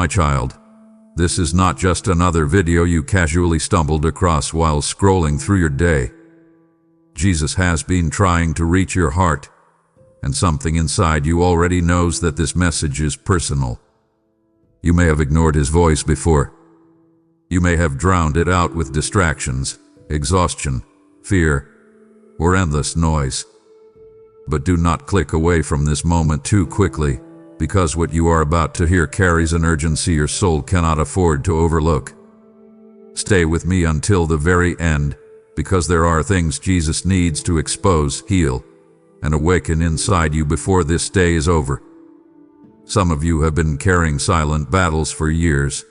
My child, this is not just another video you casually stumbled across while scrolling through your day. Jesus has been trying to reach your heart, and something inside you already knows that this message is personal. You may have ignored his voice before. You may have drowned it out with distractions, exhaustion, fear, or endless noise. But do not click away from this moment too quickly, because what you are about to hear carries an urgency your soul cannot afford to overlook. Stay with me until the very end, because there are things Jesus needs to expose, heal, and awaken inside you before this day is over. Some of you have been carrying silent battles for years,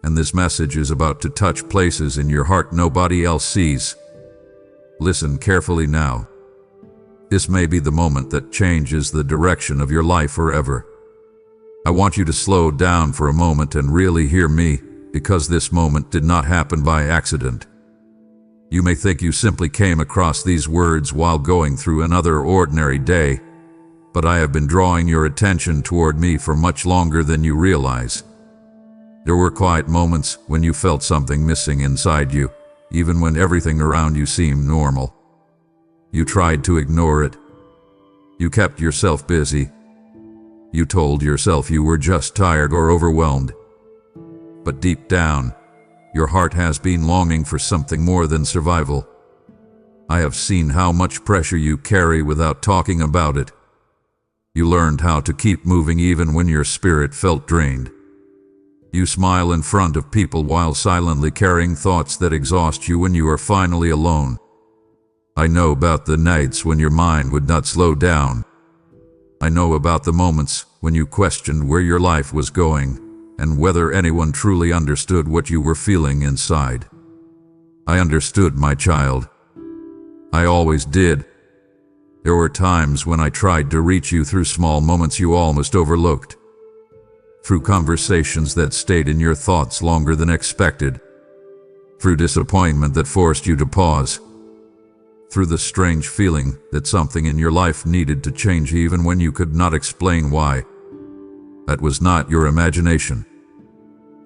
and this message is about to touch places in your heart nobody else sees. Listen carefully now. This may be the moment that changes the direction of your life forever. I want you to slow down for a moment and really hear me, because this moment did not happen by accident. You may think you simply came across these words while going through another ordinary day, but I have been drawing your attention toward me for much longer than you realize. There were quiet moments when you felt something missing inside you, even when everything around you seemed normal. You tried to ignore it. You kept yourself busy. You told yourself you were just tired or overwhelmed. But deep down, your heart has been longing for something more than survival. I have seen how much pressure you carry without talking about it. You learned how to keep moving even when your spirit felt drained. You smile in front of people while silently carrying thoughts that exhaust you when you are finally alone. I know about the nights when your mind would not slow down. I know about the moments when you questioned where your life was going and whether anyone truly understood what you were feeling inside. I understood, my child. I always did. There were times when I tried to reach you through small moments you almost overlooked, through conversations that stayed in your thoughts longer than expected, through disappointment that forced you to pause, through the strange feeling that something in your life needed to change even when you could not explain why. That was not your imagination.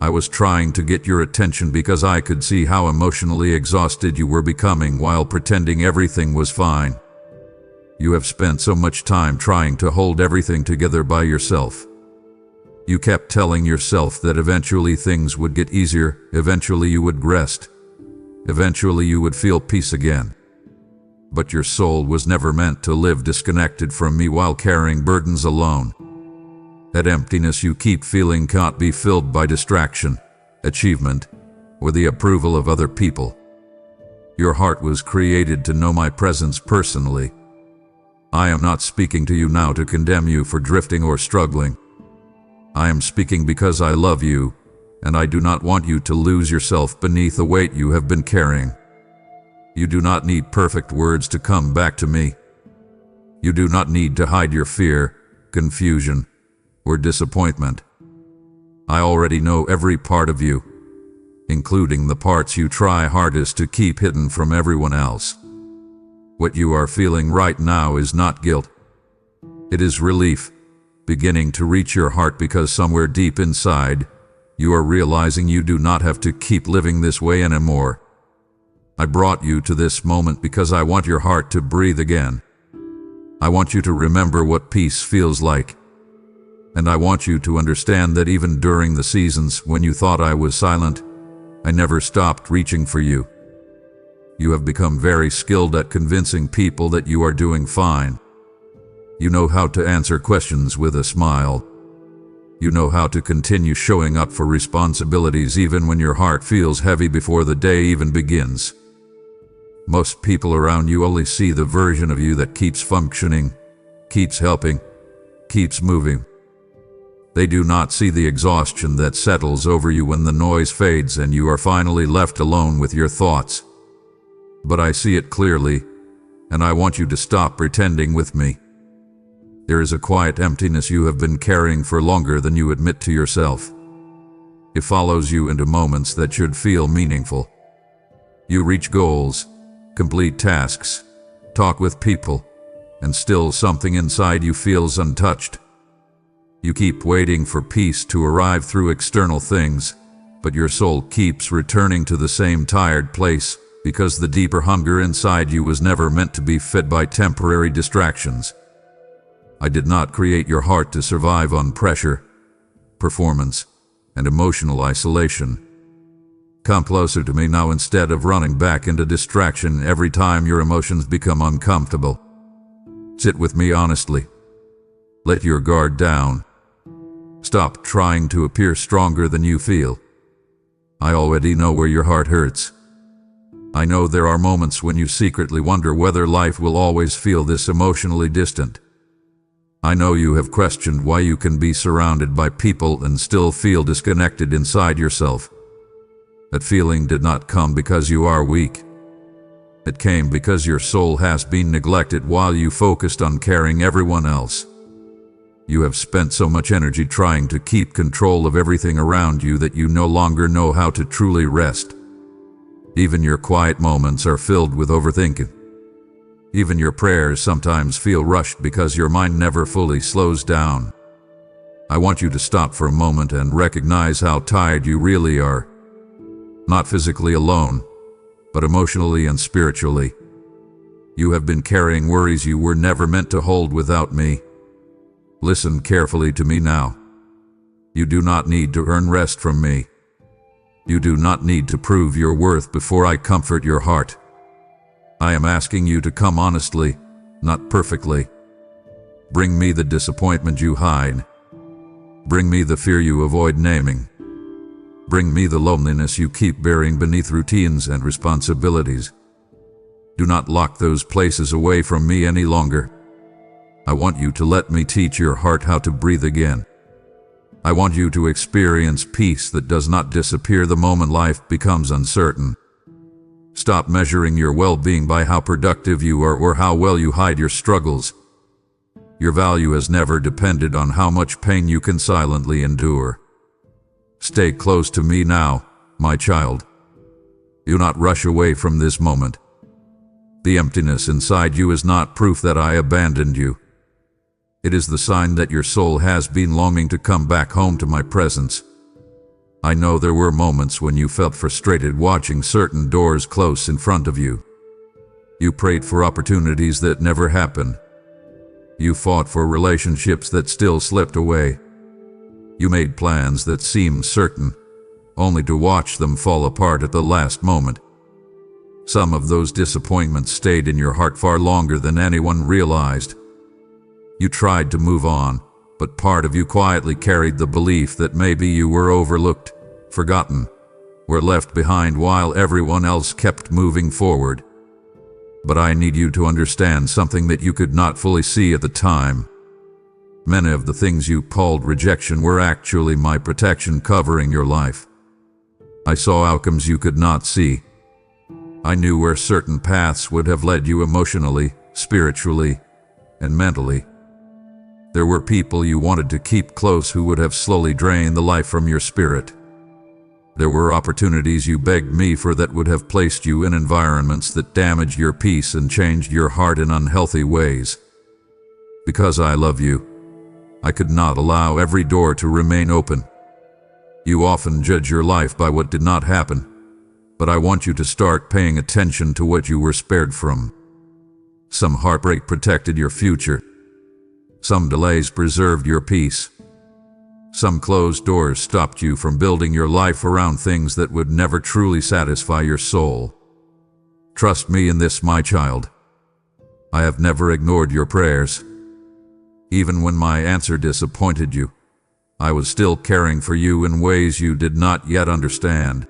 I was trying to get your attention because I could see how emotionally exhausted you were becoming while pretending everything was fine. You have spent so much time trying to hold everything together by yourself. You kept telling yourself that eventually things would get easier, eventually you would rest, eventually you would feel peace again. But your soul was never meant to live disconnected from me while carrying burdens alone. That emptiness you keep feeling can't be filled by distraction, achievement, or the approval of other people. Your heart was created to know my presence personally. I am not speaking to you now to condemn you for drifting or struggling. I am speaking because I love you, and I do not want you to lose yourself beneath the weight you have been carrying. You do not need perfect words to come back to me. You do not need to hide your fear, confusion, or disappointment. I already know every part of you, including the parts you try hardest to keep hidden from everyone else. What you are feeling right now is not guilt. It is relief, beginning to reach your heart because somewhere deep inside, you are realizing you do not have to keep living this way anymore. I brought you to this moment because I want your heart to breathe again. I want you to remember what peace feels like. And I want you to understand that even during the seasons when you thought I was silent, I never stopped reaching for you. You have become very skilled at convincing people that you are doing fine. You know how to answer questions with a smile. You know how to continue showing up for responsibilities even when your heart feels heavy before the day even begins. Most people around you only see the version of you that keeps functioning, keeps helping, keeps moving. They do not see the exhaustion that settles over you when the noise fades and you are finally left alone with your thoughts. But I see it clearly, and I want you to stop pretending with me. There is a quiet emptiness you have been carrying for longer than you admit to yourself. It follows you into moments that should feel meaningful. You reach goals, complete tasks, talk with people, and still something inside you feels untouched. You keep waiting for peace to arrive through external things, but your soul keeps returning to the same tired place because the deeper hunger inside you was never meant to be fed by temporary distractions. I did not create your heart to survive on pressure, performance, and emotional isolation. Come closer to me now instead of running back into distraction every time your emotions become uncomfortable. Sit with me honestly. Let your guard down. Stop trying to appear stronger than you feel. I already know where your heart hurts. I know there are moments when you secretly wonder whether life will always feel this emotionally distant. I know you have questioned why you can be surrounded by people and still feel disconnected inside yourself. That feeling did not come because you are weak. It came because your soul has been neglected while you focused on carrying everyone else. You have spent so much energy trying to keep control of everything around you that you no longer know how to truly rest. Even your quiet moments are filled with overthinking. Even your prayers sometimes feel rushed because your mind never fully slows down. I want you to stop for a moment and recognize how tired you really are. Not physically alone, but emotionally and spiritually. You have been carrying worries you were never meant to hold without me. Listen carefully to me now. You do not need to earn rest from me. You do not need to prove your worth before I comfort your heart. I am asking you to come honestly, not perfectly. Bring me the disappointment you hide. Bring me the fear you avoid naming. Bring me the loneliness you keep burying beneath routines and responsibilities. Do not lock those places away from me any longer. I want you to let me teach your heart how to breathe again. I want you to experience peace that does not disappear the moment life becomes uncertain. Stop measuring your well-being by how productive you are or how well you hide your struggles. Your value has never depended on how much pain you can silently endure. Stay close to me now, my child. Do not rush away from this moment. The emptiness inside you is not proof that I abandoned you. It is the sign that your soul has been longing to come back home to my presence. I know there were moments when you felt frustrated watching certain doors close in front of you. You prayed for opportunities that never happened. You fought for relationships that still slipped away. You made plans that seemed certain, only to watch them fall apart at the last moment. Some of those disappointments stayed in your heart far longer than anyone realized. You tried to move on, but part of you quietly carried the belief that maybe you were overlooked, forgotten, or left behind while everyone else kept moving forward. But I need you to understand something that you could not fully see at the time. Many of the things you called rejection were actually my protection covering your life. I saw outcomes you could not see. I knew where certain paths would have led you emotionally, spiritually, and mentally. There were people you wanted to keep close who would have slowly drained the life from your spirit. There were opportunities you begged me for that would have placed you in environments that damaged your peace and changed your heart in unhealthy ways. Because I love you, I could not allow every door to remain open. You often judge your life by what did not happen, but I want you to start paying attention to what you were spared from. Some heartbreak protected your future. Some delays preserved your peace. Some closed doors stopped you from building your life around things that would never truly satisfy your soul. Trust me in this, my child. I have never ignored your prayers. Even when my answer disappointed you, I was still caring for you in ways you did not yet understand.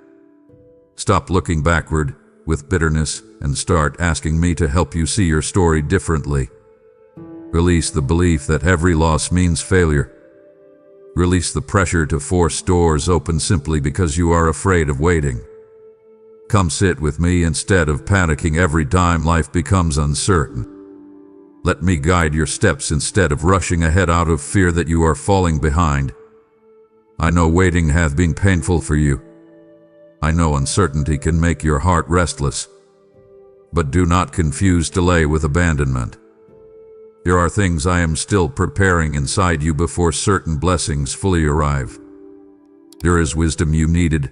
Stop looking backward with bitterness and start asking me to help you see your story differently. Release the belief that every loss means failure. Release the pressure to force doors open simply because you are afraid of waiting. Come sit with me instead of panicking every time life becomes uncertain. Let me guide your steps instead of rushing ahead out of fear that you are falling behind. I know waiting hath been painful for you. I know uncertainty can make your heart restless. But do not confuse delay with abandonment. There are things I am still preparing inside you before certain blessings fully arrive. There is wisdom you needed,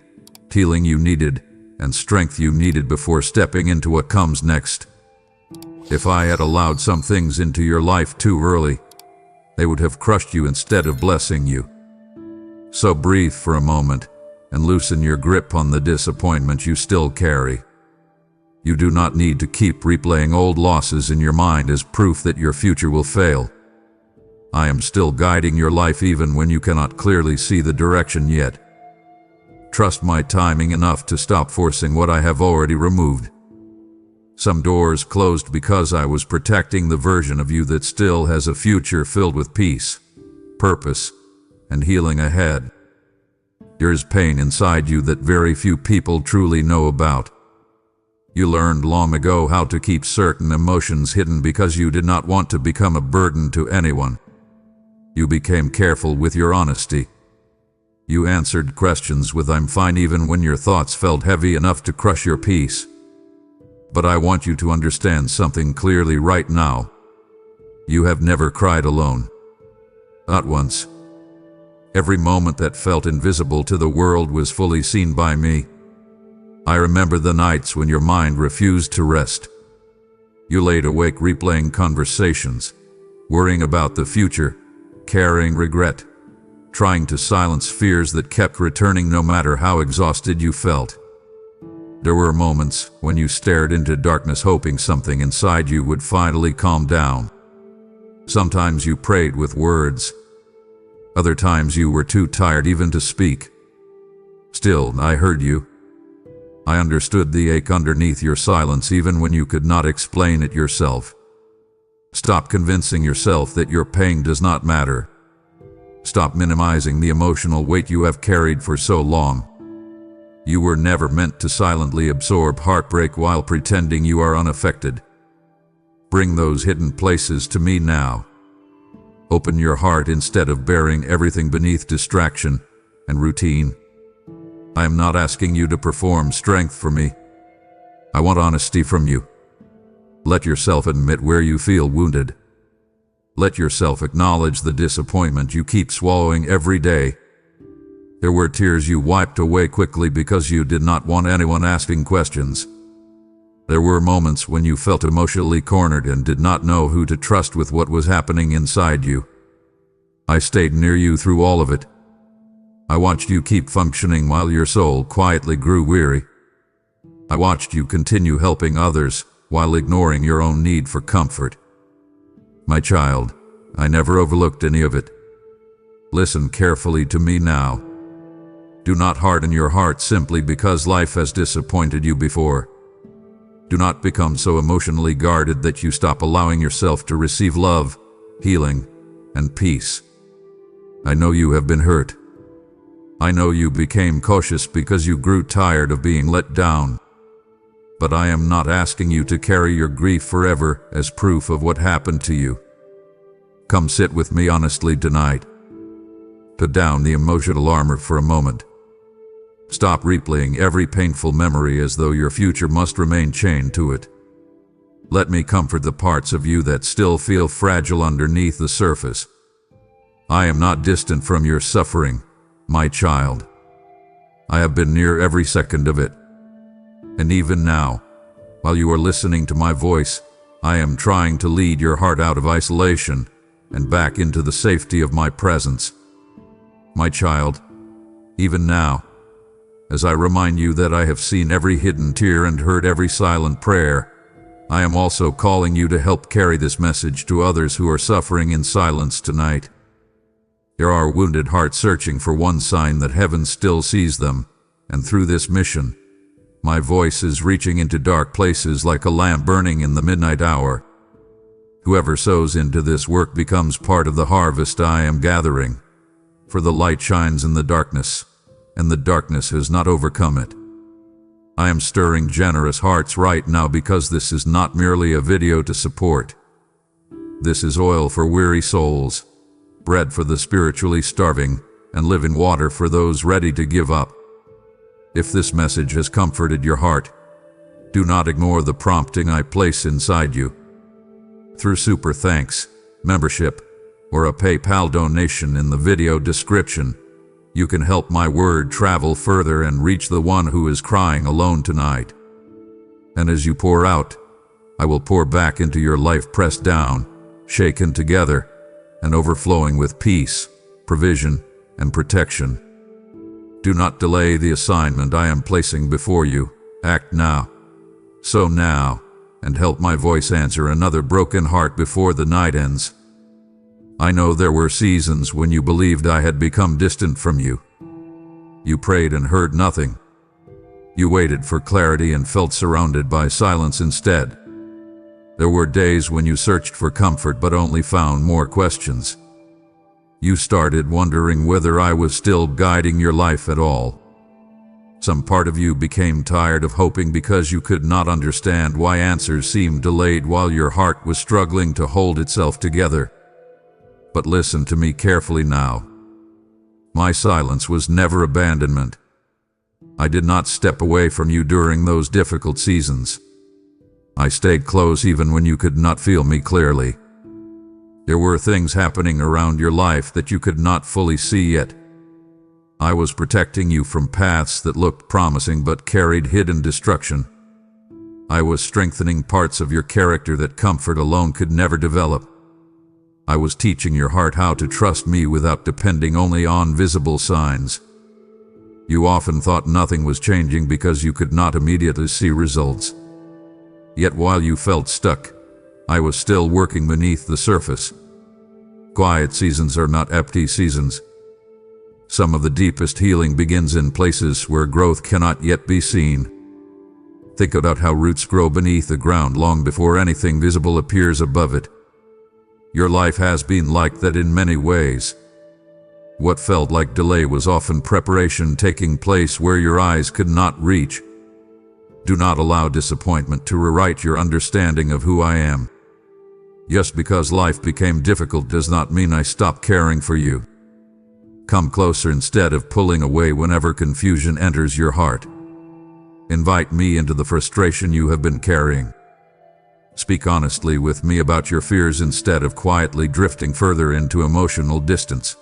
healing you needed, and strength you needed before stepping into what comes next. If I had allowed some things into your life too early, they would have crushed you instead of blessing you. So breathe for a moment and loosen your grip on the disappointment you still carry. You do not need to keep replaying old losses in your mind as proof that your future will fail. I am still guiding your life even when you cannot clearly see the direction yet. Trust my timing enough to stop forcing what I have already removed. Some doors closed because I was protecting the version of you that still has a future filled with peace, purpose, and healing ahead. There is pain inside you that very few people truly know about. You learned long ago how to keep certain emotions hidden because you did not want to become a burden to anyone. You became careful with your honesty. You answered questions with "I'm fine" even when your thoughts felt heavy enough to crush your peace. But I want you to understand something clearly right now. You have never cried alone. Not once. Every moment that felt invisible to the world was fully seen by me. I remember the nights when your mind refused to rest. You laid awake replaying conversations, worrying about the future, carrying regret, trying to silence fears that kept returning no matter how exhausted you felt. There were moments when you stared into darkness hoping something inside you would finally calm down. Sometimes you prayed with words. Other times you were too tired even to speak. Still, I heard you. I understood the ache underneath your silence even when you could not explain it yourself. Stop convincing yourself that your pain does not matter. Stop minimizing the emotional weight you have carried for so long. You were never meant to silently absorb heartbreak while pretending you are unaffected. Bring those hidden places to me now. Open your heart instead of burying everything beneath distraction and routine. I am not asking you to perform strength for me. I want honesty from you. Let yourself admit where you feel wounded. Let yourself acknowledge the disappointment you keep swallowing every day. There were tears you wiped away quickly because you did not want anyone asking questions. There were moments when you felt emotionally cornered and did not know who to trust with what was happening inside you. I stayed near you through all of it. I watched you keep functioning while your soul quietly grew weary. I watched you continue helping others while ignoring your own need for comfort. My child, I never overlooked any of it. Listen carefully to me now. Do not harden your heart simply because life has disappointed you before. Do not become so emotionally guarded that you stop allowing yourself to receive love, healing, and peace. I know you have been hurt. I know you became cautious because you grew tired of being let down. But I am not asking you to carry your grief forever as proof of what happened to you. Come sit with me honestly tonight. Put down the emotional armor for a moment. Stop replaying every painful memory as though your future must remain chained to it. Let me comfort the parts of you that still feel fragile underneath the surface. I am not distant from your suffering, my child. I have been near every second of it. And even now, while you are listening to my voice, I am trying to lead your heart out of isolation and back into the safety of my presence. My child, even now, as I remind you that I have seen every hidden tear and heard every silent prayer, I am also calling you to help carry this message to others who are suffering in silence tonight. There are wounded hearts searching for one sign that heaven still sees them, and through this mission, my voice is reaching into dark places like a lamp burning in the midnight hour. Whoever sows into this work becomes part of the harvest I am gathering, for the light shines in the darkness, and the darkness has not overcome it. I am stirring generous hearts right now because this is not merely a video to support. This is oil for weary souls, bread for the spiritually starving, and living water for those ready to give up. If this message has comforted your heart, do not ignore the prompting I place inside you. Through super thanks, membership, or a PayPal donation in the video description, you can help my word travel further and reach the one who is crying alone tonight. And as you pour out, I will pour back into your life, pressed down, shaken together, and overflowing with peace, provision, and protection. Do not delay the assignment I am placing before you. Act now. So now, and help my voice answer another broken heart before the night ends. I know there were seasons when you believed I had become distant from you. You prayed and heard nothing. You waited for clarity and felt surrounded by silence instead. There were days when you searched for comfort but only found more questions. You started wondering whether I was still guiding your life at all. Some part of you became tired of hoping because you could not understand why answers seemed delayed while your heart was struggling to hold itself together. But listen to me carefully now. My silence was never abandonment. I did not step away from you during those difficult seasons. I stayed close even when you could not feel me clearly. There were things happening around your life that you could not fully see yet. I was protecting you from paths that looked promising but carried hidden destruction. I was strengthening parts of your character that comfort alone could never develop. I was teaching your heart how to trust me without depending only on visible signs. You often thought nothing was changing because you could not immediately see results. Yet while you felt stuck, I was still working beneath the surface. Quiet seasons are not empty seasons. Some of the deepest healing begins in places where growth cannot yet be seen. Think about how roots grow beneath the ground long before anything visible appears above it. Your life has been like that in many ways. What felt like delay was often preparation taking place where your eyes could not reach. Do not allow disappointment to rewrite your understanding of who I am. Just because life became difficult does not mean I stopped caring for you. Come closer instead of pulling away whenever confusion enters your heart. Invite me into the frustration you have been carrying. Speak honestly with me about your fears instead of quietly drifting further into emotional distance.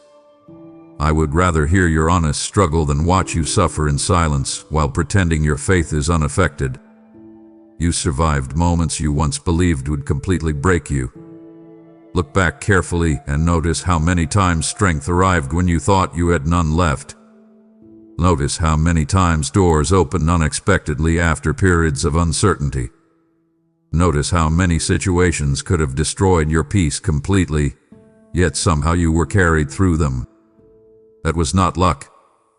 I would rather hear your honest struggle than watch you suffer in silence while pretending your faith is unaffected. You survived moments you once believed would completely break you. Look back carefully and notice how many times strength arrived when you thought you had none left. Notice how many times doors opened unexpectedly after periods of uncertainty. Notice how many situations could have destroyed your peace completely, yet somehow you were carried through them. That was not luck,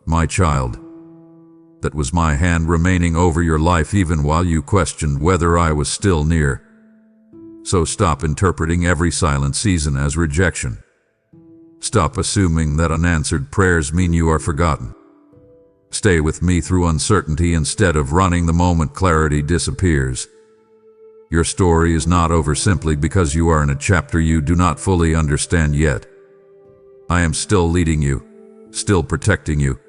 my child. That was my hand remaining over your life even while you questioned whether I was still near. So stop interpreting every silent season as rejection. Stop assuming that unanswered prayers mean you are forgotten. Stay with me through uncertainty instead of running the moment clarity disappears. Your story is not over simply because you are in a chapter you do not fully understand yet. I am still leading you, still protecting you,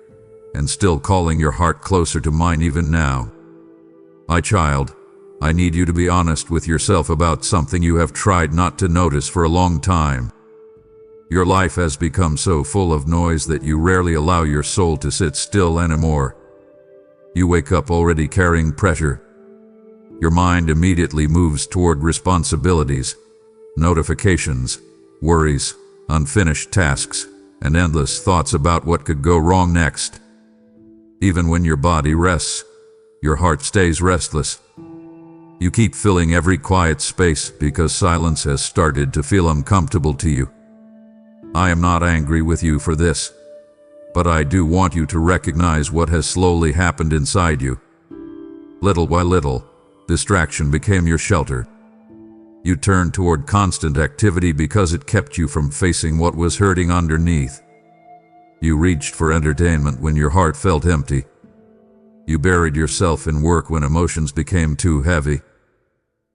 and still calling your heart closer to mine even now. My child, I need you to be honest with yourself about something you have tried not to notice for a long time. Your life has become so full of noise that you rarely allow your soul to sit still anymore. You wake up already carrying pressure. Your mind immediately moves toward responsibilities, notifications, worries, unfinished tasks, and endless thoughts about what could go wrong next. Even when your body rests, your heart stays restless. You keep filling every quiet space because silence has started to feel uncomfortable to you. I am not angry with you for this, but I do want you to recognize what has slowly happened inside you. Little by little, distraction became your shelter. You turned toward constant activity because it kept you from facing what was hurting underneath. You reached for entertainment when your heart felt empty. You buried yourself in work when emotions became too heavy.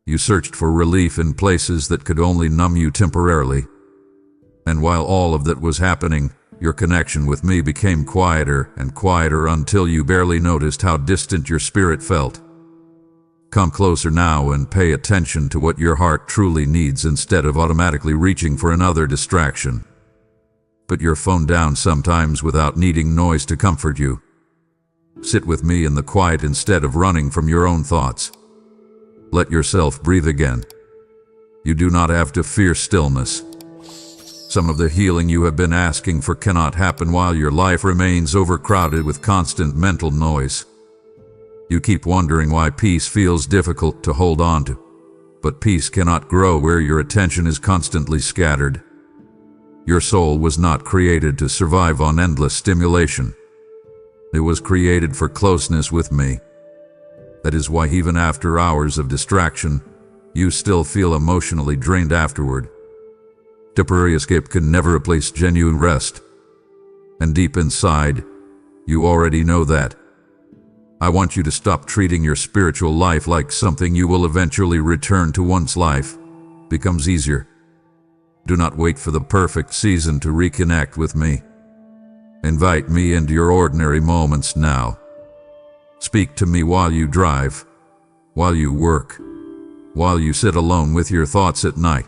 You searched for relief in places that could only numb you temporarily. And while all of that was happening, your connection with me became quieter and quieter until you barely noticed how distant your spirit felt. Come closer now and pay attention to what your heart truly needs instead of automatically reaching for another distraction. Put your phone down sometimes without needing noise to comfort you. Sit with me in the quiet instead of running from your own thoughts. Let yourself breathe again. You do not have to fear stillness. Some of the healing you have been asking for cannot happen while your life remains overcrowded with constant mental noise. You keep wondering why peace feels difficult to hold on to. But peace cannot grow where your attention is constantly scattered. Your soul was not created to survive on endless stimulation. It was created for closeness with me. That is why even after hours of distraction, you still feel emotionally drained afterward. Temporary escape can never replace genuine rest. And deep inside, you already know that. I want you to stop treating your spiritual life like something you will eventually return to once life becomes easier. Do not wait for the perfect season to reconnect with me. Invite me into your ordinary moments now. Speak to me while you drive, while you work, while you sit alone with your thoughts at night.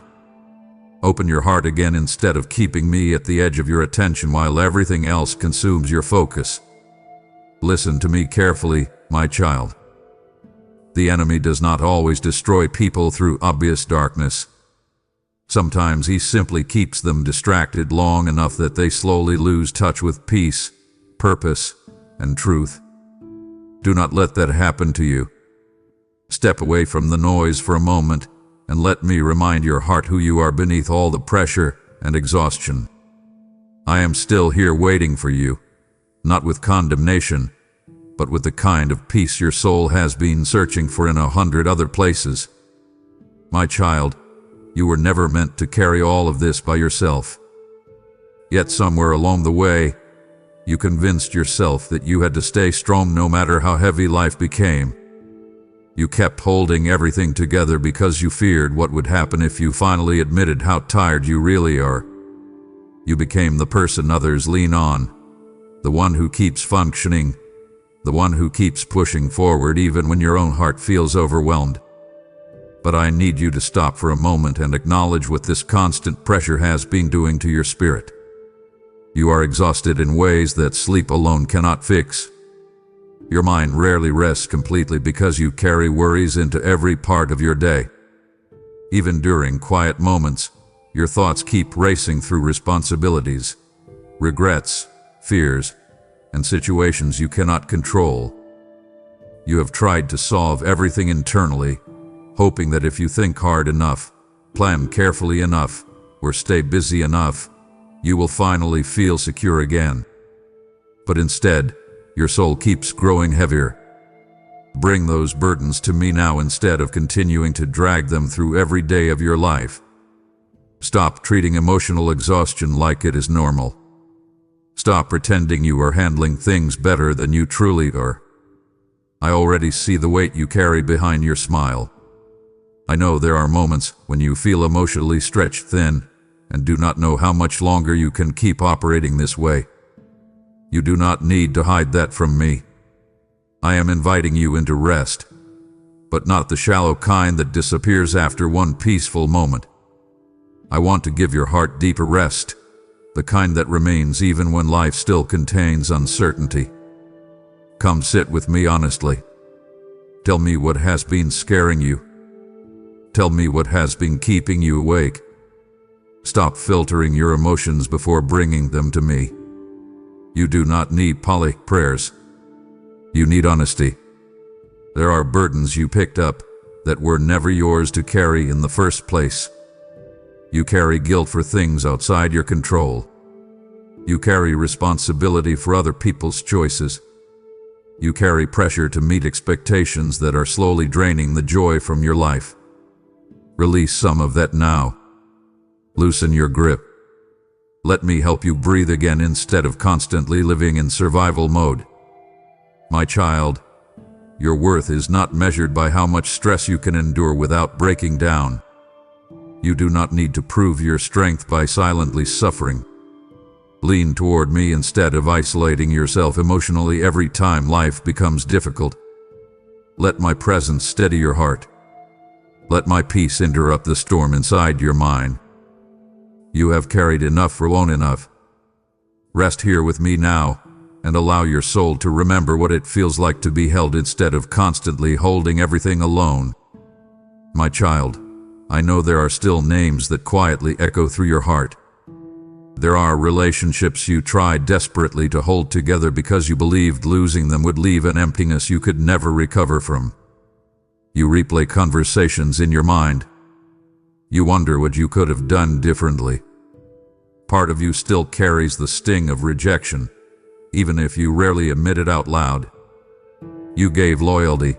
Open your heart again instead of keeping me at the edge of your attention while everything else consumes your focus. Listen to me carefully, my child. The enemy does not always destroy people through obvious darkness. Sometimes he simply keeps them distracted long enough that they slowly lose touch with peace, purpose, and truth. Do not let that happen to you. Step away from the noise for a moment and let me remind your heart who you are beneath all the pressure and exhaustion. I am still here waiting for you. Not with condemnation, but with the kind of peace your soul has been searching for in 100 other places. My child, you were never meant to carry all of this by yourself. Yet somewhere along the way, you convinced yourself that you had to stay strong no matter how heavy life became. You kept holding everything together because you feared what would happen if you finally admitted how tired you really are. You became the person others lean on. The one who keeps functioning, the one who keeps pushing forward even when your own heart feels overwhelmed. But I need you to stop for a moment and acknowledge what this constant pressure has been doing to your spirit. You are exhausted in ways that sleep alone cannot fix. Your mind rarely rests completely because you carry worries into every part of your day. Even during quiet moments, your thoughts keep racing through responsibilities, regrets, fears, and situations you cannot control. You have tried to solve everything internally, hoping that if you think hard enough, plan carefully enough, or stay busy enough, you will finally feel secure again. But instead, your soul keeps growing heavier. Bring those burdens to me now instead of continuing to drag them through every day of your life. Stop treating emotional exhaustion like it is normal. Stop pretending you are handling things better than you truly are. I already see the weight you carry behind your smile. I know there are moments when you feel emotionally stretched thin and do not know how much longer you can keep operating this way. You do not need to hide that from me. I am inviting you into rest, but not the shallow kind that disappears after one peaceful moment. I want to give your heart deeper rest, the kind that remains even when life still contains uncertainty. Come sit with me honestly. Tell me what has been scaring you. Tell me what has been keeping you awake. Stop filtering your emotions before bringing them to me. You do not need polished prayers. You need honesty. There are burdens you picked up that were never yours to carry in the first place. You carry guilt for things outside your control. You carry responsibility for other people's choices. You carry pressure to meet expectations that are slowly draining the joy from your life. Release some of that now. Loosen your grip. Let me help you breathe again instead of constantly living in survival mode. My child, your worth is not measured by how much stress you can endure without breaking down. You do not need to prove your strength by silently suffering. Lean toward me instead of isolating yourself emotionally every time life becomes difficult. Let my presence steady your heart. Let my peace interrupt the storm inside your mind. You have carried enough for long enough. Rest here with me now, and allow your soul to remember what it feels like to be held instead of constantly holding everything alone. My child, I know there are still names that quietly echo through your heart. There are relationships you tried desperately to hold together because you believed losing them would leave an emptiness you could never recover from. You replay conversations in your mind. You wonder what you could have done differently. Part of you still carries the sting of rejection, even if you rarely admit it out loud. You gave loyalty,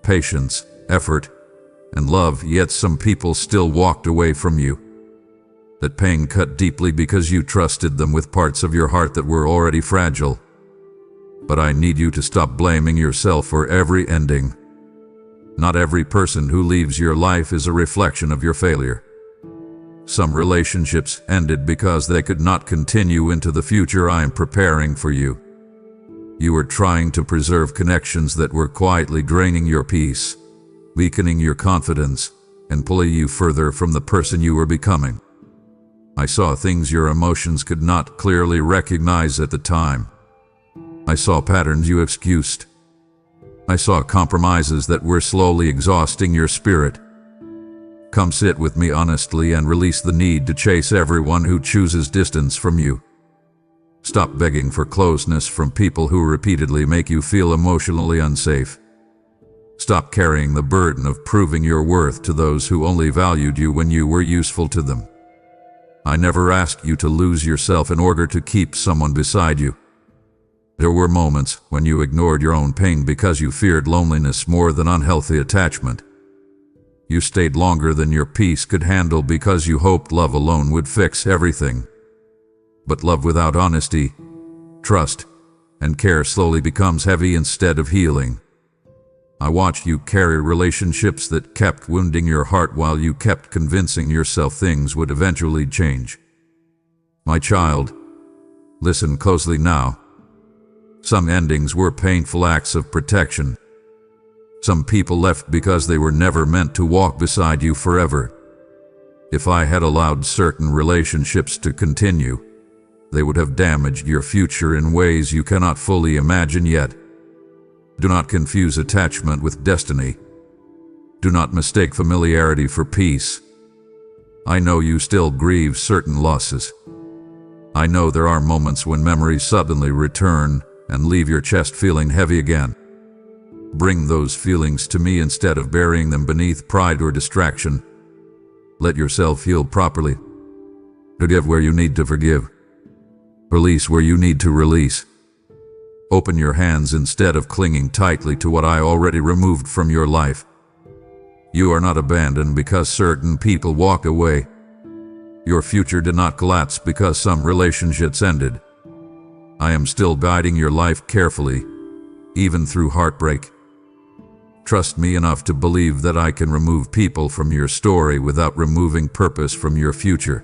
patience, effort, and love, yet some people still walked away from you. That pain cut deeply because you trusted them with parts of your heart that were already fragile. But I need you to stop blaming yourself for every ending. Not every person who leaves your life is a reflection of your failure. Some relationships ended because they could not continue into the future I am preparing for you. You were trying to preserve connections that were quietly draining your peace, weakening your confidence, and pulling you further from the person you were becoming. I saw things your emotions could not clearly recognize at the time. I saw patterns you excused. I saw compromises that were slowly exhausting your spirit. Come sit with me honestly and release the need to chase everyone who chooses distance from you. Stop begging for closeness from people who repeatedly make you feel emotionally unsafe. Stop carrying the burden of proving your worth to those who only valued you when you were useful to them. I never asked you to lose yourself in order to keep someone beside you. There were moments when you ignored your own pain because you feared loneliness more than unhealthy attachment. You stayed longer than your peace could handle because you hoped love alone would fix everything. But love without honesty, trust, and care slowly becomes heavy instead of healing. I watched you carry relationships that kept wounding your heart while you kept convincing yourself things would eventually change. My child, listen closely now. Some endings were painful acts of protection. Some people left because they were never meant to walk beside you forever. If I had allowed certain relationships to continue, they would have damaged your future in ways you cannot fully imagine yet. Do not confuse attachment with destiny. Do not mistake familiarity for peace. I know you still grieve certain losses. I know there are moments when memories suddenly return and leave your chest feeling heavy again. Bring those feelings to me instead of burying them beneath pride or distraction. Let yourself heal properly. Forgive where you need to forgive. Release where you need to release. Open your hands instead of clinging tightly to what I already removed from your life. You are not abandoned because certain people walked away. Your future did not collapse because some relationships ended. I am still guiding your life carefully, even through heartbreak. Trust me enough to believe that I can remove people from your story without removing purpose from your future.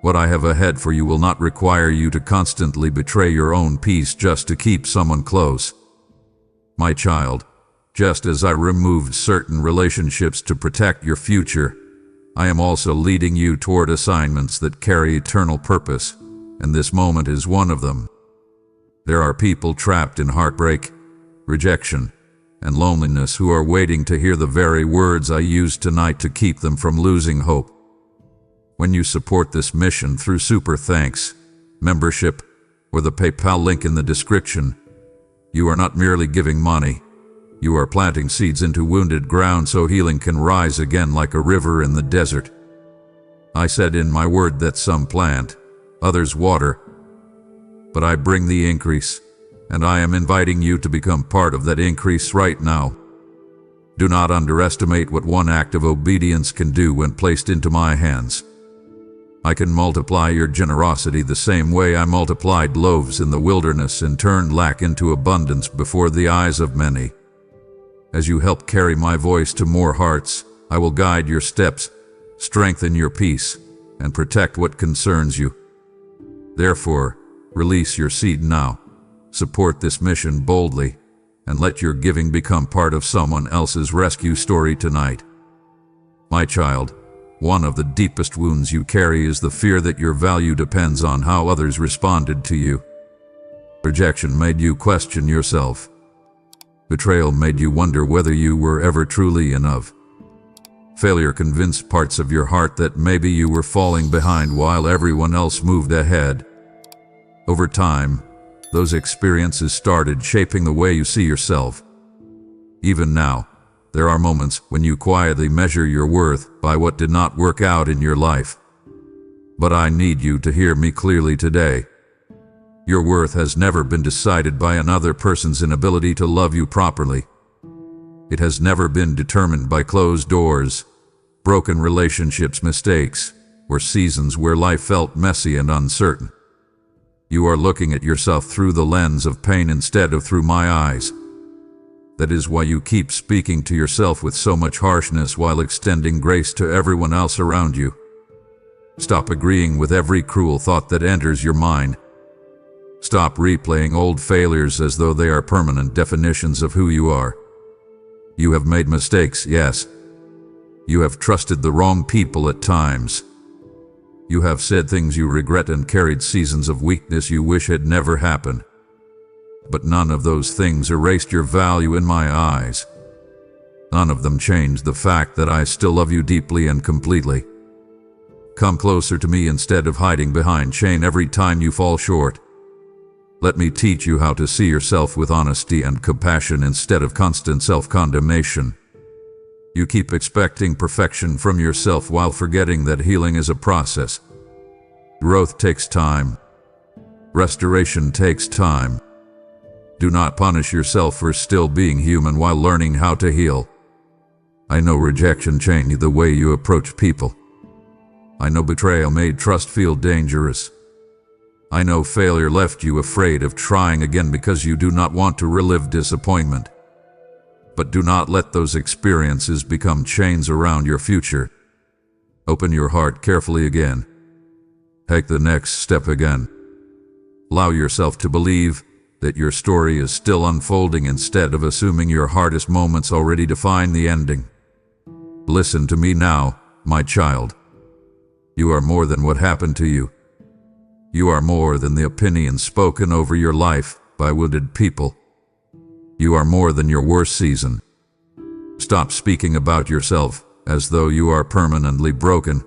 What I have ahead for you will not require you to constantly betray your own peace just to keep someone close. My child, just as I removed certain relationships to protect your future, I am also leading you toward assignments that carry eternal purpose, and this moment is one of them. There are people trapped in heartbreak, rejection, and loneliness who are waiting to hear the very words I used tonight to keep them from losing hope. When you support this mission through super thanks, membership, or the PayPal link in the description, you are not merely giving money. You are planting seeds into wounded ground so healing can rise again like a river in the desert. I said in my word that some plant, others water, but I bring the increase, and I am inviting you to become part of that increase right now. Do not underestimate what one act of obedience can do when placed into my hands. I can multiply your generosity the same way I multiplied loaves in the wilderness and turned lack into abundance before the eyes of many. As you help carry my voice to more hearts, I will guide your steps, strengthen your peace, and protect what concerns you. Therefore, release your seed now. Support this mission boldly, and let your giving become part of someone else's rescue story tonight. My child, one of the deepest wounds you carry is the fear that your value depends on how others responded to you. Rejection made you question yourself. Betrayal made you wonder whether you were ever truly enough. Failure convinced parts of your heart that maybe you were falling behind while everyone else moved ahead. Over time, those experiences started shaping the way you see yourself. Even now, there are moments when you quietly measure your worth by what did not work out in your life. But I need you to hear me clearly today. Your worth has never been decided by another person's inability to love you properly. It has never been determined by closed doors, broken relationships, mistakes, or seasons where life felt messy and uncertain. You are looking at yourself through the lens of pain instead of through my eyes. That is why you keep speaking to yourself with so much harshness while extending grace to everyone else around you. Stop agreeing with every cruel thought that enters your mind. Stop replaying old failures as though they are permanent definitions of who you are. You have made mistakes, yes. You have trusted the wrong people at times. You have said things you regret and carried seasons of weakness you wish had never happened. But none of those things erased your value in my eyes. None of them changed the fact that I still love you deeply and completely. Come closer to me instead of hiding behind shame every time you fall short. Let me teach you how to see yourself with honesty and compassion instead of constant self-condemnation. You keep expecting perfection from yourself while forgetting that healing is a process. Growth takes time. Restoration takes time. Do not punish yourself for still being human while learning how to heal. I know rejection changed the way you approach people. I know betrayal made trust feel dangerous. I know failure left you afraid of trying again because you do not want to relive disappointment. But do not let those experiences become chains around your future. Open your heart carefully again. Take the next step again. Allow yourself to believe that your story is still unfolding instead of assuming your hardest moments already define the ending. Listen to me now, my child. You are more than what happened to you. You are more than the opinions spoken over your life by wounded people. You are more than your worst season. Stop speaking about yourself as though you are permanently broken.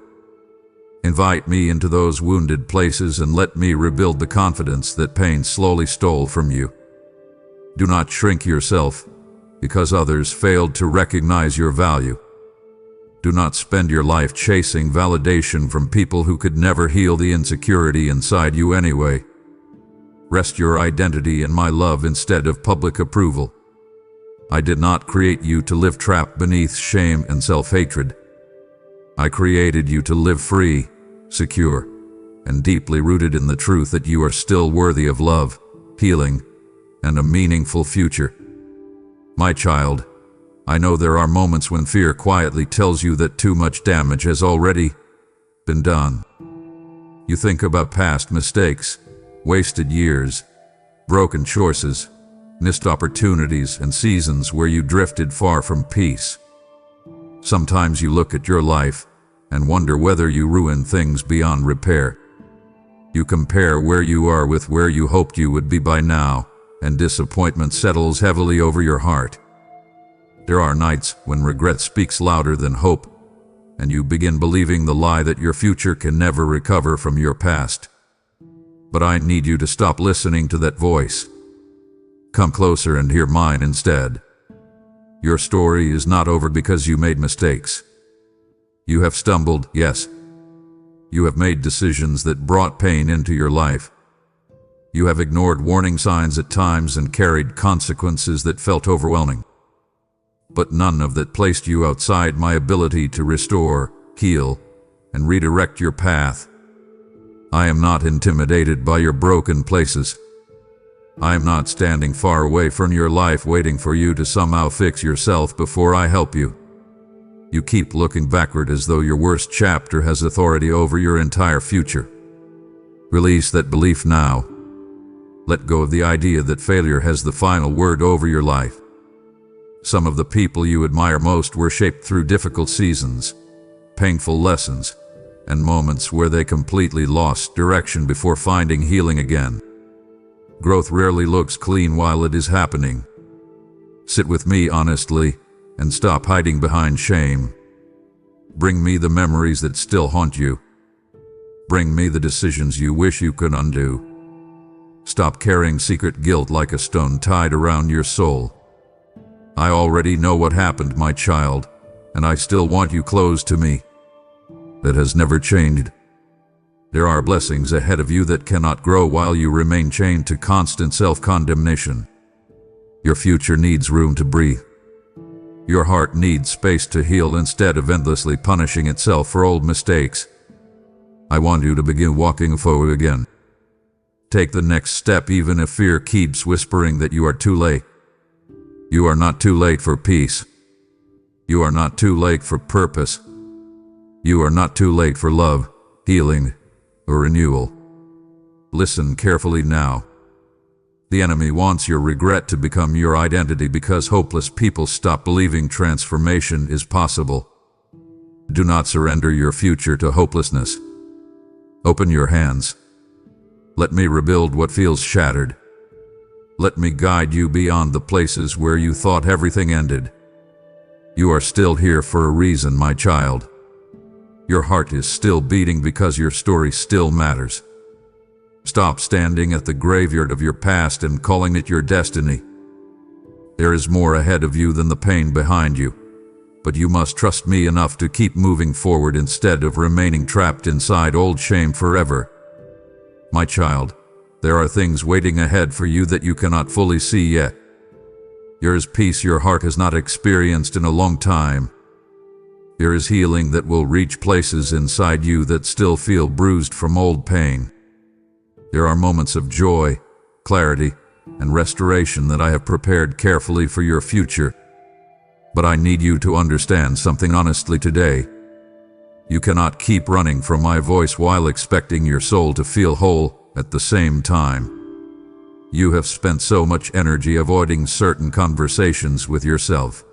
Invite me into those wounded places and let me rebuild the confidence that pain slowly stole from you. Do not shrink yourself because others failed to recognize your value. Do not spend your life chasing validation from people who could never heal the insecurity inside you anyway. Rest your identity in my love instead of public approval. I did not create you to live trapped beneath shame and self-hatred. I created you to live free, secure, and deeply rooted in the truth that you are still worthy of love, healing, and a meaningful future. My child, I know there are moments when fear quietly tells you that too much damage has already been done. You think about past mistakes, wasted years, broken choices, missed opportunities, and seasons where you drifted far from peace. Sometimes you look at your life and wonder whether you ruined things beyond repair. You compare where you are with where you hoped you would be by now, and disappointment settles heavily over your heart. There are nights when regret speaks louder than hope, and you begin believing the lie that your future can never recover from your past. But I need you to stop listening to that voice. Come closer and hear mine instead. Your story is not over because you made mistakes. You have stumbled, yes. You have made decisions that brought pain into your life. You have ignored warning signs at times and carried consequences that felt overwhelming. But none of that placed you outside my ability to restore, heal, and redirect your path. I am not intimidated by your broken places. I am not standing far away from your life waiting for you to somehow fix yourself before I help you. You keep looking backward as though your worst chapter has authority over your entire future. Release that belief now. Let go of the idea that failure has the final word over your life. Some of the people you admire most were shaped through difficult seasons, painful lessons, and moments where they completely lost direction before finding healing again. Growth rarely looks clean while it is happening. Sit with me honestly and stop hiding behind shame. Bring me the memories that still haunt you. Bring me the decisions you wish you could undo. Stop carrying secret guilt like a stone tied around your soul. I already know what happened, my child, and I still want you close to me. That has never changed. There are blessings ahead of you that cannot grow while you remain chained to constant self-condemnation. Your future needs room to breathe. Your heart needs space to heal instead of endlessly punishing itself for old mistakes. I want you to begin walking forward again. Take the next step even if fear keeps whispering that you are too late. You are not too late for peace. You are not too late for purpose. You are not too late for love, healing, or renewal. Listen carefully now. The enemy wants your regret to become your identity because hopeless people stop believing transformation is possible. Do not surrender your future to hopelessness. Open your hands. Let me rebuild what feels shattered. Let me guide you beyond the places where you thought everything ended. You are still here for a reason, my child. Your heart is still beating because your story still matters. Stop standing at the graveyard of your past and calling it your destiny. There is more ahead of you than the pain behind you, but you must trust me enough to keep moving forward instead of remaining trapped inside old shame forever. My child, there are things waiting ahead for you that you cannot fully see yet. There is peace your heart has not experienced in a long time. There is healing that will reach places inside you that still feel bruised from old pain. There are moments of joy, clarity, and restoration that I have prepared carefully for your future. But I need you to understand something honestly today. You cannot keep running from my voice while expecting your soul to feel whole at the same time. You have spent so much energy avoiding certain conversations with yourself.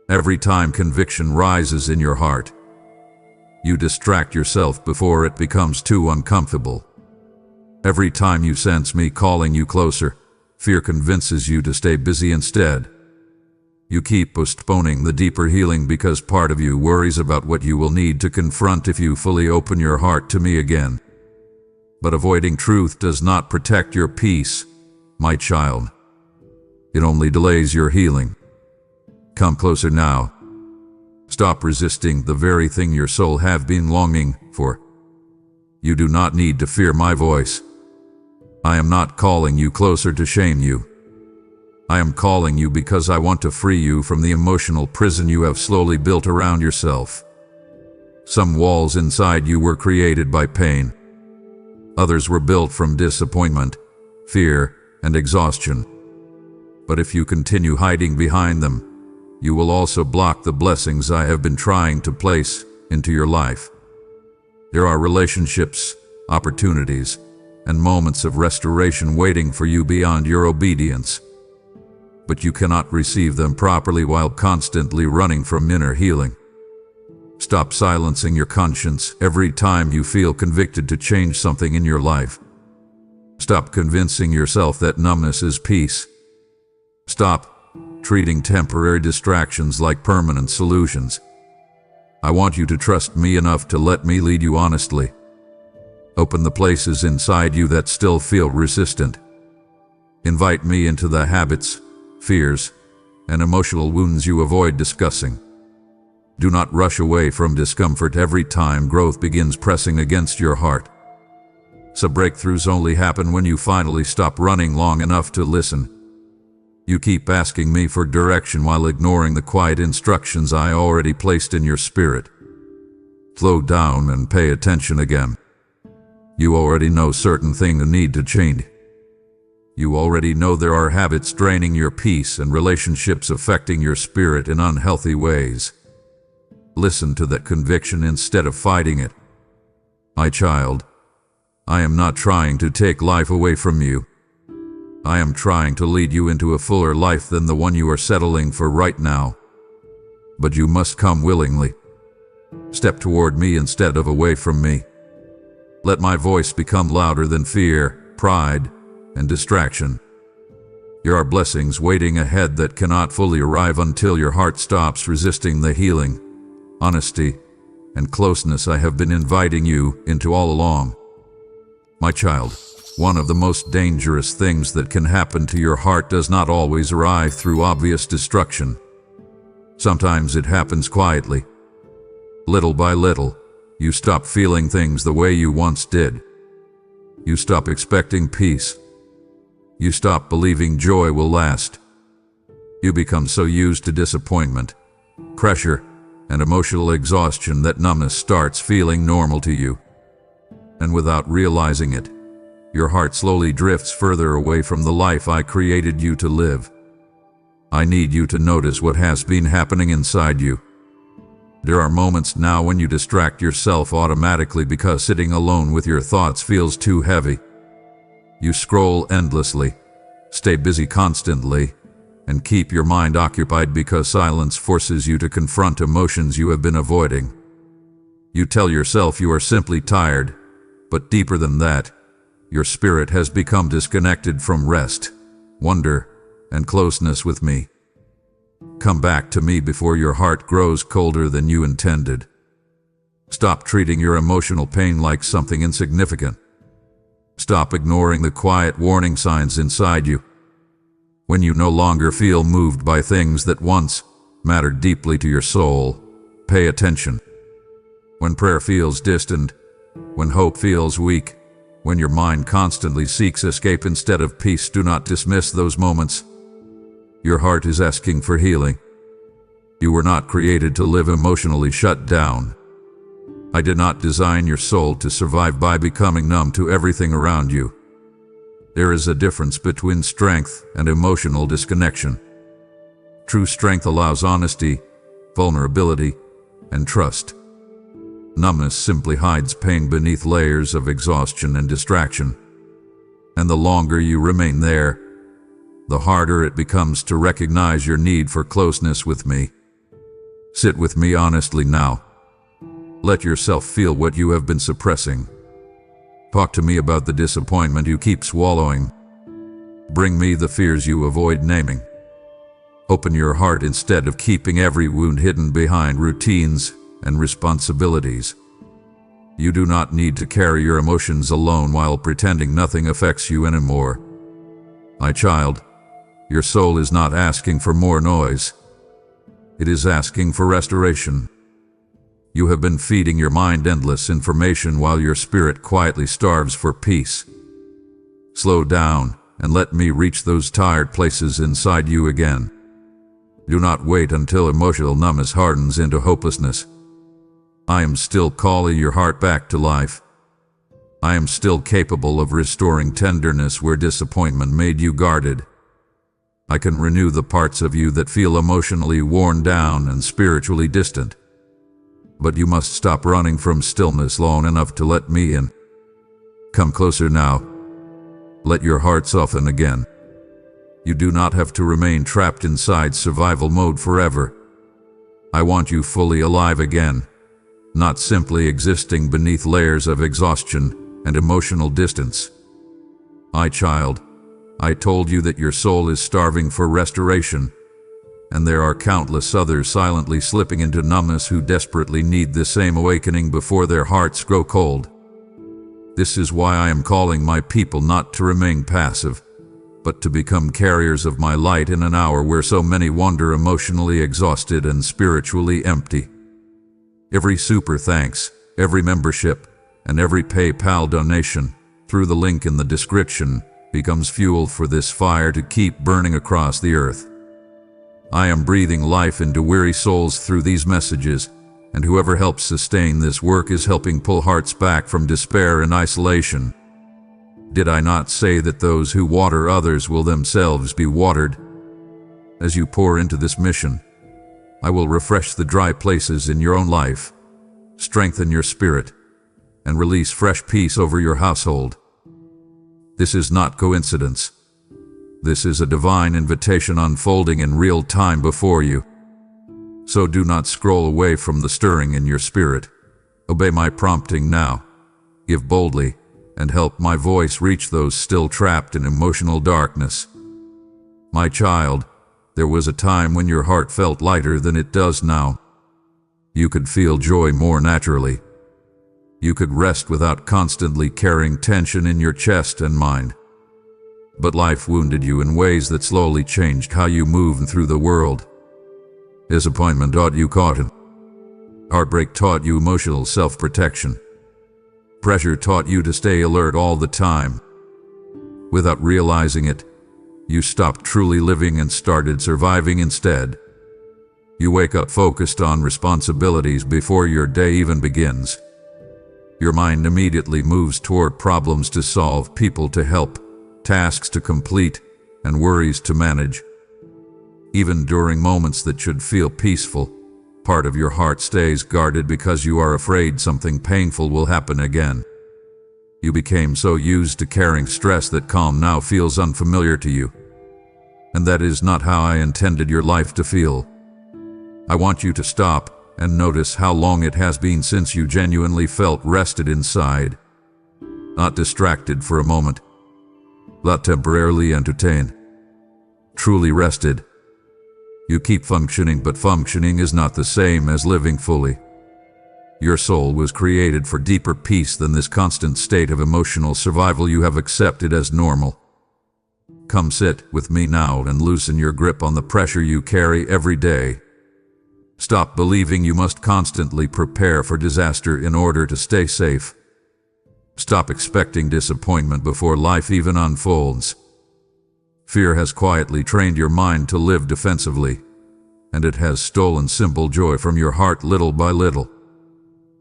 Every time conviction rises in your heart, you distract yourself before it becomes too uncomfortable. Every time you sense me calling you closer, fear convinces you to stay busy instead. You keep postponing the deeper healing because part of you worries about what you will need to confront if you fully open your heart to me again. But avoiding truth does not protect your peace, my child. It only delays your healing. Come closer now. Stop resisting the very thing your soul have been longing for. You do not need to fear my voice. I am not calling you closer to shame you. I am calling you because I want to free you from the emotional prison you have slowly built around yourself. Some walls inside you were created by pain. Others were built from disappointment, fear, and exhaustion. But if you continue hiding behind them, you will also block the blessings I have been trying to place into your life. There are relationships, opportunities, and moments of restoration waiting for you beyond your obedience. But you cannot receive them properly while constantly running from inner healing. Stop silencing your conscience every time you feel convicted to change something in your life. Stop convincing yourself that numbness is peace. Stop treating temporary distractions like permanent solutions. I want you to trust me enough to let me lead you honestly. Open the places inside you that still feel resistant. Invite me into the habits, fears, and emotional wounds you avoid discussing. Do not rush away from discomfort every time growth begins pressing against your heart. Some breakthroughs only happen when you finally stop running long enough to listen. You keep asking me for direction while ignoring the quiet instructions I already placed in your spirit. Slow down and pay attention again. You already know certain things need to change. You already know there are habits draining your peace and relationships affecting your spirit in unhealthy ways. Listen to that conviction instead of fighting it. My child, I am not trying to take life away from you. I am trying to lead you into a fuller life than the one you are settling for right now. But you must come willingly. Step toward me instead of away from me. Let my voice become louder than fear, pride, and distraction. There are blessings waiting ahead that cannot fully arrive until your heart stops resisting the healing, honesty, and closeness I have been inviting you into all along. My child, one of the most dangerous things that can happen to your heart does not always arrive through obvious destruction. Sometimes it happens quietly. Little by little, you stop feeling things the way you once did. You stop expecting peace. You stop believing joy will last. You become so used to disappointment, pressure, and emotional exhaustion that numbness starts feeling normal to you. And without realizing it, your heart slowly drifts further away from the life I created you to live. I need you to notice what has been happening inside you. There are moments now when you distract yourself automatically because sitting alone with your thoughts feels too heavy. You scroll endlessly, stay busy constantly, and keep your mind occupied because silence forces you to confront emotions you have been avoiding. You tell yourself you are simply tired, but deeper than that, your spirit has become disconnected from rest, wonder, and closeness with me. Come back to me before your heart grows colder than you intended. Stop treating your emotional pain like something insignificant. Stop ignoring the quiet warning signs inside you. When you no longer feel moved by things that once mattered deeply to your soul, pay attention. When prayer feels distant, when hope feels weak, when your mind constantly seeks escape instead of peace, do not dismiss those moments. Your heart is asking for healing. You were not created to live emotionally shut down. I did not design your soul to survive by becoming numb to everything around you. There is a difference between strength and emotional disconnection. True strength allows honesty, vulnerability, and trust. Numbness simply hides pain beneath layers of exhaustion and distraction. And the longer you remain there, the harder it becomes to recognize your need for closeness with me. Sit with me honestly now. Let yourself feel what you have been suppressing. Talk to me about the disappointment you keep swallowing. Bring me the fears you avoid naming. Open your heart instead of keeping every wound hidden behind routines and responsibilities. You do not need to carry your emotions alone while pretending nothing affects you anymore. My child, your soul is not asking for more noise. It is asking for restoration. You have been feeding your mind endless information while your spirit quietly starves for peace. Slow down and let me reach those tired places inside you again. Do not wait until emotional numbness hardens into hopelessness. I am still calling your heart back to life. I am still capable of restoring tenderness where disappointment made you guarded. I can renew the parts of you that feel emotionally worn down and spiritually distant. But you must stop running from stillness long enough to let me in. Come closer now. Let your heart soften again. You do not have to remain trapped inside survival mode forever. I want you fully alive again, not simply existing beneath layers of exhaustion and emotional distance. My child, I told you that your soul is starving for restoration, and there are countless others silently slipping into numbness who desperately need the same awakening before their hearts grow cold. This is why I am calling my people not to remain passive, but to become carriers of my light in an hour where so many wander emotionally exhausted and spiritually empty. Every super thanks, every membership, and every PayPal donation, through the link in the description, becomes fuel for this fire to keep burning across the earth. I am breathing life into weary souls through these messages, and whoever helps sustain this work is helping pull hearts back from despair and isolation. Did I not say that those who water others will themselves be watered? As you pour into this mission, I will refresh the dry places in your own life, strengthen your spirit, and release fresh peace over your household. This is not coincidence. This is a divine invitation unfolding in real time before you. So do not scroll away from the stirring in your spirit. Obey my prompting now. Give boldly, and help my voice reach those still trapped in emotional darkness. My child, there was a time when your heart felt lighter than it does now. You could feel joy more naturally. You could rest without constantly carrying tension in your chest and mind. But life wounded you in ways that slowly changed how you moved through the world. Disappointment taught you caution. Heartbreak taught you emotional self-protection. Pressure taught you to stay alert all the time. Without realizing it, you stopped truly living and started surviving instead. You wake up focused on responsibilities before your day even begins. Your mind immediately moves toward problems to solve, people to help, tasks to complete, and worries to manage. Even during moments that should feel peaceful, part of your heart stays guarded because you are afraid something painful will happen again. You became so used to carrying stress that calm now feels unfamiliar to you. And that is not how I intended your life to feel. I want you to stop and notice how long it has been since you genuinely felt rested inside. Not distracted for a moment. Not temporarily entertained. Truly rested. You keep functioning, but functioning is not the same as living fully. Your soul was created for deeper peace than this constant state of emotional survival you have accepted as normal. Come sit with me now and loosen your grip on the pressure you carry every day. Stop believing you must constantly prepare for disaster in order to stay safe. Stop expecting disappointment before life even unfolds. Fear has quietly trained your mind to live defensively, and it has stolen simple joy from your heart little by little.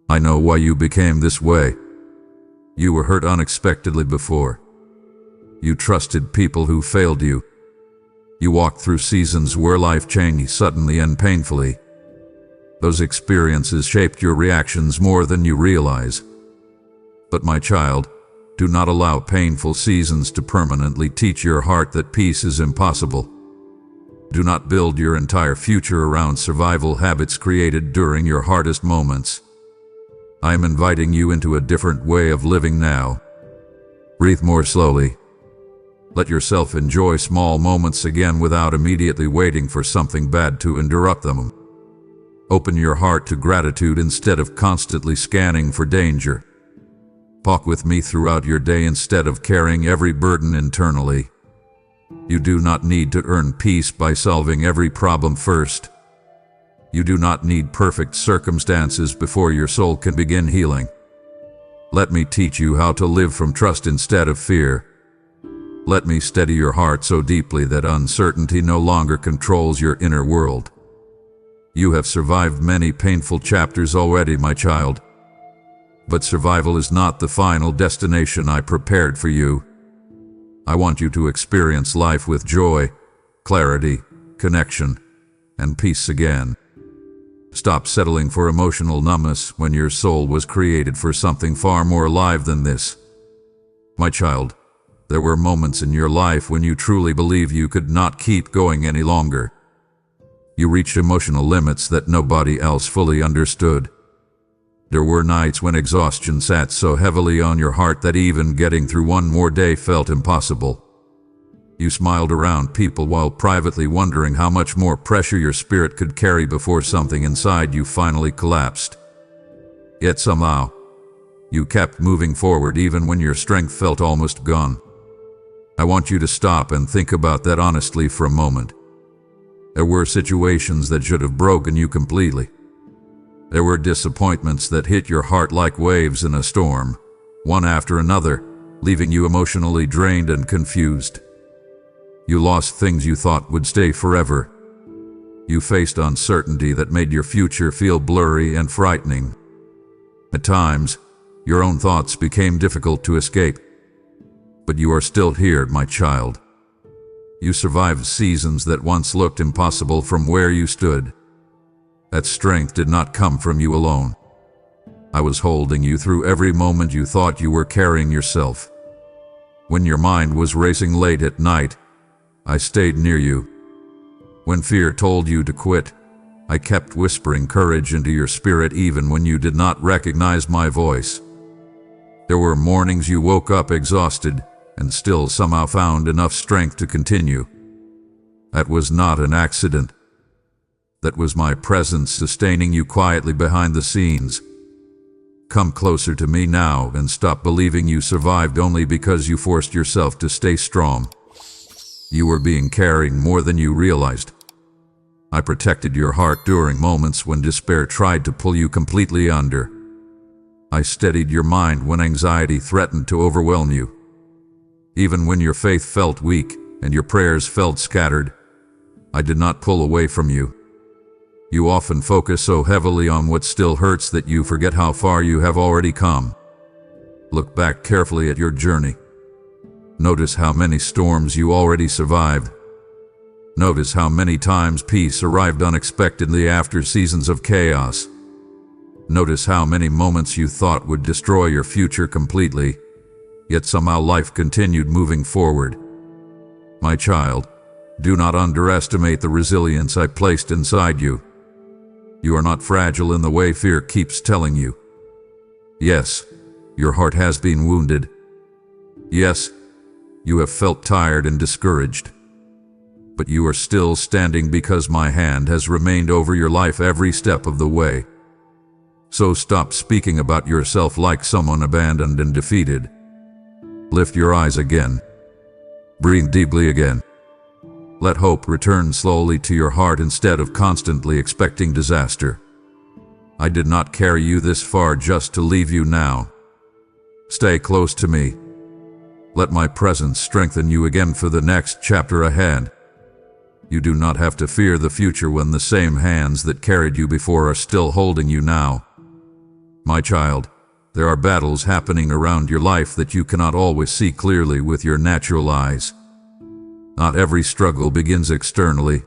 I know why you became this way. You were hurt unexpectedly before. You trusted people who failed you. You walked through seasons where life changed suddenly and painfully. Those experiences shaped your reactions more than you realize. But my child, do not allow painful seasons to permanently teach your heart that peace is impossible. Do not build your entire future around survival habits created during your hardest moments. I am inviting you into a different way of living now. Breathe more slowly. Let yourself enjoy small moments again without immediately waiting for something bad to interrupt them. Open your heart to gratitude instead of constantly scanning for danger. Walk with me throughout your day instead of carrying every burden internally. You do not need to earn peace by solving every problem first. You do not need perfect circumstances before your soul can begin healing. Let me teach you how to live from trust instead of fear. Let me steady your heart so deeply that uncertainty no longer controls your inner world. You have survived many painful chapters already, my child. But survival is not the final destination I prepared for you. I want you to experience life with joy, clarity, connection, and peace again. Stop settling for emotional numbness when your soul was created for something far more alive than this. My child, there were moments in your life when you truly believed you could not keep going any longer. You reached emotional limits that nobody else fully understood. There were nights when exhaustion sat so heavily on your heart that even getting through one more day felt impossible. You smiled around people while privately wondering how much more pressure your spirit could carry before something inside you finally collapsed. Yet somehow, you kept moving forward even when your strength felt almost gone. I want you to stop and think about that honestly for a moment. There were situations that should have broken you completely. There were disappointments that hit your heart like waves in a storm, one after another, leaving you emotionally drained and confused. You lost things you thought would stay forever. You faced uncertainty that made your future feel blurry and frightening. At times, your own thoughts became difficult to escape. But you are still here, my child. You survived seasons that once looked impossible from where you stood. That strength did not come from you alone. I was holding you through every moment you thought you were carrying yourself. When your mind was racing late at night, I stayed near you. When fear told you to quit, I kept whispering courage into your spirit even when you did not recognize my voice. There were mornings you woke up exhausted and still somehow found enough strength to continue. That was not an accident. That was my presence sustaining you quietly behind the scenes. Come closer to me now and stop believing you survived only because you forced yourself to stay strong. You were being carried more than you realized. I protected your heart during moments when despair tried to pull you completely under. I steadied your mind when anxiety threatened to overwhelm you. Even when your faith felt weak and your prayers felt scattered, I did not pull away from you. You often focus so heavily on what still hurts that you forget how far you have already come. Look back carefully at your journey. Notice how many storms you already survived. Notice how many times peace arrived unexpectedly after seasons of chaos. Notice how many moments you thought would destroy your future completely, yet somehow life continued moving forward. My child, do not underestimate the resilience I placed inside you. You are not fragile in the way fear keeps telling you. Yes, your heart has been wounded. Yes, you have felt tired and discouraged. But you are still standing because my hand has remained over your life every step of the way. So stop speaking about yourself like someone abandoned and defeated. Lift your eyes again. Breathe deeply again. Let hope return slowly to your heart instead of constantly expecting disaster. I did not carry you this far just to leave you now. Stay close to me. Let my presence strengthen you again for the next chapter ahead. You do not have to fear the future when the same hands that carried you before are still holding you now. My child, there are battles happening around your life that you cannot always see clearly with your natural eyes. Not every struggle begins externally.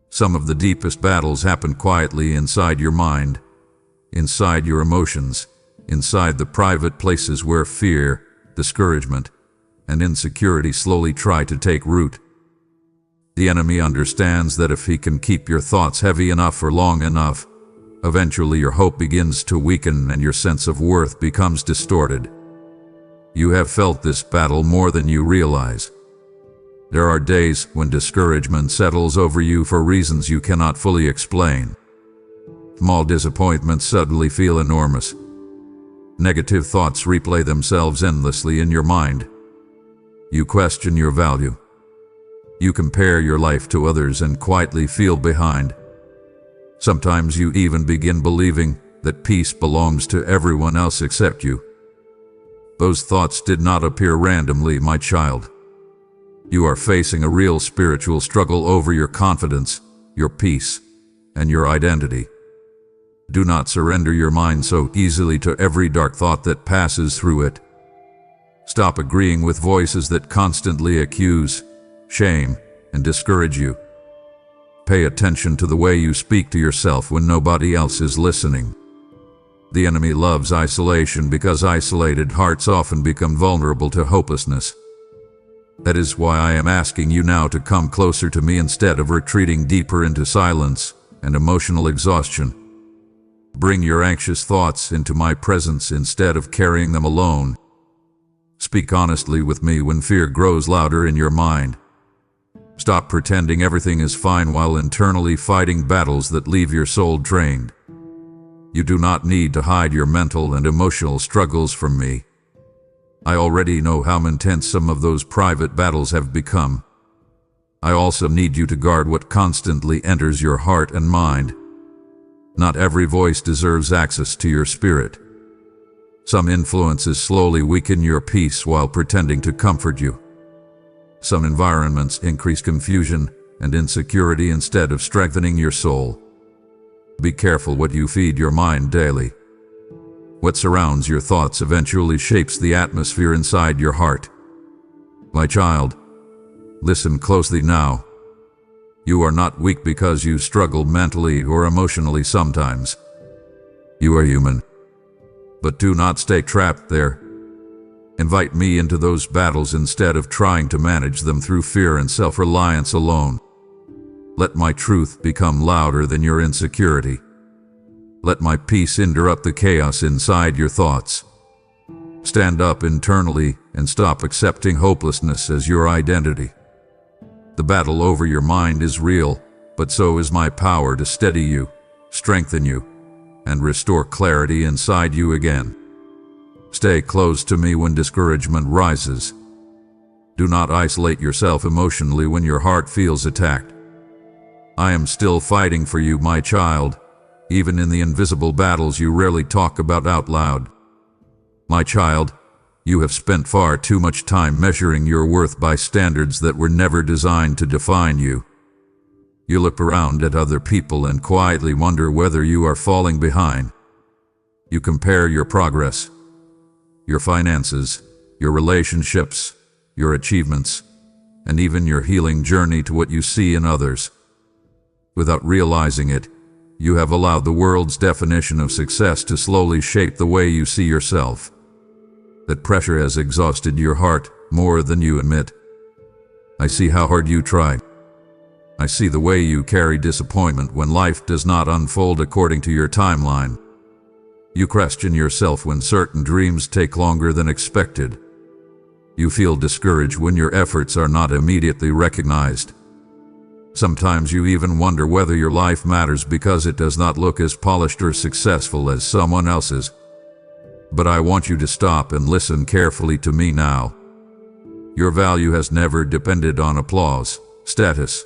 Some of the deepest battles happen quietly inside your mind, inside your emotions, inside the private places where fear, discouragement, and insecurity slowly try to take root. The enemy understands that if he can keep your thoughts heavy enough for long enough, eventually your hope begins to weaken and your sense of worth becomes distorted. You have felt this battle more than you realize. There are days when discouragement settles over you for reasons you cannot fully explain. Small disappointments suddenly feel enormous. Negative thoughts replay themselves endlessly in your mind. You question your value. You compare your life to others and quietly feel behind. Sometimes you even begin believing that peace belongs to everyone else except you. Those thoughts did not appear randomly, my child. You are facing a real spiritual struggle over your confidence, your peace, and your identity. Do not surrender your mind so easily to every dark thought that passes through it. Stop agreeing with voices that constantly accuse, shame, and discourage you. Pay attention to the way you speak to yourself when nobody else is listening. The enemy loves isolation because isolated hearts often become vulnerable to hopelessness. That is why I am asking you now to come closer to me instead of retreating deeper into silence and emotional exhaustion. Bring your anxious thoughts into my presence instead of carrying them alone. Speak honestly with me when fear grows louder in your mind. Stop pretending everything is fine while internally fighting battles that leave your soul drained. You do not need to hide your mental and emotional struggles from me. I already know how intense some of those private battles have become. I also need you to guard what constantly enters your heart and mind. Not every voice deserves access to your spirit. Some influences slowly weaken your peace while pretending to comfort you. Some environments increase confusion and insecurity instead of strengthening your soul. Be careful what you feed your mind daily. What surrounds your thoughts eventually shapes the atmosphere inside your heart. My child, listen closely now. You are not weak because you struggle mentally or emotionally sometimes. You are human. But do not stay trapped there. Invite me into those battles instead of trying to manage them through fear and self-reliance alone. Let my truth become louder than your insecurity. Let my peace interrupt the chaos inside your thoughts. Stand up internally and stop accepting hopelessness as your identity. The battle over your mind is real, but so is my power to steady you, strengthen you, and restore clarity inside you again. Stay close to me when discouragement rises. Do not isolate yourself emotionally when your heart feels attacked. I am still fighting for you, my child, even in the invisible battles you rarely talk about out loud. My child, you have spent far too much time measuring your worth by standards that were never designed to define you. You look around at other people and quietly wonder whether you are falling behind. You compare your progress, your finances, your relationships, your achievements, and even your healing journey to what you see in others. Without realizing it, you have allowed the world's definition of success to slowly shape the way you see yourself. That pressure has exhausted your heart more than you admit. I see how hard you tried. I see the way you carry disappointment when life does not unfold according to your timeline. You question yourself when certain dreams take longer than expected. You feel discouraged when your efforts are not immediately recognized. Sometimes you even wonder whether your life matters because it does not look as polished or successful as someone else's. But I want you to stop and listen carefully to me now. Your value has never depended on applause, status,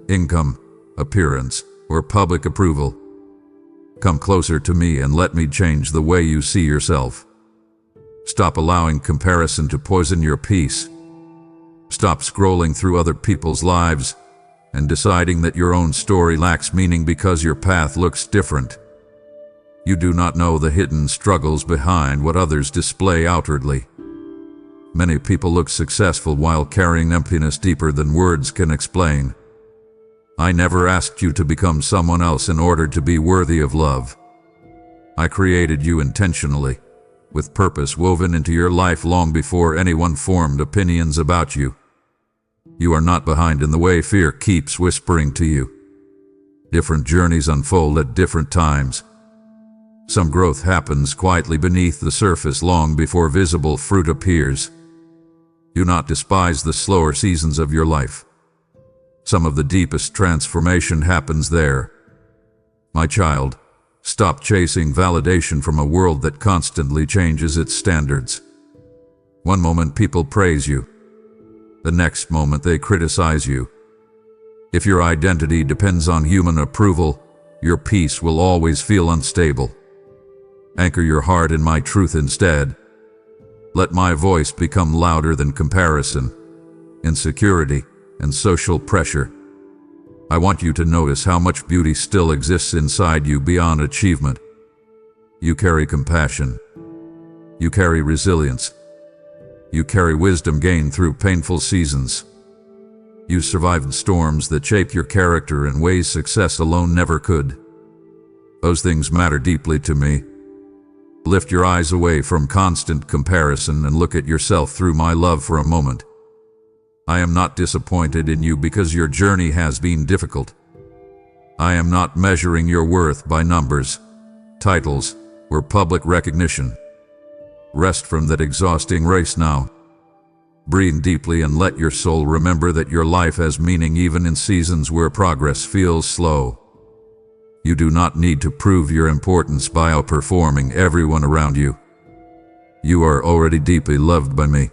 income, appearance, or public approval. Come closer to me and let me change the way you see yourself. Stop allowing comparison to poison your peace. Stop scrolling through other people's lives and deciding that your own story lacks meaning because your path looks different. You do not know the hidden struggles behind what others display outwardly. Many people look successful while carrying emptiness deeper than words can explain. I never asked you to become someone else in order to be worthy of love. I created you intentionally, with purpose woven into your life long before anyone formed opinions about you. You are not behind in the way fear keeps whispering to you. Different journeys unfold at different times. Some growth happens quietly beneath the surface long before visible fruit appears. Do not despise the slower seasons of your life. Some of the deepest transformation happens there. My child, stop chasing validation from a world that constantly changes its standards. One moment people praise you. The next moment they criticize you. If your identity depends on human approval, your peace will always feel unstable. Anchor your heart in my truth instead. Let my voice become louder than comparison, insecurity, and social pressure. I want you to notice how much beauty still exists inside you beyond achievement. You carry compassion. You carry resilience. You carry wisdom gained through painful seasons. You survived storms that shaped your character in ways success alone never could. Those things matter deeply to me. Lift your eyes away from constant comparison and look at yourself through my love for a moment. I am not disappointed in you because your journey has been difficult. I am not measuring your worth by numbers, titles, or public recognition. Rest from that exhausting race now. Breathe deeply and let your soul remember that your life has meaning even in seasons where progress feels slow. You do not need to prove your importance by outperforming everyone around you. You are already deeply loved by me.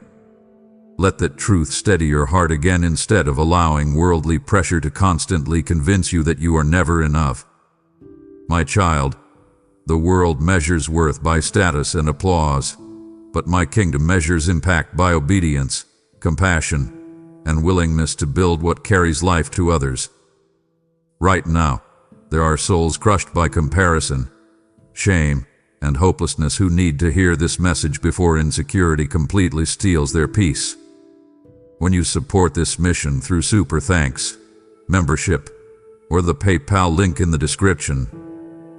Let that truth steady your heart again instead of allowing worldly pressure to constantly convince you that you are never enough. My child, the world measures worth by status and applause, but my kingdom measures impact by obedience, compassion, and willingness to build what carries life to others. Right now, there are souls crushed by comparison, shame, and hopelessness who need to hear this message before insecurity completely steals their peace. When you support this mission through super thanks, membership, or the PayPal link in the description,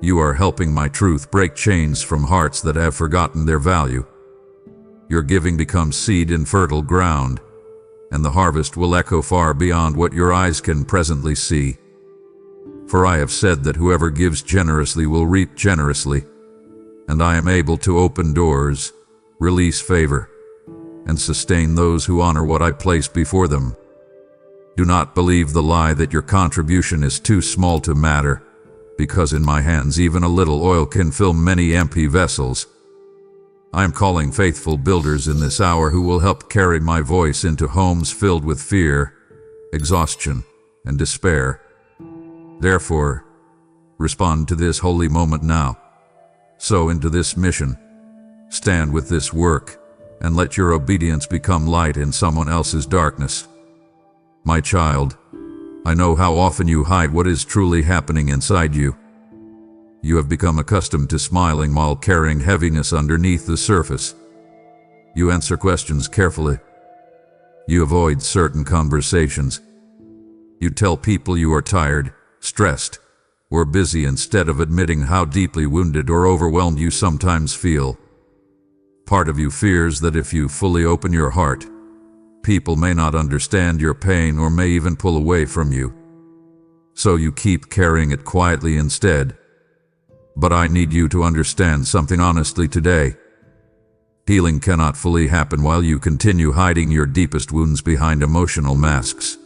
you are helping my truth break chains from hearts that have forgotten their value. your giving becomes seed in fertile ground, and the harvest will echo far beyond what your eyes can presently see. For I have said that whoever gives generously will reap generously, and I am able to open doors, release favor, and sustain those who honor what I place before them. Do not believe the lie that your contribution is too small to matter, because in my hands even a little oil can fill many empty vessels. I am calling faithful builders in this hour who will help carry my voice into homes filled with fear, exhaustion, and despair. Therefore, respond to this holy moment now. Sow into this mission. Stand with this work, and let your obedience become light in someone else's darkness. My child, I know how often you hide what is truly happening inside you. You have become accustomed to smiling while carrying heaviness underneath the surface. You answer questions carefully. You avoid certain conversations. You tell people you are tired, stressed, or busy instead of admitting how deeply wounded or overwhelmed you sometimes feel. Part of you fears that if you fully open your heart, people may not understand your pain or may even pull away from you. So you keep carrying it quietly instead. But I need you to understand something honestly today. Healing cannot fully happen while you continue hiding your deepest wounds behind emotional masks.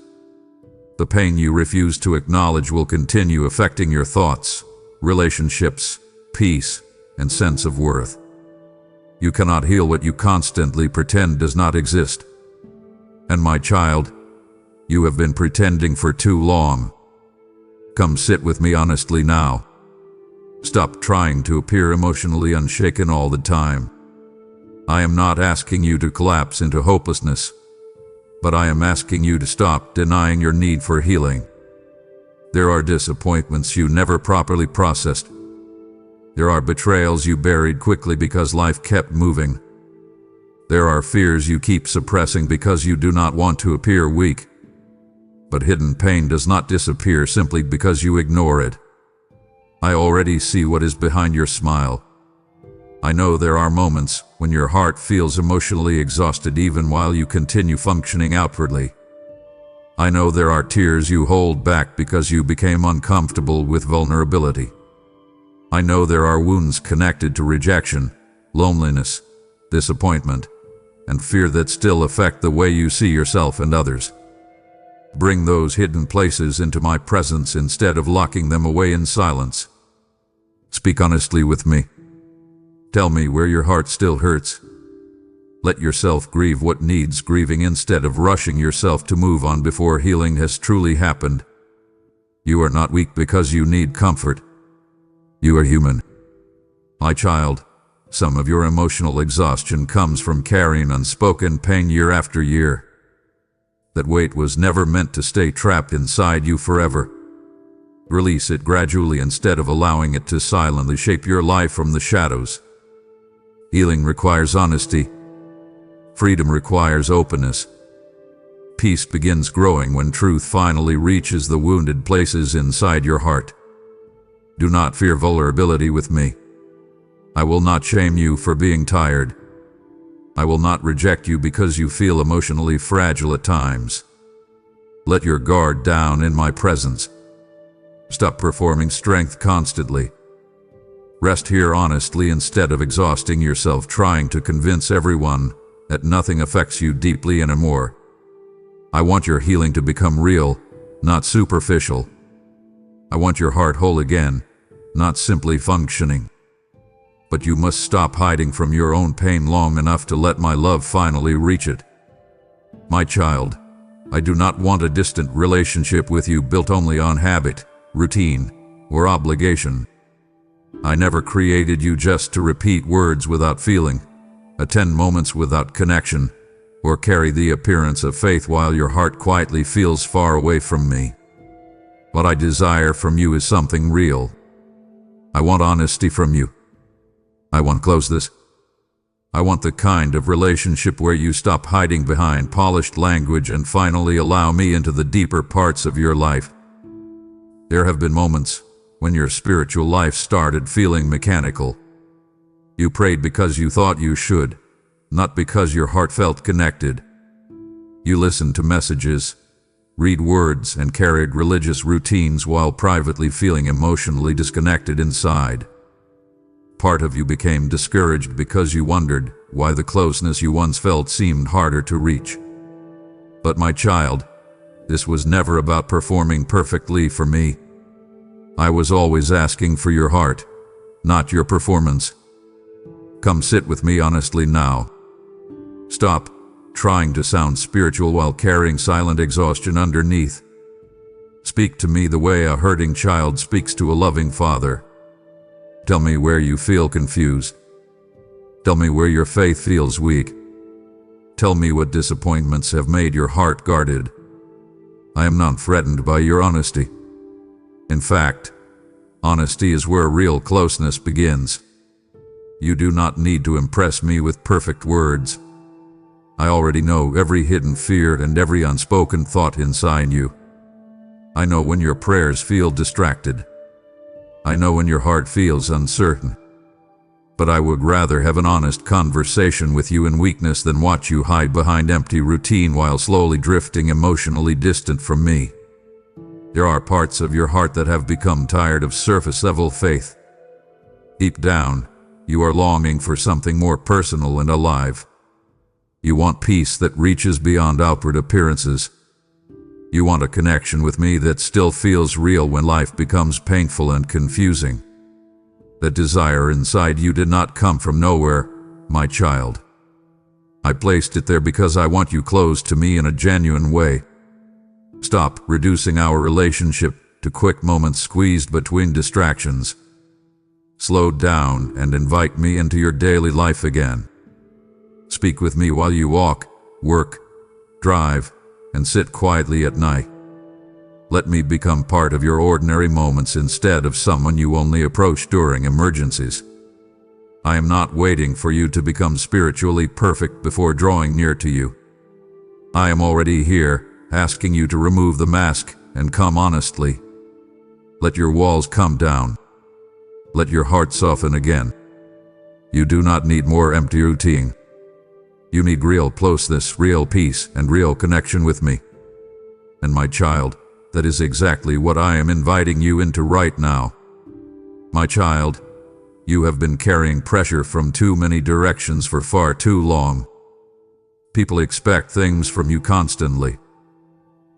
The pain you refuse to acknowledge will continue affecting your thoughts, relationships, peace, and sense of worth. You cannot heal what you constantly pretend does not exist. And my child, you have been pretending for too long. Come sit with me honestly now. Stop trying to appear emotionally unshaken all the time. I am not asking you to collapse into hopelessness, but I am asking you to stop denying your need for healing. There are disappointments you never properly processed. There are betrayals you buried quickly because life kept moving. There are fears you keep suppressing because you do not want to appear weak. But hidden pain does not disappear simply because you ignore it. I already see what is behind your smile. I know there are moments when your heart feels emotionally exhausted even while you continue functioning outwardly. I know there are tears you hold back because you became uncomfortable with vulnerability. I know there are wounds connected to rejection, loneliness, disappointment, and fear that still affect the way you see yourself and others. Bring those hidden places into my presence instead of locking them away in silence. Speak honestly with me. Tell me where your heart still hurts. Let yourself grieve what needs grieving instead of rushing yourself to move on before healing has truly happened. You are not weak because you need comfort. You are human. My child, some of your emotional exhaustion comes from carrying unspoken pain year after year. That weight was never meant to stay trapped inside you forever. Release it gradually instead of allowing it to silently shape your life from the shadows. Healing requires honesty. Freedom requires openness. Peace begins growing when truth finally reaches the wounded places inside your heart. Do not fear vulnerability with me. I will not shame you for being tired. I will not reject you because you feel emotionally fragile at times. Let your guard down in my presence. Stop performing strength constantly. Rest here honestly instead of exhausting yourself trying to convince everyone that nothing affects you deeply anymore. I want your healing to become real, not superficial. I want your heart whole again, not simply functioning. But you must stop hiding from your own pain long enough to let my love finally reach it. My child, I do not want a distant relationship with you built only on habit, routine, or obligation. I never created you just to repeat words without feeling, attend moments without connection, or carry the appearance of faith while your heart quietly feels far away from me. What I desire from you is something real. I want honesty from you. I want closeness. I want the kind of relationship where you stop hiding behind polished language and finally allow me into the deeper parts of your life. There have been moments when your spiritual life started feeling mechanical. You prayed because you thought you should, not because your heart felt connected. You listened to messages, read words, and carried religious routines while privately feeling emotionally disconnected inside. Part of you became discouraged because you wondered why the closeness you once felt seemed harder to reach. But my child, this was never about performing perfectly for me. I was always asking for your heart, not your performance. Come sit with me honestly now. Stop trying to sound spiritual while carrying silent exhaustion underneath. Speak to me the way a hurting child speaks to a loving father. Tell me where you feel confused. Tell me where your faith feels weak. Tell me what disappointments have made your heart guarded. I am not threatened by your honesty. In fact, honesty is where real closeness begins. You do not need to impress me with perfect words. I already know every hidden fear and every unspoken thought inside you. I know when your prayers feel distracted. I know when your heart feels uncertain. But I would rather have an honest conversation with you in weakness than watch you hide behind empty routine while slowly drifting emotionally distant from me. There are parts of your heart that have become tired of surface-level faith. Deep down, you are longing for something more personal and alive. You want peace that reaches beyond outward appearances. You want a connection with me that still feels real when life becomes painful and confusing. That desire inside you did not come from nowhere, my child. I placed it there because I want you close to me in a genuine way. Stop reducing our relationship to quick moments squeezed between distractions. Slow down and invite me into your daily life again. Speak with me while you walk, work, drive, and sit quietly at night. Let me become part of your ordinary moments instead of someone you only approach during emergencies. I am not waiting for you to become spiritually perfect before drawing near to you. I am already here, asking you to remove the mask and come honestly. Let your walls come down. Let your heart soften again. You do not need more empty routine. You need real closeness, real peace, and real connection with me. And my child, that is exactly what I am inviting you into right now. My child, you have been carrying pressure from too many directions for far too long. People expect things from you constantly.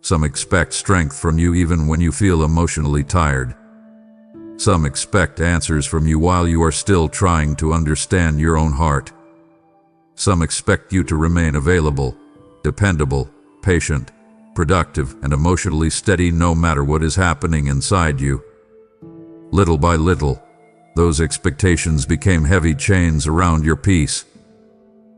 Some expect strength from you even when you feel emotionally tired. Some expect answers from you while you are still trying to understand your own heart. Some expect you to remain available, dependable, patient, productive, and emotionally steady no matter what is happening inside you. Little by little, those expectations became heavy chains around your peace.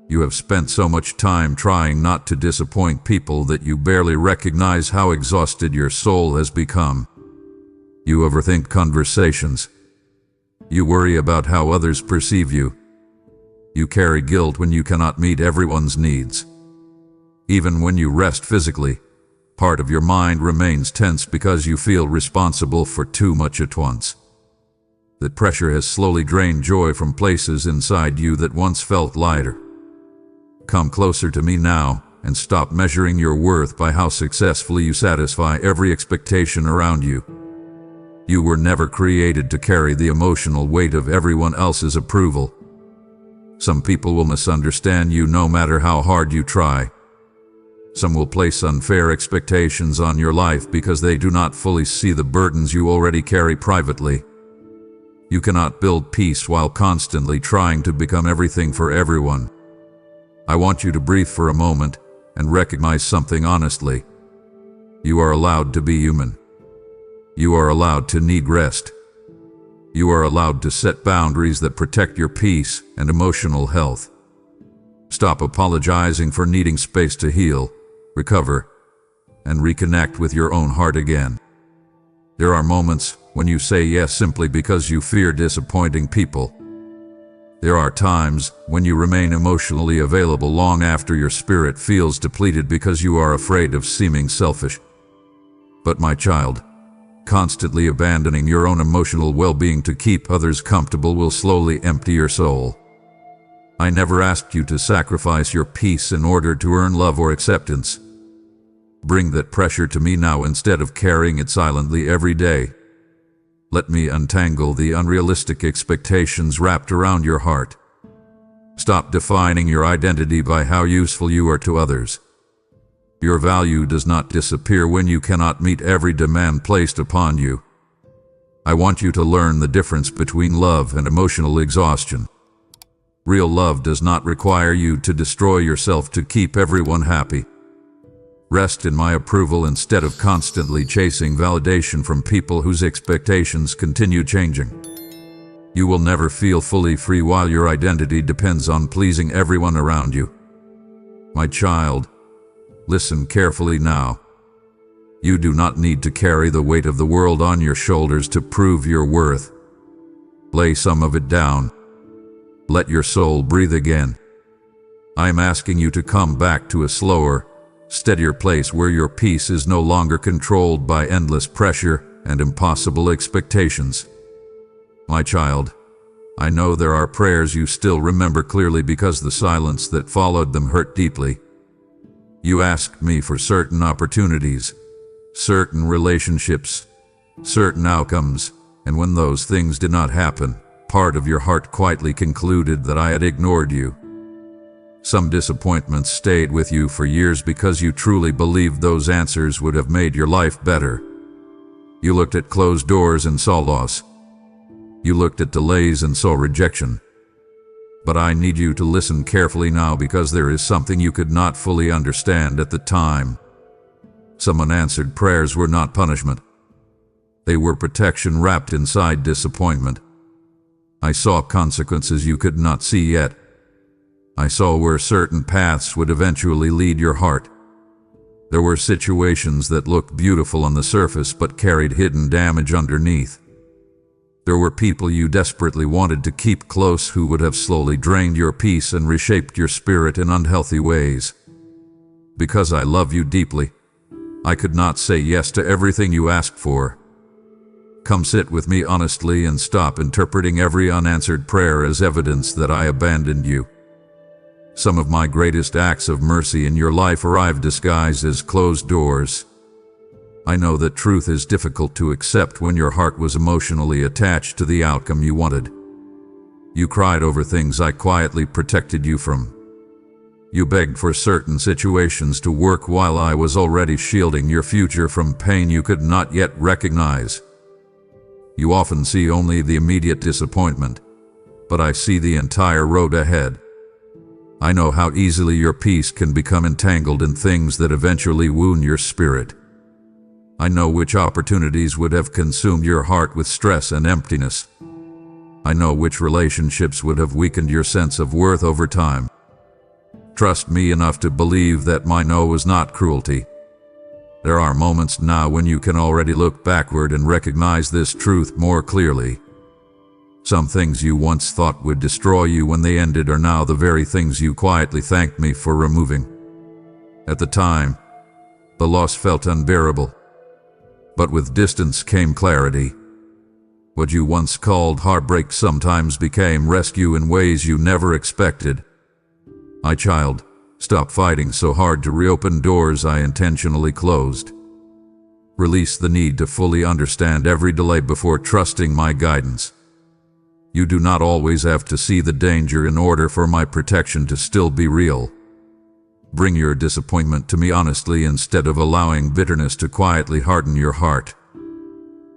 You have spent so much time trying not to disappoint people that you barely recognize how exhausted your soul has become. You overthink conversations. You worry about how others perceive you. You carry guilt when you cannot meet everyone's needs. Even when you rest physically, part of your mind remains tense because you feel responsible for too much at once. That pressure has slowly drained joy from places inside you that once felt lighter. Come closer to me now and stop measuring your worth by how successfully you satisfy every expectation around you. You were never created to carry the emotional weight of everyone else's approval. Some people will misunderstand you no matter how hard you try. Some will place unfair expectations on your life because they do not fully see the burdens you already carry privately. You cannot build peace while constantly trying to become everything for everyone. I want you to breathe for a moment and recognize something honestly. You are allowed to be human. You are allowed to need rest. You are allowed to set boundaries that protect your peace and emotional health. Stop apologizing for needing space to heal, recover, and reconnect with your own heart again. There are moments when you say yes simply because you fear disappointing people. There are times when you remain emotionally available long after your spirit feels depleted because you are afraid of seeming selfish. But my child, constantly abandoning your own emotional well-being to keep others comfortable will slowly empty your soul. I never asked you to sacrifice your peace in order to earn love or acceptance. Bring that pressure to me now instead of carrying it silently every day. Let me untangle the unrealistic expectations wrapped around your heart. Stop defining your identity by how useful you are to others. Your value does not disappear when you cannot meet every demand placed upon you. I want you to learn the difference between love and emotional exhaustion. Real love does not require you to destroy yourself to keep everyone happy. Rest in my approval instead of constantly chasing validation from people whose expectations continue changing. You will never feel fully free while your identity depends on pleasing everyone around you. My child, listen carefully now. You do not need to carry the weight of the world on your shoulders to prove your worth. Lay some of it down. Let your soul breathe again. I am asking you to come back to a slower, steadier place where your peace is no longer controlled by endless pressure and impossible expectations. My child, I know there are prayers you still remember clearly because the silence that followed them hurt deeply. You asked me for certain opportunities, certain relationships, certain outcomes, and when those things did not happen, part of your heart quietly concluded that I had ignored you. Some disappointments stayed with you for years because you truly believed those answers would have made your life better. You looked at closed doors and saw loss. You looked at delays and saw rejection. But I need you to listen carefully now because there is something you could not fully understand at the time. Some unanswered prayers were not punishment. They were protection wrapped inside disappointment. I saw consequences you could not see yet. I saw where certain paths would eventually lead your heart. There were situations that looked beautiful on the surface but carried hidden damage underneath. There were people you desperately wanted to keep close who would have slowly drained your peace and reshaped your spirit in unhealthy ways. Because I love you deeply, I could not say yes to everything you asked for. Come sit with me honestly and stop interpreting every unanswered prayer as evidence that I abandoned you. Some of my greatest acts of mercy in your life arrived disguised as closed doors. I know that truth is difficult to accept when your heart was emotionally attached to the outcome you wanted. You cried over things I quietly protected you from. You begged for certain situations to work while I was already shielding your future from pain you could not yet recognize. You often see only the immediate disappointment, but I see the entire road ahead. I know how easily your peace can become entangled in things that eventually wound your spirit. I know which opportunities would have consumed your heart with stress and emptiness. I know which relationships would have weakened your sense of worth over time. Trust me enough to believe that my no was not cruelty. There are moments now when you can already look backward and recognize this truth more clearly. Some things you once thought would destroy you when they ended are now the very things you quietly thanked me for removing. At the time, the loss felt unbearable. But with distance came clarity. What you once called heartbreak sometimes became rescue in ways you never expected. My child, stop fighting so hard to reopen doors I intentionally closed. Release the need to fully understand every delay before trusting my guidance. You do not always have to see the danger in order for my protection to still be real. Bring your disappointment to me honestly instead of allowing bitterness to quietly harden your heart.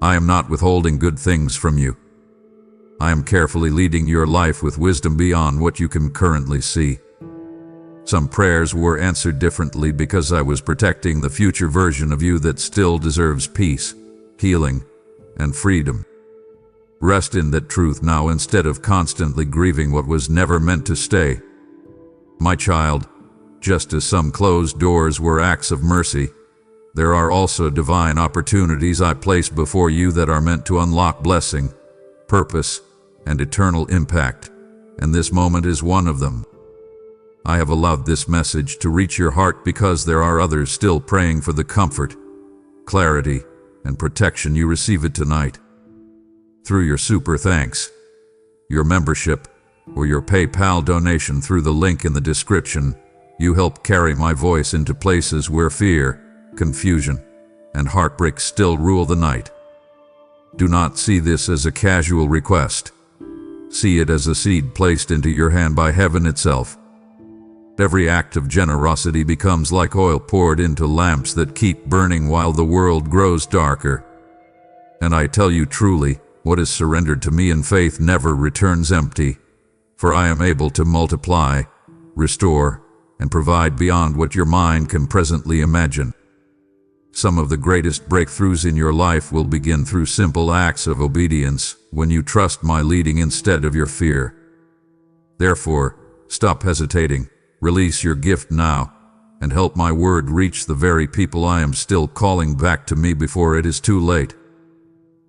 I am not withholding good things from you. I am carefully leading your life with wisdom beyond what you can currently see. Some prayers were answered differently because I was protecting the future version of you that still deserves peace, healing, and freedom. Rest in that truth now instead of constantly grieving what was never meant to stay. My child, just as some closed doors were acts of mercy, there are also divine opportunities I place before you that are meant to unlock blessing, purpose, and eternal impact, and this moment is one of them. I have allowed this message to reach your heart because there are others still praying for the comfort, clarity, and protection you receive it tonight. Through your super thanks, your membership, or your PayPal donation through the link in the description, you help carry my voice into places where fear, confusion, and heartbreak still rule the night. Do not see this as a casual request. See it as a seed placed into your hand by heaven itself. Every act of generosity becomes like oil poured into lamps that keep burning while the world grows darker. And I tell you truly, what is surrendered to me in faith never returns empty, for I am able to multiply, restore, and provide beyond what your mind can presently imagine. Some of the greatest breakthroughs in your life will begin through simple acts of obedience when you trust my leading instead of your fear. Therefore, stop hesitating, release your gift now, and help my word reach the very people I am still calling back to me before it is too late.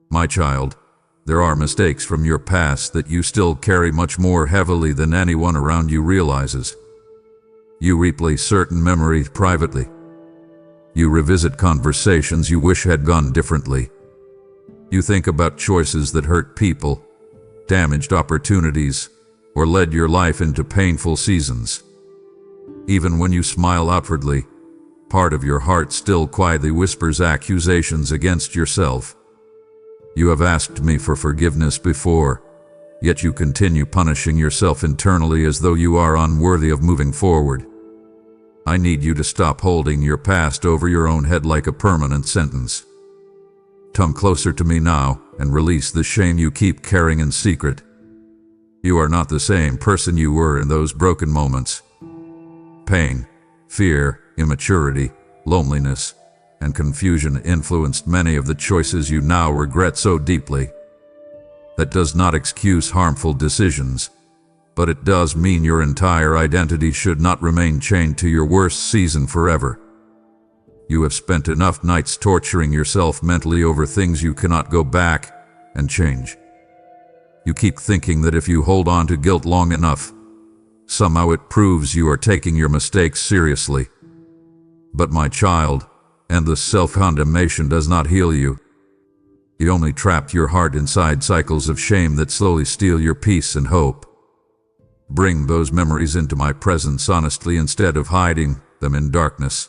My child, there are mistakes from your past that you still carry much more heavily than anyone around you realizes. You replay certain memories privately. You revisit conversations you wish had gone differently. You think about choices that hurt people, damaged opportunities, or led your life into painful seasons. Even when you smile outwardly, part of your heart still quietly whispers accusations against yourself. You have asked me for forgiveness before, yet you continue punishing yourself internally as though you are unworthy of moving forward. I need you to stop holding your past over your own head like a permanent sentence. Come closer to me now and release the shame you keep carrying in secret. You are not the same person you were in those broken moments. Pain, fear, immaturity, loneliness, and confusion influenced many of the choices you now regret so deeply. That does not excuse harmful decisions, but it does mean your entire identity should not remain chained to your worst season forever. You have spent enough nights torturing yourself mentally over things you cannot go back and change. You keep thinking that if you hold on to guilt long enough, somehow it proves you are taking your mistakes seriously. But my child, endless self-condemnation does not heal you. You only trap your heart inside cycles of shame that slowly steal your peace and hope. Bring those memories into my presence honestly instead of hiding them in darkness.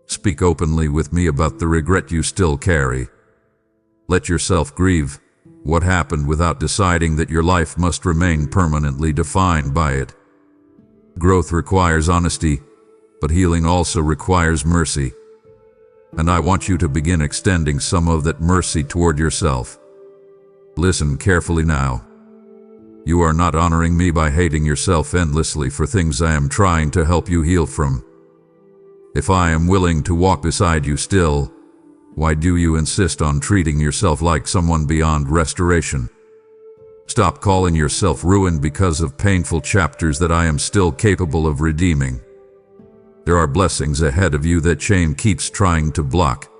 Speak openly with me about the regret you still carry. Let yourself grieve what happened without deciding that your life must remain permanently defined by it. Growth requires honesty, but healing also requires mercy. And I want you to begin extending some of that mercy toward yourself. Listen carefully now. You are not honoring me by hating yourself endlessly for things I am trying to help you heal from. If I am willing to walk beside you still, why do you insist on treating yourself like someone beyond restoration? Stop calling yourself ruined because of painful chapters that I am still capable of redeeming. There are blessings ahead of you that shame keeps trying to block.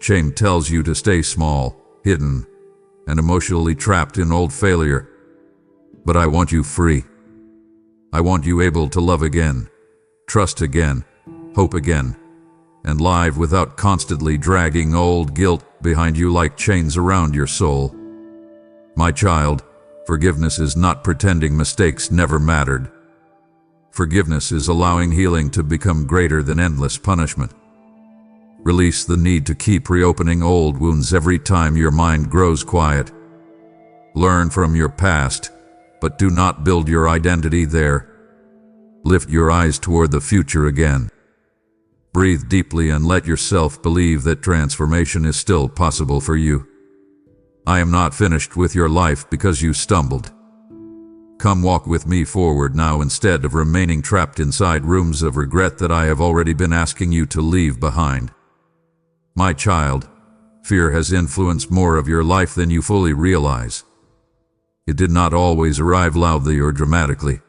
Shame tells you to stay small, hidden, and emotionally trapped in old failure. But I want you free. I want you able to love again, trust again, hope again, and live without constantly dragging old guilt behind you like chains around your soul. My child, forgiveness is not pretending mistakes never mattered. Forgiveness is allowing healing to become greater than endless punishment. Release the need to keep reopening old wounds every time your mind grows quiet. Learn from your past, but do not build your identity there. Lift your eyes toward the future again. Breathe deeply and let yourself believe that transformation is still possible for you. I am not finished with your life because you stumbled. Come walk with me forward now instead of remaining trapped inside rooms of regret that I have already been asking you to leave behind. My child, fear has influenced more of your life than you fully realize. It did not always arrive loudly or dramatically.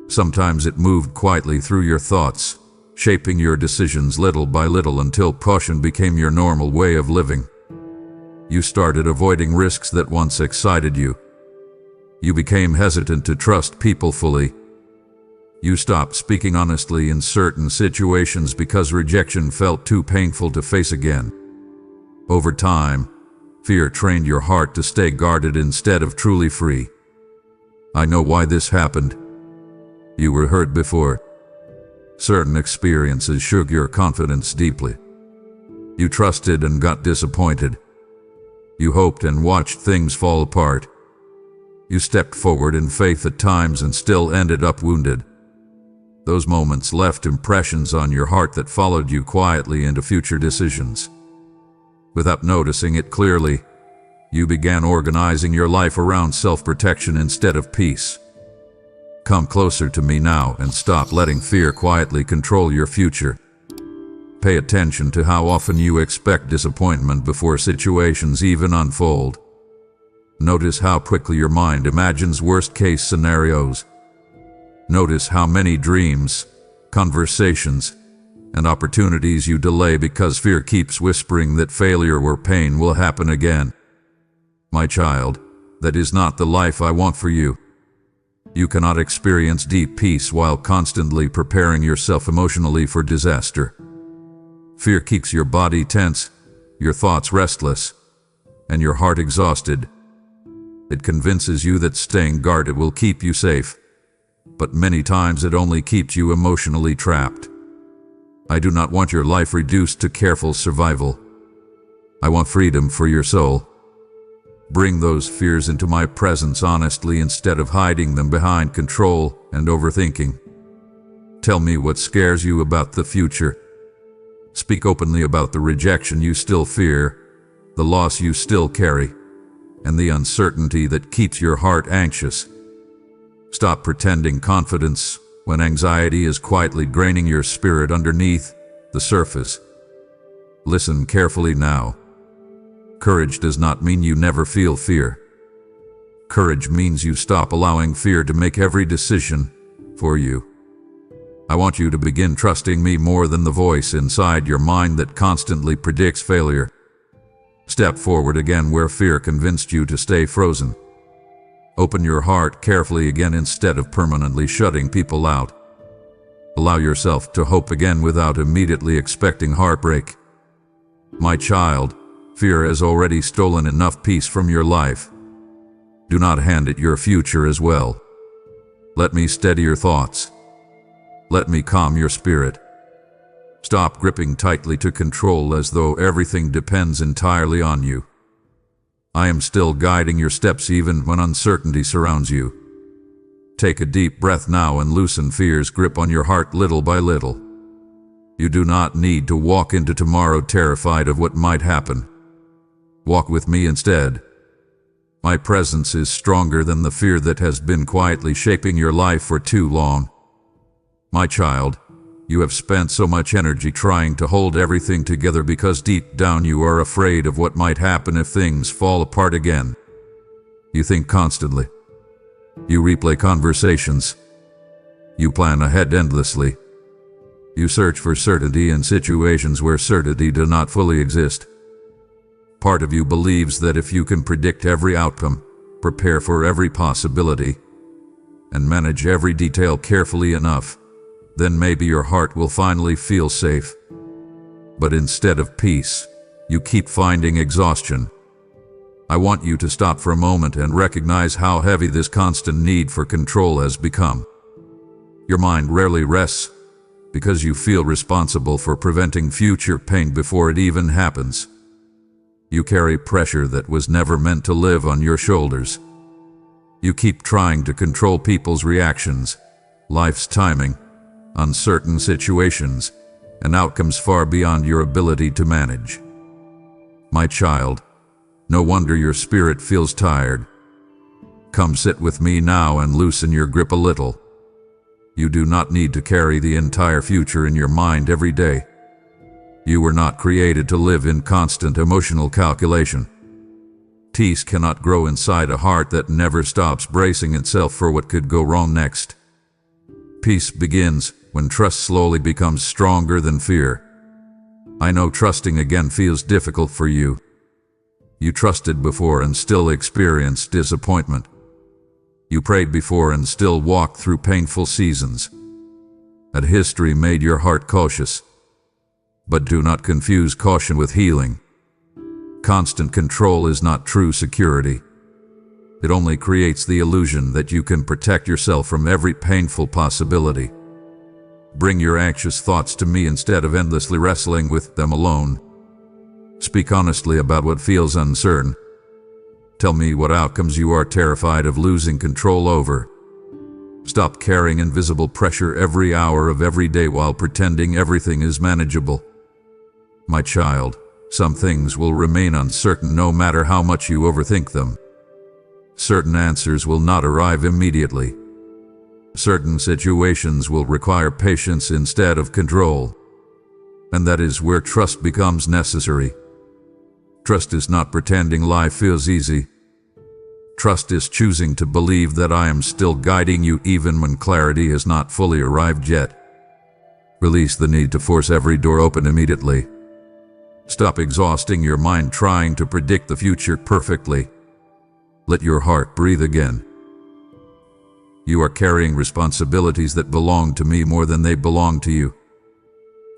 Sometimes it moved quietly through your thoughts, shaping your decisions little by little until caution became your normal way of living. You started avoiding risks that once excited you. You became hesitant to trust people fully. You stopped speaking honestly in certain situations because rejection felt too painful to face again. Over time, fear trained your heart to stay guarded instead of truly free. I know why this happened. You were hurt before. Certain experiences shook your confidence deeply. You trusted and got disappointed. You hoped and watched things fall apart. You stepped forward in faith at times and still ended up wounded. Those moments left impressions on your heart that followed you quietly into future decisions. Without noticing it clearly, you began organizing your life around self-protection instead of peace. Come closer to me now and stop letting fear quietly control your future. Pay attention to how often you expect disappointment before situations even unfold. Notice how quickly your mind imagines worst-case scenarios. Notice how many dreams, conversations, and opportunities you delay because fear keeps whispering that failure or pain will happen again. My child, that is not the life I want for you. You cannot experience deep peace while constantly preparing yourself emotionally for disaster. Fear keeps your body tense, your thoughts restless, and your heart exhausted. It convinces you that staying guarded will keep you safe, but many times it only keeps you emotionally trapped. I do not want your life reduced to careful survival. I want freedom for your soul. Bring those fears into my presence honestly instead of hiding them behind control and overthinking. Tell me what scares you about the future. Speak openly about the rejection you still fear, the loss you still carry, and the uncertainty that keeps your heart anxious. Stop pretending confidence when anxiety is quietly draining your spirit underneath the surface. Listen carefully now. Courage does not mean you never feel fear. Courage means you stop allowing fear to make every decision for you. I want you to begin trusting me more than the voice inside your mind that constantly predicts failure. Step forward again where fear convinced you to stay frozen. Open your heart carefully again instead of permanently shutting people out. Allow yourself to hope again without immediately expecting heartbreak. My child, fear has already stolen enough peace from your life. Do not hand it your future as well. Let me steady your thoughts. Let me calm your spirit. Stop gripping tightly to control as though everything depends entirely on you. I am still guiding your steps even when uncertainty surrounds you. Take a deep breath now and loosen fear's grip on your heart little by little. You do not need to walk into tomorrow terrified of what might happen. Walk with me instead. My presence is stronger than the fear that has been quietly shaping your life for too long. My child, you have spent so much energy trying to hold everything together because deep down you are afraid of what might happen if things fall apart again. You think constantly. You replay conversations. You plan ahead endlessly. You search for certainty in situations where certainty does not fully exist. Part of you believes that if you can predict every outcome, prepare for every possibility, and manage every detail carefully enough, then maybe your heart will finally feel safe. But instead of peace, you keep finding exhaustion. I want you to stop for a moment and recognize how heavy this constant need for control has become. Your mind rarely rests because you feel responsible for preventing future pain before it even happens. You carry pressure that was never meant to live on your shoulders. You keep trying to control people's reactions, life's timing, uncertain situations, and outcomes far beyond your ability to manage. My child, no wonder your spirit feels tired. Come sit with me now and loosen your grip a little. You do not need to carry the entire future in your mind every day. You were not created to live in constant emotional calculation. Peace cannot grow inside a heart that never stops bracing itself for what could go wrong next. Peace begins when trust slowly becomes stronger than fear. I know trusting again feels difficult for you. You trusted before and still experienced disappointment. You prayed before and still walked through painful seasons. That history made your heart cautious. But do not confuse caution with healing. Constant control is not true security. It only creates the illusion that you can protect yourself from every painful possibility. Bring your anxious thoughts to me instead of endlessly wrestling with them alone. Speak honestly about what feels uncertain. Tell me what outcomes you are terrified of losing control over. Stop carrying invisible pressure every hour of every day while pretending everything is manageable. My child, some things will remain uncertain no matter how much you overthink them. Certain answers will not arrive immediately. Certain situations will require patience instead of control. And that is where trust becomes necessary. Trust is not pretending life feels easy. Trust is choosing to believe that I am still guiding you even when clarity has not fully arrived yet. Release the need to force every door open immediately. Stop exhausting your mind trying to predict the future perfectly. Let your heart breathe again. You are carrying responsibilities that belong to me more than they belong to you.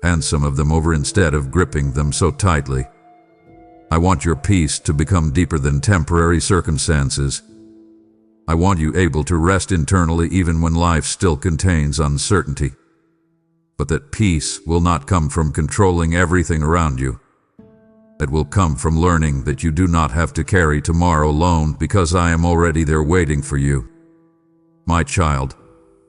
Hand some of them over instead of gripping them so tightly. I want your peace to become deeper than temporary circumstances. I want you able to rest internally even when life still contains uncertainty. But that peace will not come from controlling everything around you. It will come from learning that you do not have to carry tomorrow alone because I am already there waiting for you. My child,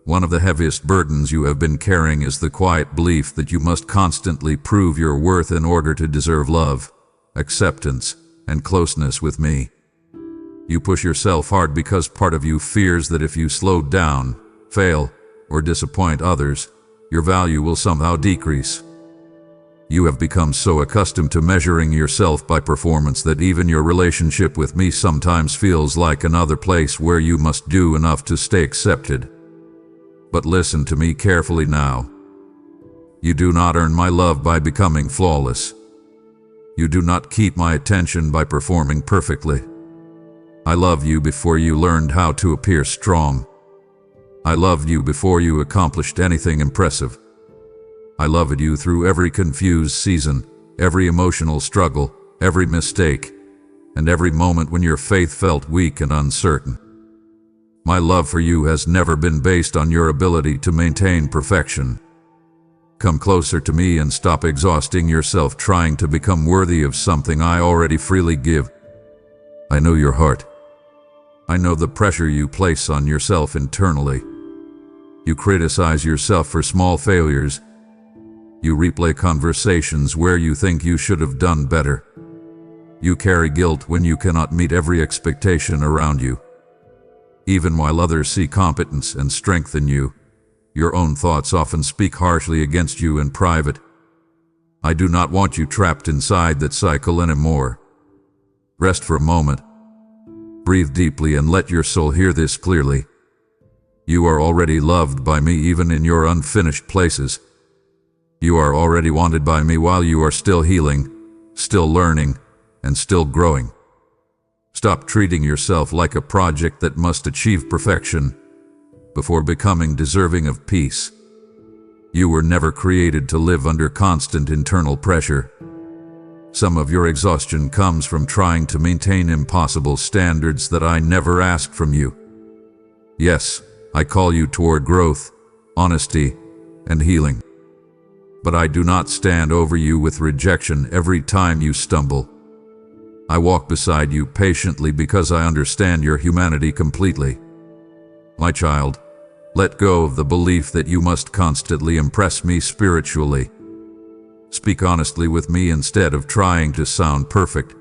one of the heaviest burdens you have been carrying is the quiet belief that you must constantly prove your worth in order to deserve love, acceptance, and closeness with me. You push yourself hard because part of you fears that if you slow down, fail, or disappoint others, your value will somehow decrease. You have become so accustomed to measuring yourself by performance that even your relationship with me sometimes feels like another place where you must do enough to stay accepted. But listen to me carefully now. You do not earn my love by becoming flawless. You do not keep my attention by performing perfectly. I love you before you learned how to appear strong. I loved you before you accomplished anything impressive. I loved you through every confused season, every emotional struggle, every mistake, and every moment when your faith felt weak and uncertain. My love for you has never been based on your ability to maintain perfection. Come closer to me and stop exhausting yourself trying to become worthy of something I already freely give. I know your heart. I know the pressure you place on yourself internally. You criticize yourself for small failures. You replay conversations where you think you should have done better. You carry guilt when you cannot meet every expectation around you. Even while others see competence and strength in you, your own thoughts often speak harshly against you in private. I do not want you trapped inside that cycle anymore. Rest for a moment. Breathe deeply and let your soul hear this clearly. You are already loved by me even in your unfinished places. You are already wanted by me while you are still healing, still learning, and still growing. Stop treating yourself like a project that must achieve perfection before becoming deserving of peace. You were never created to live under constant internal pressure. Some of your exhaustion comes from trying to maintain impossible standards that I never asked from you. Yes, I call you toward growth, honesty, and healing. But I do not stand over you with rejection every time you stumble. I walk beside you patiently because I understand your humanity completely. My child, let go of the belief that you must constantly impress me spiritually. Speak honestly with me instead of trying to sound perfect.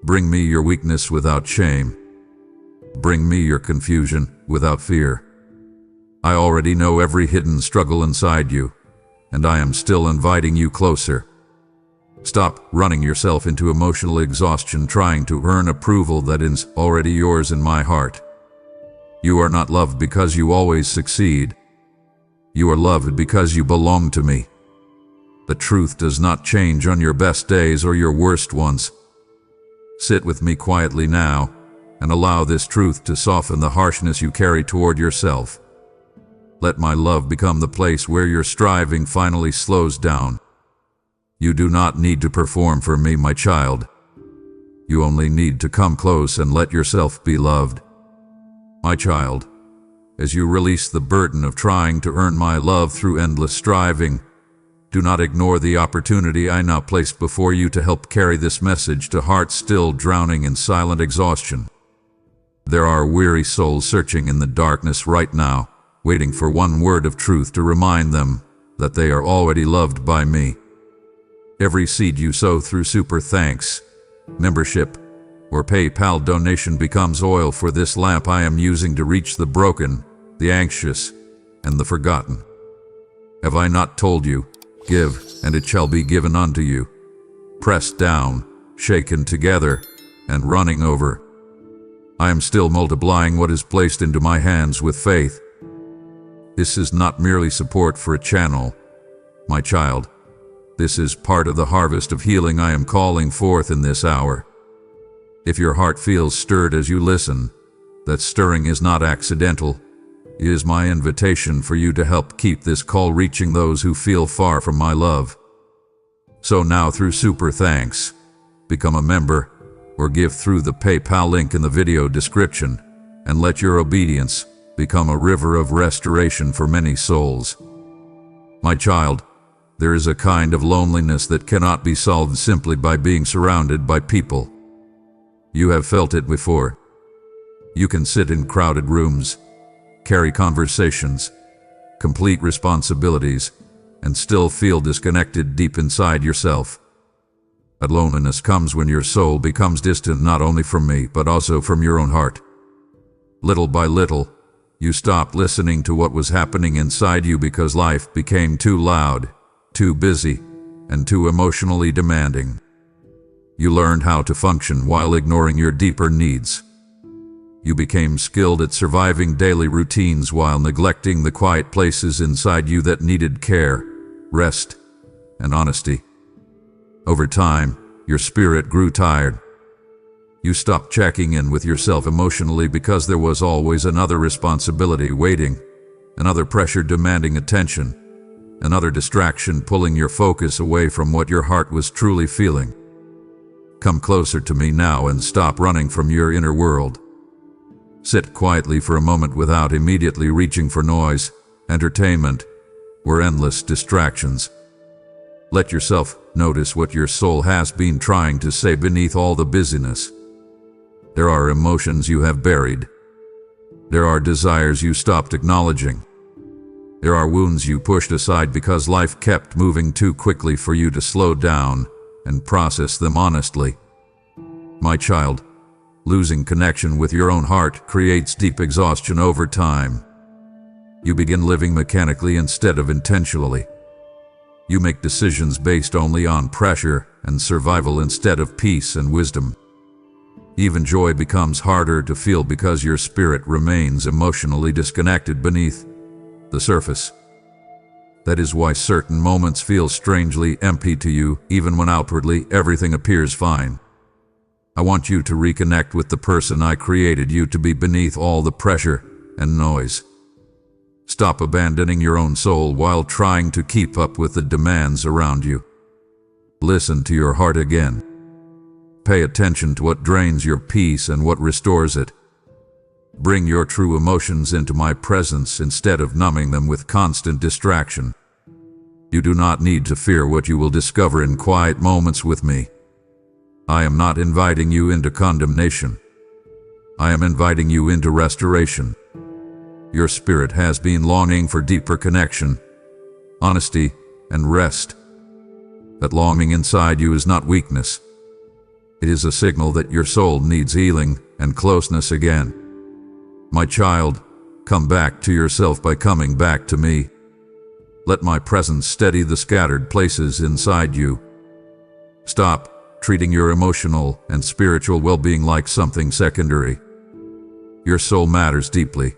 Bring me your weakness without shame. Bring me your confusion without fear. I already know every hidden struggle inside you, and I am still inviting you closer. Stop running yourself into emotional exhaustion trying to earn approval that is already yours in my heart. You are not loved because you always succeed. You are loved because you belong to me. The truth does not change on your best days or your worst ones. Sit with me quietly now and allow this truth to soften the harshness you carry toward yourself. Let my love become the place where your striving finally slows down. You do not need to perform for me, my child. You only need to come close and let yourself be loved. My child, as you release the burden of trying to earn my love through endless striving, do not ignore the opportunity I now place before you to help carry this message to hearts still drowning in silent exhaustion. There are weary souls searching in the darkness right now, waiting for one word of truth to remind them that they are already loved by me. Every seed you sow through super thanks, membership, or PayPal donation becomes oil for this lamp I am using to reach the broken, the anxious, and the forgotten. Have I not told you, give, and it shall be given unto you, pressed down, shaken together, and running over? I am still multiplying what is placed into my hands with faith. This is not merely support for a channel, my child. This is part of the harvest of healing I am calling forth in this hour. If your heart feels stirred as you listen, that stirring is not accidental. It is my invitation for you to help keep this call reaching those who feel far from my love. So now, through super thanks, become a member or give through the PayPal link in the video description, and let your obedience become a river of restoration for many souls. My child, there is a kind of loneliness that cannot be solved simply by being surrounded by people. You have felt it before. You can sit in crowded rooms, carry conversations, complete responsibilities, and still feel disconnected deep inside yourself. That loneliness comes when your soul becomes distant not only from me, but also from your own heart. Little by little, you stopped listening to what was happening inside you because life became too loud, too busy, and too emotionally demanding. You learned how to function while ignoring your deeper needs. You became skilled at surviving daily routines while neglecting the quiet places inside you that needed care, rest, and honesty. Over time, your spirit grew tired. You stopped checking in with yourself emotionally because there was always another responsibility waiting, another pressure demanding attention, another distraction pulling your focus away from what your heart was truly feeling. Come closer to me now and stop running from your inner world. Sit quietly for a moment without immediately reaching for noise, entertainment, or endless distractions. Let yourself notice what your soul has been trying to say beneath all the busyness. There are emotions you have buried. There are desires you stopped acknowledging. There are wounds you pushed aside because life kept moving too quickly for you to slow down and process them honestly. My child, losing connection with your own heart creates deep exhaustion over time. You begin living mechanically instead of intentionally. You make decisions based only on pressure and survival instead of peace and wisdom. Even joy becomes harder to feel because your spirit remains emotionally disconnected beneath the surface. That is why certain moments feel strangely empty to you, even when outwardly everything appears fine. I want you to reconnect with the person I created you to be beneath all the pressure and noise. Stop abandoning your own soul while trying to keep up with the demands around you. Listen to your heart again. Pay attention to what drains your peace and what restores it. Bring your true emotions into my presence instead of numbing them with constant distraction. You do not need to fear what you will discover in quiet moments with me. I am not inviting you into condemnation. I am inviting you into restoration. Your spirit has been longing for deeper connection, honesty, and rest. That longing inside you is not weakness. It is a signal that your soul needs healing and closeness again. My child, come back to yourself by coming back to me. Let my presence steady the scattered places inside you. Stop treating your emotional and spiritual well-being like something secondary. Your soul matters deeply.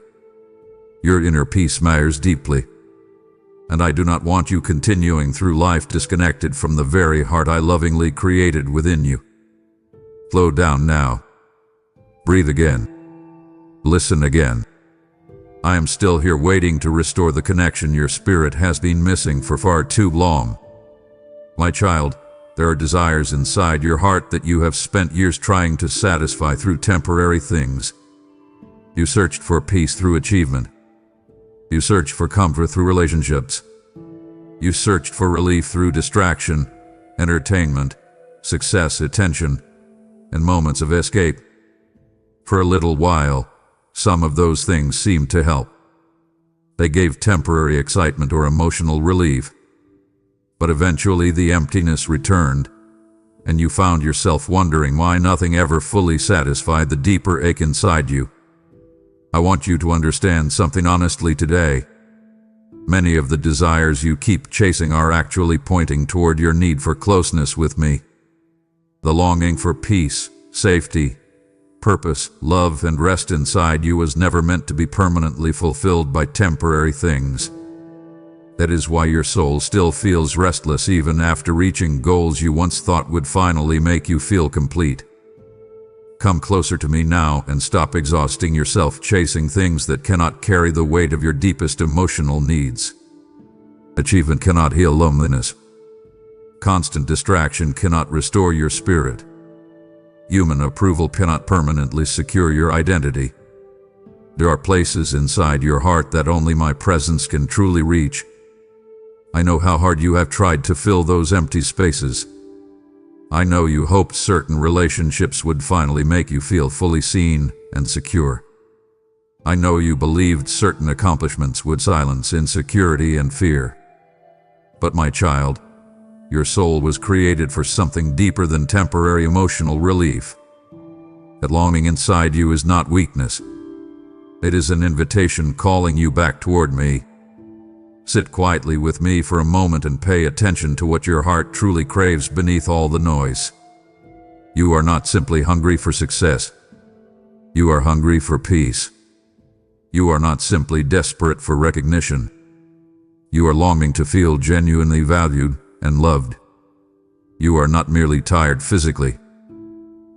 Your inner peace matters deeply. And I do not want you continuing through life disconnected from the very heart I lovingly created within you. Slow down now. Breathe again. Listen again. I am still here waiting to restore the connection your spirit has been missing for far too long. My child, There are desires inside your heart that you have spent years trying to satisfy through temporary things. You searched for peace through achievement. You searched for comfort through relationships. You searched for relief through distraction, entertainment, success, attention, and moments of escape. For a little while, some of those things seemed to help. They gave temporary excitement or emotional relief. But eventually the emptiness returned, and you found yourself wondering why nothing ever fully satisfied the deeper ache inside you. I want you to understand something honestly today. Many of the desires you keep chasing are actually pointing toward your need for closeness with me. The longing for peace, safety, purpose, love, and rest inside you was never meant to be permanently fulfilled by temporary things. That is why your soul still feels restless even after reaching goals you once thought would finally make you feel complete. Come closer to me now and stop exhausting yourself chasing things that cannot carry the weight of your deepest emotional needs. Achievement cannot heal loneliness. Constant distraction cannot restore your spirit. Human approval cannot permanently secure your identity. There are places inside your heart that only my presence can truly reach. I know how hard you have tried to fill those empty spaces. I know you hoped certain relationships would finally make you feel fully seen and secure. I know you believed certain accomplishments would silence insecurity and fear. But my child, your soul was created for something deeper than temporary emotional relief. That longing inside you is not weakness. It is an invitation calling you back toward me. Sit quietly with me for a moment and pay attention to what your heart truly craves beneath all the noise. You are not simply hungry for success. You are hungry for peace. You are not simply desperate for recognition. You are longing to feel genuinely valued and loved. You are not merely tired physically.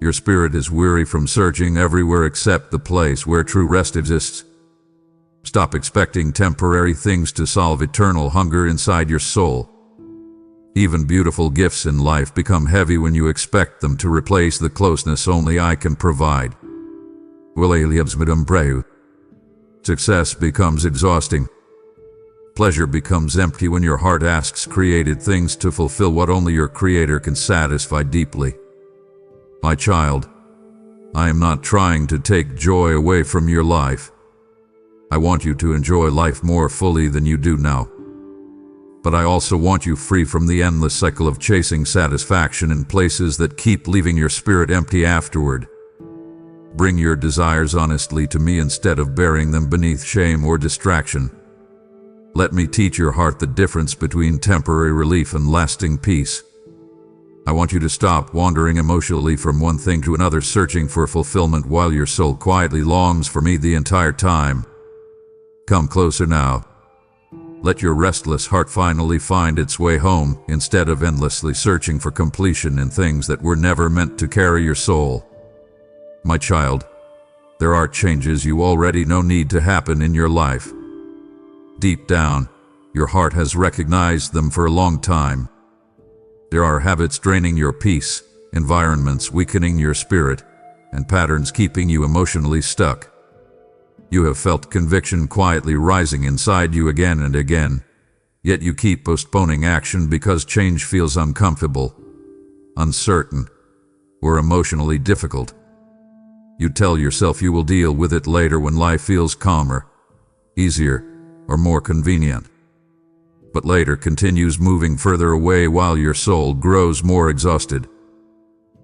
Your spirit is weary from searching everywhere except the place where true rest exists. Stop expecting temporary things to solve eternal hunger inside your soul. Even beautiful gifts in life become heavy when you expect them to replace the closeness only I can provide. Success becomes exhausting. Pleasure becomes empty when your heart asks created things to fulfill what only your Creator can satisfy deeply. My child, I am not trying to take joy away from your life. I want you to enjoy life more fully than you do now. But I also want you free from the endless cycle of chasing satisfaction in places that keep leaving your spirit empty afterward. Bring your desires honestly to me instead of burying them beneath shame or distraction. Let me teach your heart the difference between temporary relief and lasting peace. I want you to stop wandering emotionally from one thing to another, searching for fulfillment while your soul quietly longs for me the entire time. Come closer now. Let your restless heart finally find its way home, instead of endlessly searching for completion in things that were never meant to carry your soul. My child, there are changes you already know need to happen in your life. Deep down, your heart has recognized them for a long time. There are habits draining your peace, environments weakening your spirit, and patterns keeping you emotionally stuck. You have felt conviction quietly rising inside you again and again, yet you keep postponing action because change feels uncomfortable, uncertain, or emotionally difficult. You tell yourself you will deal with it later when life feels calmer, easier, or more convenient. But later continues moving further away while your soul grows more exhausted.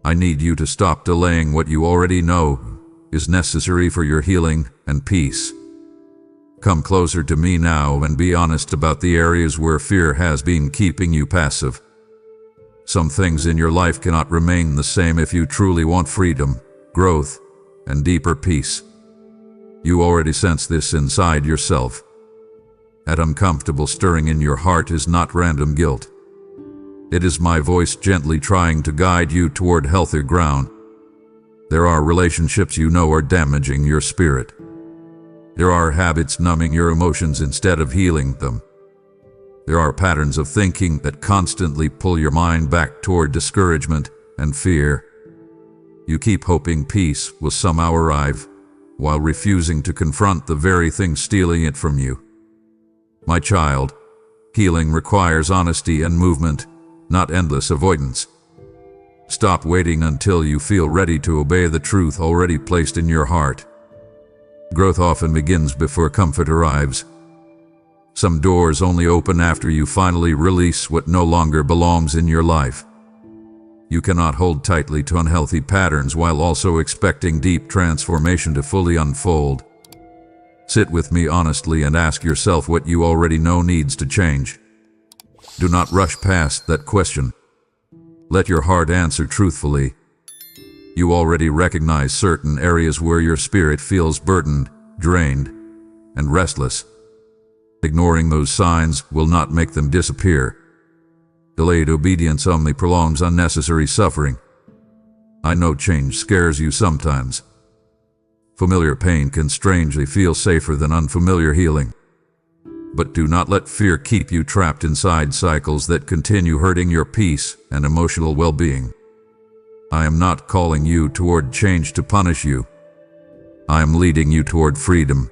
I need you to stop delaying what you already know is necessary for your healing and peace. Come closer to me now and be honest about the areas where fear has been keeping you passive. Some things in your life cannot remain the same if you truly want freedom, growth, and deeper peace. You already sense this inside yourself. That uncomfortable stirring in your heart is not random guilt. It is my voice gently trying to guide you toward healthier ground. There are relationships you know are damaging your spirit. There are habits numbing your emotions instead of healing them. There are patterns of thinking that constantly pull your mind back toward discouragement and fear. You keep hoping peace will somehow arrive, while refusing to confront the very thing stealing it from you. My child, healing requires honesty and movement, not endless avoidance. Stop waiting until you feel ready to obey the truth already placed in your heart. Growth often begins before comfort arrives. Some doors only open after you finally release what no longer belongs in your life. You cannot hold tightly to unhealthy patterns while also expecting deep transformation to fully unfold. Sit with me honestly and ask yourself what you already know needs to change. Do not rush past that question. Let your heart answer truthfully. You already recognize certain areas where your spirit feels burdened, drained, and restless. Ignoring those signs will not make them disappear. Delayed obedience only prolongs unnecessary suffering. I know change scares you sometimes. Familiar pain can strangely feel safer than unfamiliar healing. But do not let fear keep you trapped inside cycles that continue hurting your peace and emotional well-being. I am not calling you toward change to punish you. I am leading you toward freedom.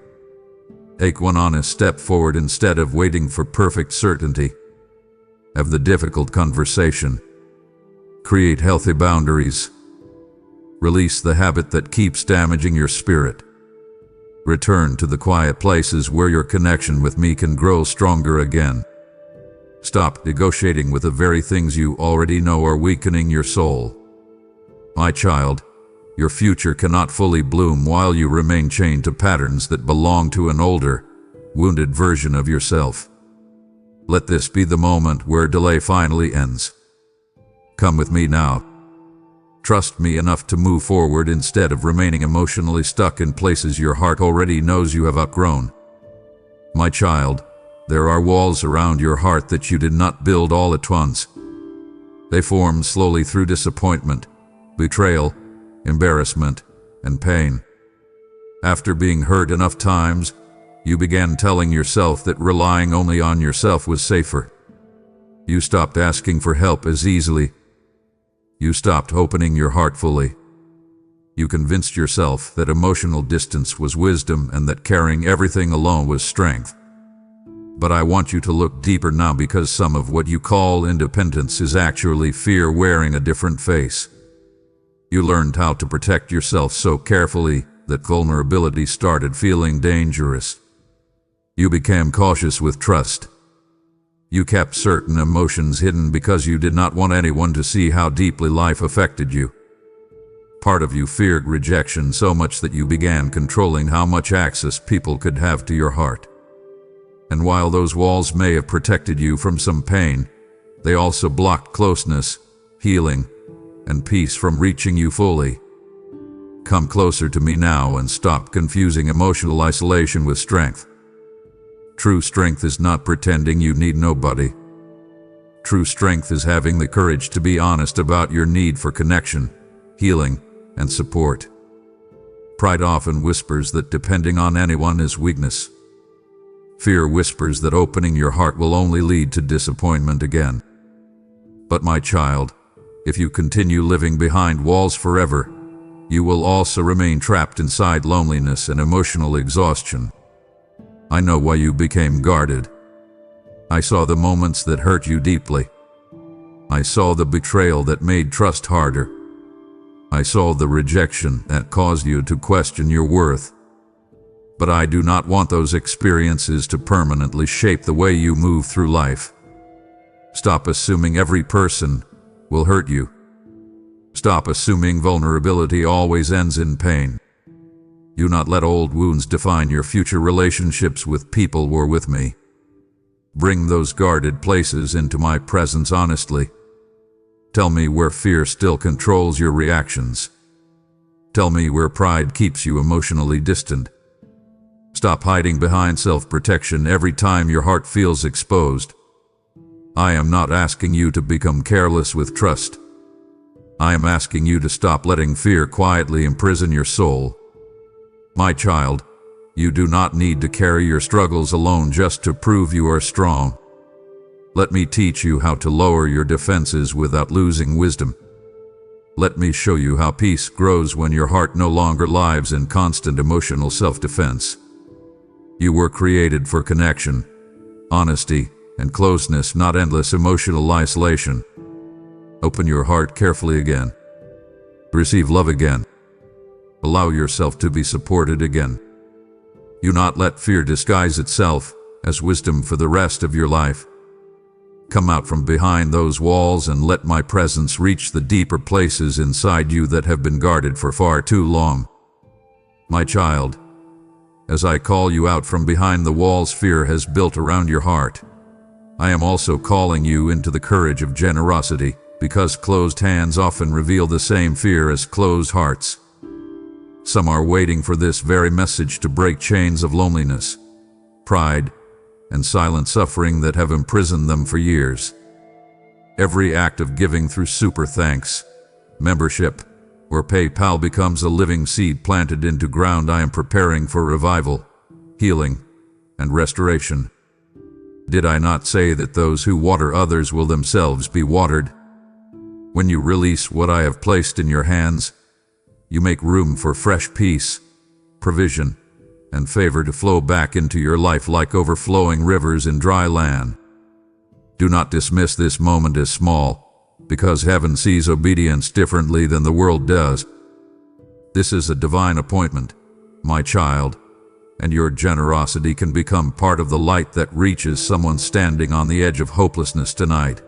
Take one honest step forward instead of waiting for perfect certainty. Have the difficult conversation. Create healthy boundaries. Release the habit that keeps damaging your spirit. Return to the quiet places where your connection with me can grow stronger again. Stop negotiating with the very things you already know are weakening your soul. My child, your future cannot fully bloom while you remain chained to patterns that belong to an older, wounded version of yourself. Let this be the moment where delay finally ends. Come with me now. Trust me enough to move forward instead of remaining emotionally stuck in places your heart already knows you have outgrown. My child, there are walls around your heart that you did not build all at once. They formed slowly through disappointment, betrayal, embarrassment, and pain. After being hurt enough times, you began telling yourself that relying only on yourself was safer. You stopped asking for help as easily. You stopped opening your heart fully. You convinced yourself that emotional distance was wisdom and that carrying everything alone was strength. But I want you to look deeper now, because some of what you call independence is actually fear wearing a different face. You learned how to protect yourself so carefully that vulnerability started feeling dangerous. You became cautious with trust. You kept certain emotions hidden because you did not want anyone to see how deeply life affected you. Part of you feared rejection so much that you began controlling how much access people could have to your heart. And while those walls may have protected you from some pain, they also blocked closeness, healing, and peace from reaching you fully. Come closer to me now and stop confusing emotional isolation with strength. True strength is not pretending you need nobody. True strength is having the courage to be honest about your need for connection, healing, and support. Pride often whispers that depending on anyone is weakness. Fear whispers that opening your heart will only lead to disappointment again. But my child, if you continue living behind walls forever, you will also remain trapped inside loneliness and emotional exhaustion. I know why you became guarded. I saw the moments that hurt you deeply. I saw the betrayal that made trust harder. I saw the rejection that caused you to question your worth. But I do not want those experiences to permanently shape the way you move through life. Stop assuming every person will hurt you. Stop assuming vulnerability always ends in pain. Do not let old wounds define your future relationships with people or with me. Bring those guarded places into my presence honestly. Tell me where fear still controls your reactions. Tell me where pride keeps you emotionally distant. Stop hiding behind self-protection every time your heart feels exposed. I am not asking you to become careless with trust. I am asking you to stop letting fear quietly imprison your soul. My child, you do not need to carry your struggles alone just to prove you are strong. Let me teach you how to lower your defenses without losing wisdom. Let me show you how peace grows when your heart no longer lives in constant emotional self-defense. You were created for connection, honesty, and closeness, not endless emotional isolation. Open your heart carefully again. Receive love again. Allow yourself to be supported again. Do not let fear disguise itself as wisdom for the rest of your life. Come out from behind those walls and let my presence reach the deeper places inside you that have been guarded for far too long. My child, as I call you out from behind the walls fear has built around your heart, I am also calling you into the courage of generosity, because closed hands often reveal the same fear as closed hearts. Some are waiting for this very message to break chains of loneliness, pride, and silent suffering that have imprisoned them for years. Every act of giving through super thanks, membership, or PayPal becomes a living seed planted into ground I am preparing for revival, healing, and restoration. Did I not say that those who water others will themselves be watered? When you release what I have placed in your hands, you make room for fresh peace, provision, and favor to flow back into your life like overflowing rivers in dry land. Do not dismiss this moment as small, because heaven sees obedience differently than the world does. This is a divine appointment, my child, and your generosity can become part of the light that reaches someone standing on the edge of hopelessness tonight.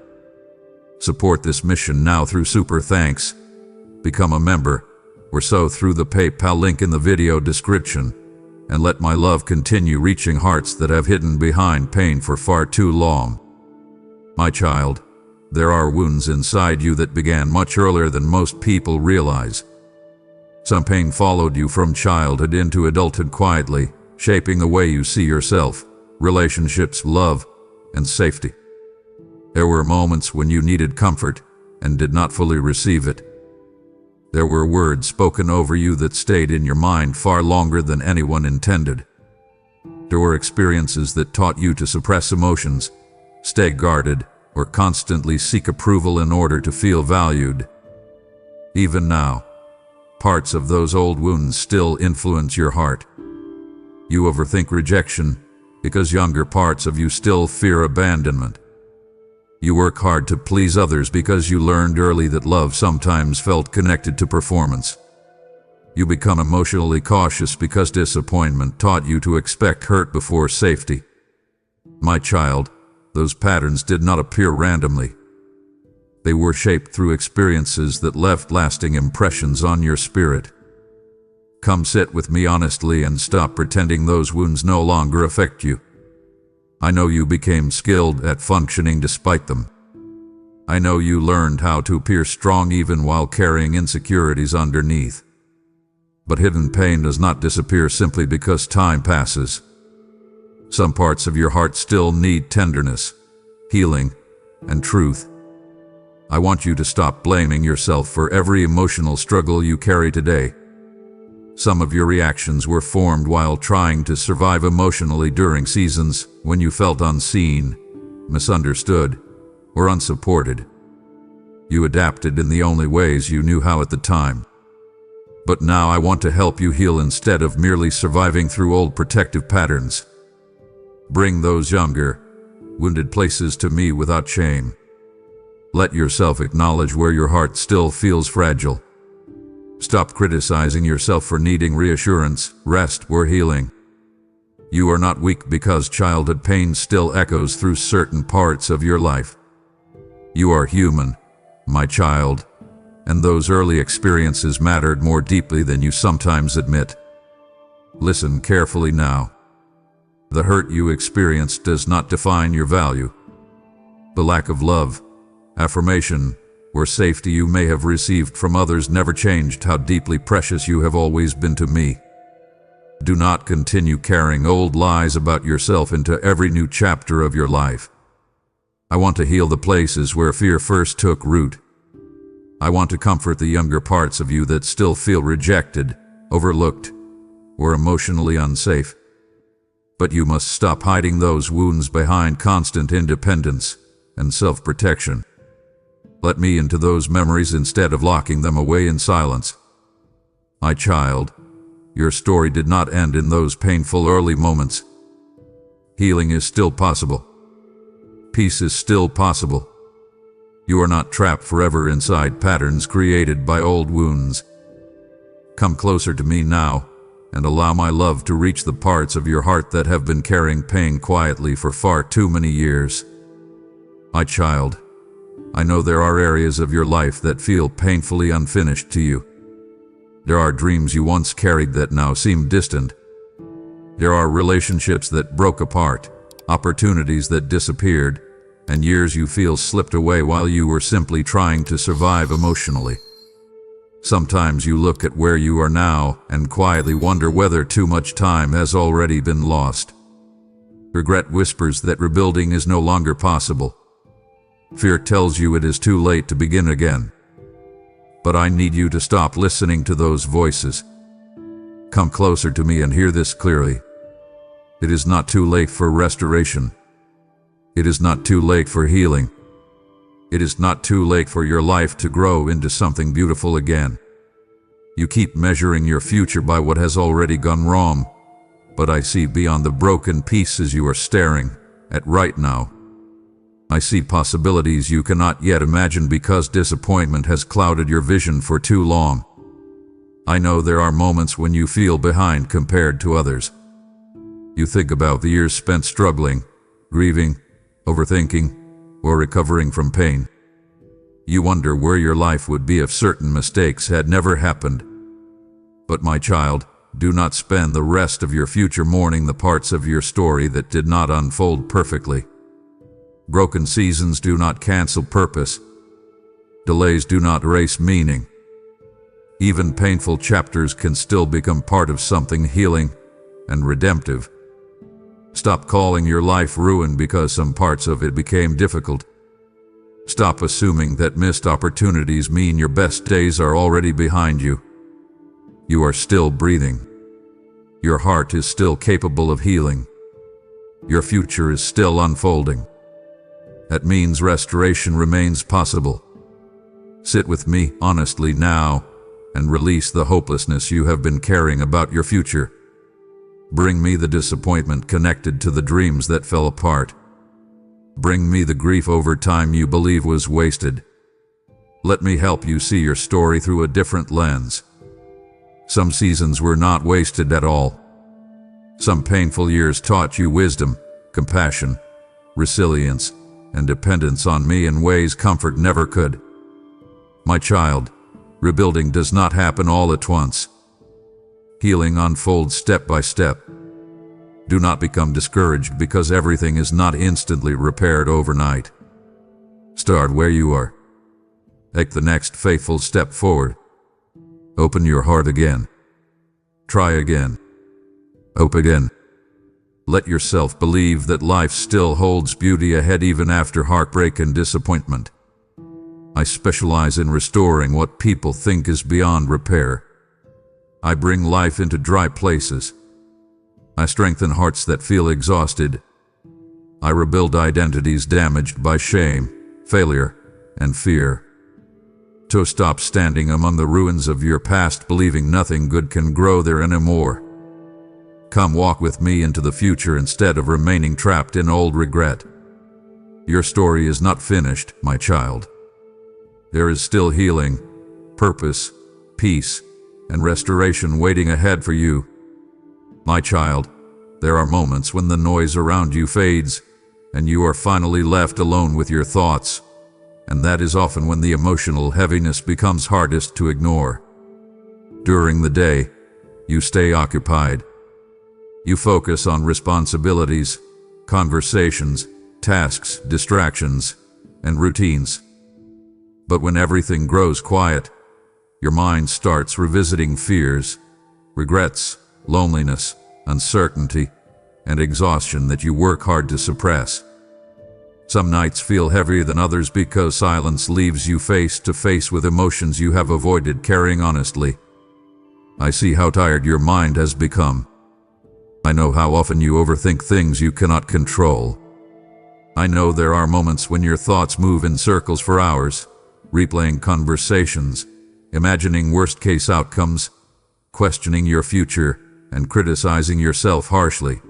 Support this mission now through super thanks. Become a member, or so through the PayPal link in the video description, and let my love continue reaching hearts that have hidden behind pain for far too long. My child, there are wounds inside you that began much earlier than most people realize. Some pain followed you from childhood into adulthood quietly, shaping the way you see yourself, relationships, love, and safety. There were moments when you needed comfort and did not fully receive it. There were words spoken over you that stayed in your mind far longer than anyone intended. There were experiences that taught you to suppress emotions, stay guarded, or constantly seek approval in order to feel valued. Even now, parts of those old wounds still influence your heart. You overthink rejection because younger parts of you still fear abandonment. You work hard to please others because you learned early that love sometimes felt connected to performance. You become emotionally cautious because disappointment taught you to expect hurt before safety. My child, those patterns did not appear randomly. They were shaped through experiences that left lasting impressions on your spirit. Come sit with me honestly and stop pretending those wounds no longer affect you. I know you became skilled at functioning despite them. I know you learned how to appear strong even while carrying insecurities underneath. But hidden pain does not disappear simply because time passes. Some parts of your heart still need tenderness, healing, and truth. I want you to stop blaming yourself for every emotional struggle you carry today. Some of your reactions were formed while trying to survive emotionally during seasons when you felt unseen, misunderstood, or unsupported. You adapted in the only ways you knew how at the time. But now I want to help you heal instead of merely surviving through old protective patterns. Bring those younger, wounded places to me without shame. Let yourself acknowledge where your heart still feels fragile. Stop criticizing yourself for needing reassurance, rest, or healing. You are not weak because childhood pain still echoes through certain parts of your life. You are human, my child, and those early experiences mattered more deeply than you sometimes admit. Listen carefully now. The hurt you experienced does not define your value. The lack of love, affirmation, or safety you may have received from others never changed how deeply precious you have always been to me. Do not continue carrying old lies about yourself into every new chapter of your life. I want to heal the places where fear first took root. I want to comfort the younger parts of you that still feel rejected, overlooked, or emotionally unsafe. But you must stop hiding those wounds behind constant independence, and self-protection. Let me into those memories instead of locking them away in silence. My child, your story did not end in those painful early moments. Healing is still possible. Peace is still possible. You are not trapped forever inside patterns created by old wounds. Come closer to me now, and allow my love to reach the parts of your heart that have been carrying pain quietly for far too many years. My child, I know there are areas of your life that feel painfully unfinished to you. There are dreams you once carried that now seem distant. There are relationships that broke apart, opportunities that disappeared, and years you feel slipped away while you were simply trying to survive emotionally. Sometimes you look at where you are now and quietly wonder whether too much time has already been lost. Regret whispers that rebuilding is no longer possible. Fear tells you it is too late to begin again. But I need you to stop listening to those voices. Come closer to me and hear this clearly. It is not too late for restoration. It is not too late for healing. It is not too late for your life to grow into something beautiful again. You keep measuring your future by what has already gone wrong, but I see beyond the broken pieces you are staring at right now. I see possibilities you cannot yet imagine because disappointment has clouded your vision for too long. I know there are moments when you feel behind compared to others. You think about the years spent struggling, grieving, overthinking, or recovering from pain. You wonder where your life would be if certain mistakes had never happened. But my child, do not spend the rest of your future mourning the parts of your story that did not unfold perfectly. Broken seasons do not cancel purpose. Delays do not erase meaning. Even painful chapters can still become part of something healing and redemptive. Stop calling your life ruined because some parts of it became difficult. Stop assuming that missed opportunities mean your best days are already behind you. You are still breathing. Your heart is still capable of healing. Your future is still unfolding. That means restoration remains possible. Sit with me honestly now and release the hopelessness you have been carrying about your future. Bring me the disappointment connected to the dreams that fell apart. Bring me the grief over time you believe was wasted. Let me help you see your story through a different lens. Some seasons were not wasted at all. Some painful years taught you wisdom, compassion, resilience, and dependence on me in ways comfort never could. My child, rebuilding does not happen all at once. Healing unfolds step by step. Do not become discouraged because everything is not instantly repaired overnight. Start where you are. Take the next faithful step forward. Open your heart again. Try again. Hope again. Let yourself believe that life still holds beauty ahead even after heartbreak and disappointment. I specialize in restoring what people think is beyond repair. I bring life into dry places. I strengthen hearts that feel exhausted. I rebuild identities damaged by shame, failure, and fear. So stop standing among the ruins of your past believing nothing good can grow there anymore. Come walk with me into the future instead of remaining trapped in old regret. Your story is not finished, my child. There is still healing, purpose, peace, and restoration waiting ahead for you. My child, there are moments when the noise around you fades, and you are finally left alone with your thoughts, and that is often when the emotional heaviness becomes hardest to ignore. During the day, you stay occupied. You focus on responsibilities, conversations, tasks, distractions, and routines. But when everything grows quiet, your mind starts revisiting fears, regrets, loneliness, uncertainty, and exhaustion that you work hard to suppress. Some nights feel heavier than others because silence leaves you face to face with emotions you have avoided carrying honestly. I see how tired your mind has become. I know how often you overthink things you cannot control. I know there are moments when your thoughts move in circles for hours, replaying conversations, imagining worst-case outcomes, questioning your future, and criticizing yourself harshly.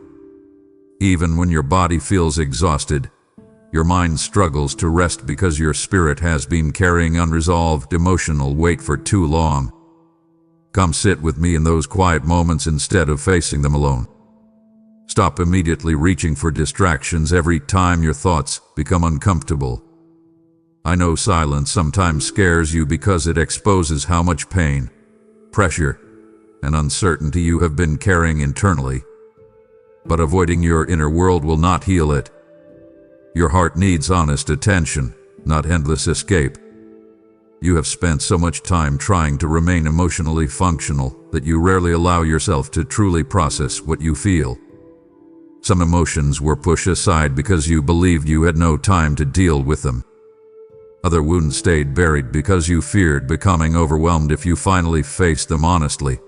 Even when your body feels exhausted, your mind struggles to rest because your spirit has been carrying unresolved emotional weight for too long. Come sit with me in those quiet moments instead of facing them alone. Stop immediately reaching for distractions every time your thoughts become uncomfortable. I know silence sometimes scares you because it exposes how much pain, pressure, and uncertainty you have been carrying internally. But avoiding your inner world will not heal it. Your heart needs honest attention, not endless escape. You have spent so much time trying to remain emotionally functional that you rarely allow yourself to truly process what you feel. Some emotions were pushed aside because you believed you had no time to deal with them. Other wounds stayed buried because you feared becoming overwhelmed if you finally faced them honestly.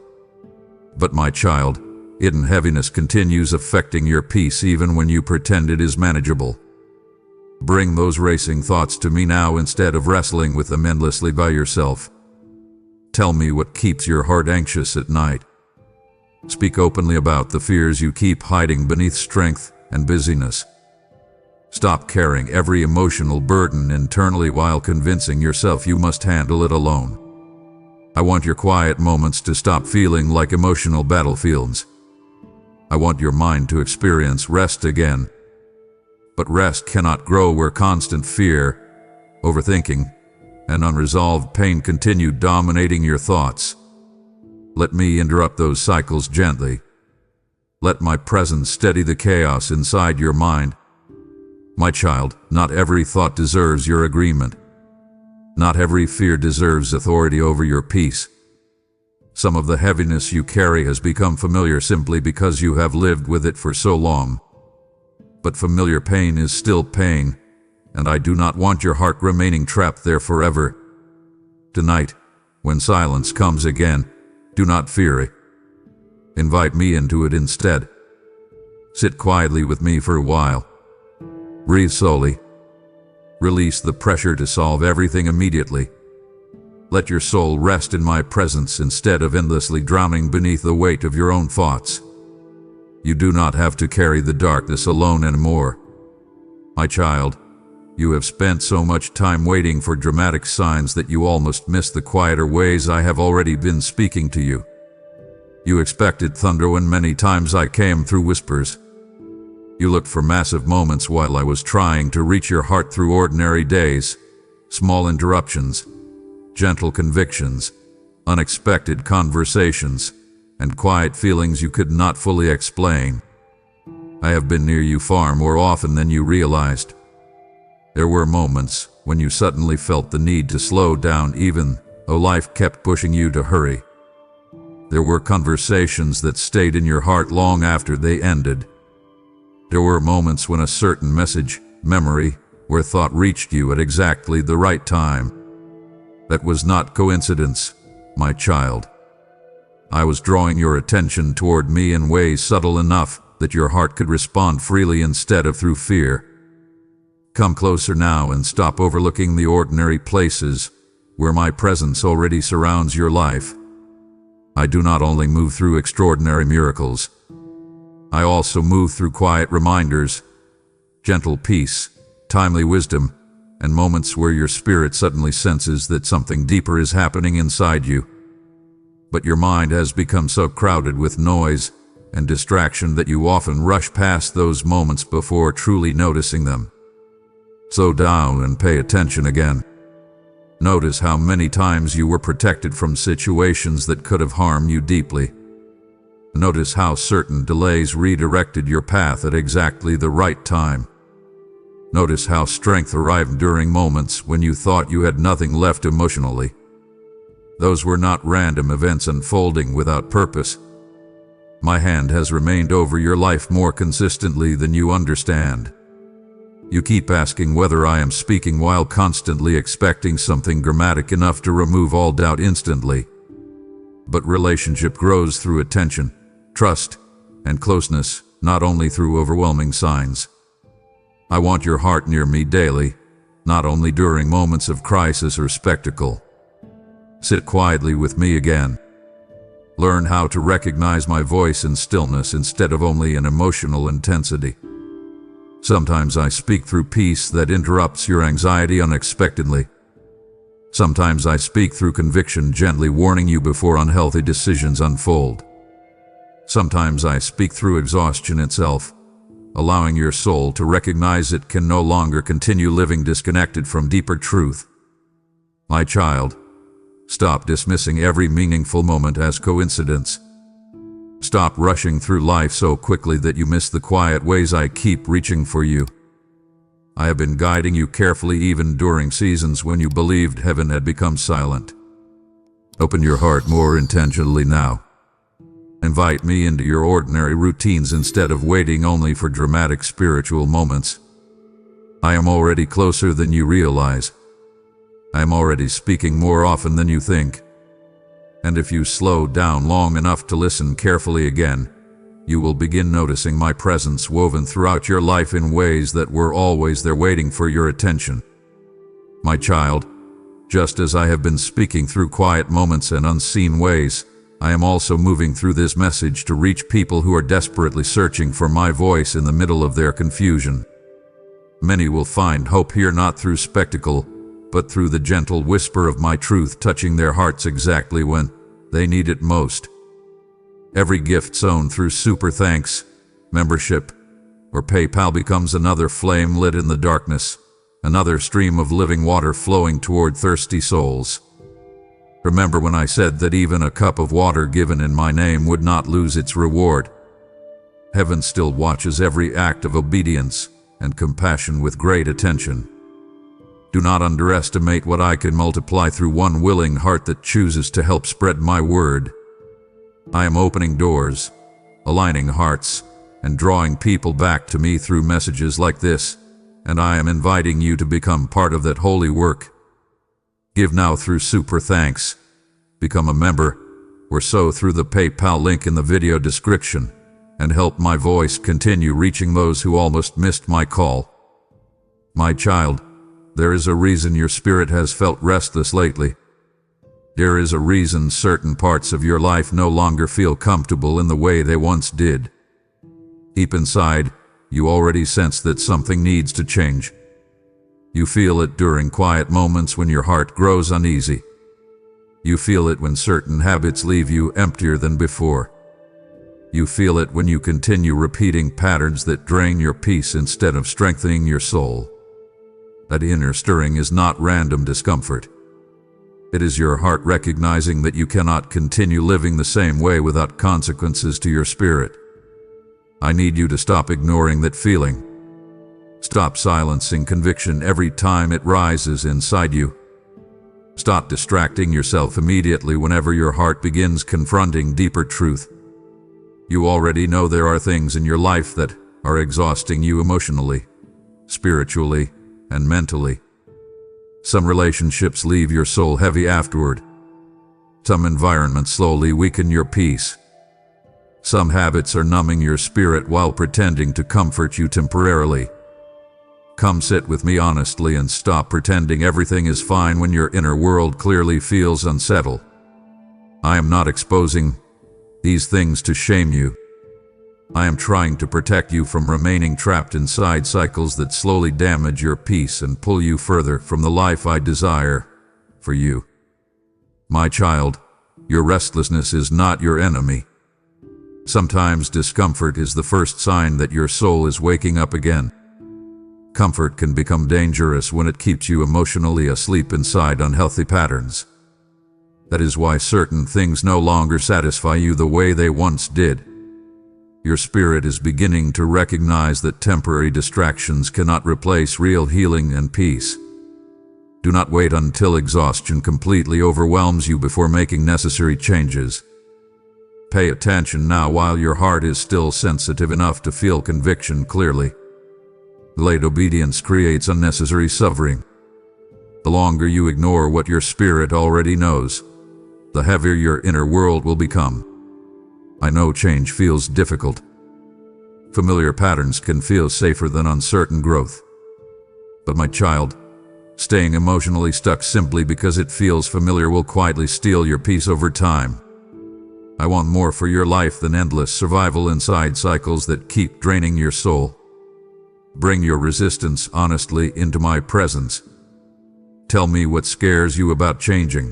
But my child, hidden heaviness continues affecting your peace even when you pretend it is manageable. Bring those racing thoughts to me now instead of wrestling with them endlessly by yourself. Tell me what keeps your heart anxious at night. Speak openly about the fears you keep hiding beneath strength and busyness. Stop carrying every emotional burden internally while convincing yourself you must handle it alone. I want your quiet moments to stop feeling like emotional battlefields. I want your mind to experience rest again. But rest cannot grow where constant fear, overthinking, and unresolved pain continue dominating your thoughts. Let me interrupt those cycles gently. Let my presence steady the chaos inside your mind. My child, not every thought deserves your agreement. Not every fear deserves authority over your peace. Some of the heaviness you carry has become familiar simply because you have lived with it for so long. But familiar pain is still pain, and I do not want your heart remaining trapped there forever. Tonight, when silence comes again, do not fear it. Invite me into it instead. Sit quietly with me for a while. Breathe slowly. Release the pressure to solve everything immediately. Let your soul rest in my presence instead of endlessly drowning beneath the weight of your own thoughts. You do not have to carry the darkness alone anymore. My child, you have spent so much time waiting for dramatic signs that you almost missed the quieter ways I have already been speaking to you. You expected thunder when many times I came through whispers. You looked for massive moments while I was trying to reach your heart through ordinary days, small interruptions, gentle convictions, unexpected conversations, and quiet feelings you could not fully explain. I have been near you far more often than you realized. There were moments when you suddenly felt the need to slow down even though life kept pushing you to hurry. There were conversations that stayed in your heart long after they ended. There were moments when a certain message, memory, or thought reached you at exactly the right time. That was not coincidence, my child. I was drawing your attention toward me in ways subtle enough that your heart could respond freely instead of through fear. Come closer now and stop overlooking the ordinary places where my presence already surrounds your life. I do not only move through extraordinary miracles. I also move through quiet reminders, gentle peace, timely wisdom, and moments where your spirit suddenly senses that something deeper is happening inside you. But your mind has become so crowded with noise and distraction that you often rush past those moments before truly noticing them. Slow down and pay attention again. Notice how many times you were protected from situations that could have harmed you deeply. Notice how certain delays redirected your path at exactly the right time. Notice how strength arrived during moments when you thought you had nothing left emotionally. Those were not random events unfolding without purpose. My hand has remained over your life more consistently than you understand. You keep asking whether I am speaking while constantly expecting something dramatic enough to remove all doubt instantly. But relationship grows through attention, trust, and closeness, not only through overwhelming signs. I want your heart near me daily, not only during moments of crisis or spectacle. Sit quietly with me again. Learn how to recognize my voice in stillness instead of only in emotional intensity. Sometimes I speak through peace that interrupts your anxiety unexpectedly. Sometimes I speak through conviction, gently warning you before unhealthy decisions unfold. Sometimes I speak through exhaustion itself, allowing your soul to recognize it can no longer continue living disconnected from deeper truth. My child, stop dismissing every meaningful moment as coincidence. Stop rushing through life so quickly that you miss the quiet ways I keep reaching for you. I have been guiding you carefully even during seasons when you believed heaven had become silent. Open your heart more intentionally now. Invite me into your ordinary routines instead of waiting only for dramatic spiritual moments. I am already closer than you realize. I am already speaking more often than you think. And if you slow down long enough to listen carefully again, you will begin noticing my presence woven throughout your life in ways that were always there waiting for your attention. My child, just as I have been speaking through quiet moments and unseen ways, I am also moving through this message to reach people who are desperately searching for my voice in the middle of their confusion. Many will find hope here not through spectacle, but through the gentle whisper of my truth touching their hearts exactly when they need it most. Every gift sown through super thanks, membership, or PayPal becomes another flame lit in the darkness, another stream of living water flowing toward thirsty souls. Remember when I said that even a cup of water given in my name would not lose its reward? Heaven still watches every act of obedience and compassion with great attention. Do not underestimate what I can multiply through one willing heart that chooses to help spread my word. I am opening doors, aligning hearts, and drawing people back to me through messages like this, and I am inviting you to become part of that holy work. Give now through super thanks, become a member, or sow through the PayPal link in the video description, and help my voice continue reaching those who almost missed my call. My child, there is a reason your spirit has felt restless lately. There is a reason certain parts of your life no longer feel comfortable in the way they once did. Deep inside, you already sense that something needs to change. You feel it during quiet moments when your heart grows uneasy. You feel it when certain habits leave you emptier than before. You feel it when you continue repeating patterns that drain your peace instead of strengthening your soul. That inner stirring is not random discomfort. It is your heart recognizing that you cannot continue living the same way without consequences to your spirit. I need you to stop ignoring that feeling. Stop silencing conviction every time it rises inside you. Stop distracting yourself immediately whenever your heart begins confronting deeper truth. You already know there are things in your life that are exhausting you emotionally, spiritually, and mentally. Some relationships leave your soul heavy afterward. Some environments slowly weaken your peace. Some habits are numbing your spirit while pretending to comfort you temporarily. Come sit with me honestly and stop pretending everything is fine when your inner world clearly feels unsettled. I am not exposing these things to shame you. I am trying to protect you from remaining trapped inside cycles that slowly damage your peace and pull you further from the life I desire for you. My child, your restlessness is not your enemy. Sometimes discomfort is the first sign that your soul is waking up again. Comfort can become dangerous when it keeps you emotionally asleep inside unhealthy patterns. That is why certain things no longer satisfy you the way they once did. Your spirit is beginning to recognize that temporary distractions cannot replace real healing and peace. Do not wait until exhaustion completely overwhelms you before making necessary changes. Pay attention now while your heart is still sensitive enough to feel conviction clearly. Delayed obedience creates unnecessary suffering. The longer you ignore what your spirit already knows, the heavier your inner world will become. I know change feels difficult. Familiar patterns can feel safer than uncertain growth. But my child, staying emotionally stuck simply because it feels familiar will quietly steal your peace over time. I want more for your life than endless survival inside cycles that keep draining your soul. Bring your resistance honestly into my presence. Tell me what scares you about changing.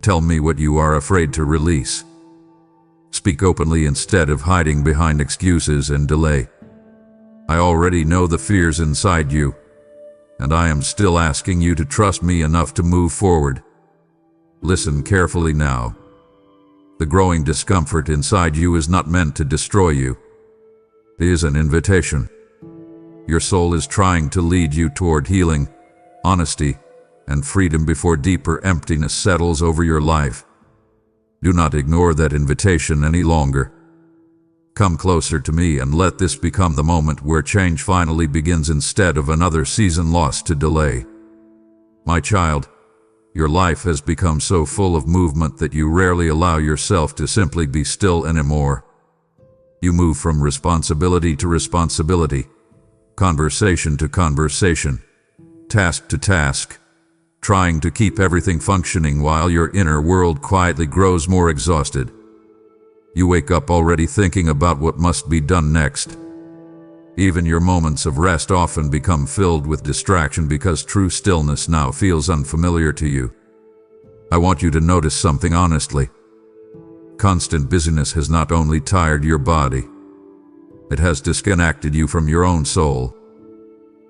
Tell me what you are afraid to release. Speak openly instead of hiding behind excuses and delay. I already know the fears inside you, and I am still asking you to trust me enough to move forward. Listen carefully now. The growing discomfort inside you is not meant to destroy you. It is an invitation. Your soul is trying to lead you toward healing, honesty, and freedom before deeper emptiness settles over your life. Do not ignore that invitation any longer. Come closer to me and let this become the moment where change finally begins instead of another season lost to delay. My child, your life has become so full of movement that you rarely allow yourself to simply be still anymore. You move from responsibility to responsibility, conversation to conversation, task to task, trying to keep everything functioning while your inner world quietly grows more exhausted. You wake up already thinking about what must be done next. Even your moments of rest often become filled with distraction because true stillness now feels unfamiliar to you. I want you to notice something honestly. Constant busyness has not only tired your body, it has disconnected you from your own soul.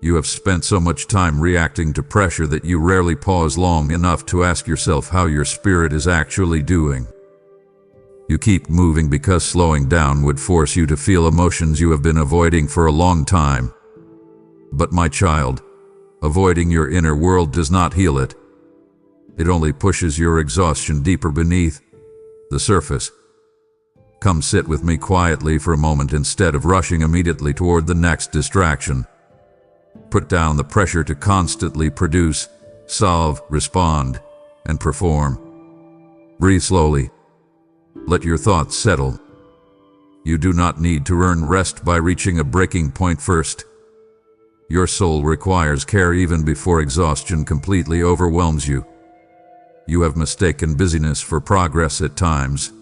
You have spent so much time reacting to pressure that you rarely pause long enough to ask yourself how your spirit is actually doing. You keep moving because slowing down would force you to feel emotions you have been avoiding for a long time. But my child, avoiding your inner world does not heal it. It only pushes your exhaustion deeper beneath the surface. Come sit with me quietly for a moment instead of rushing immediately toward the next distraction. Put down the pressure to constantly produce, solve, respond, and perform. Breathe slowly. Let your thoughts settle. You do not need to earn rest by reaching a breaking point first. Your soul requires care even before exhaustion completely overwhelms you. You have mistaken busyness for progress at times.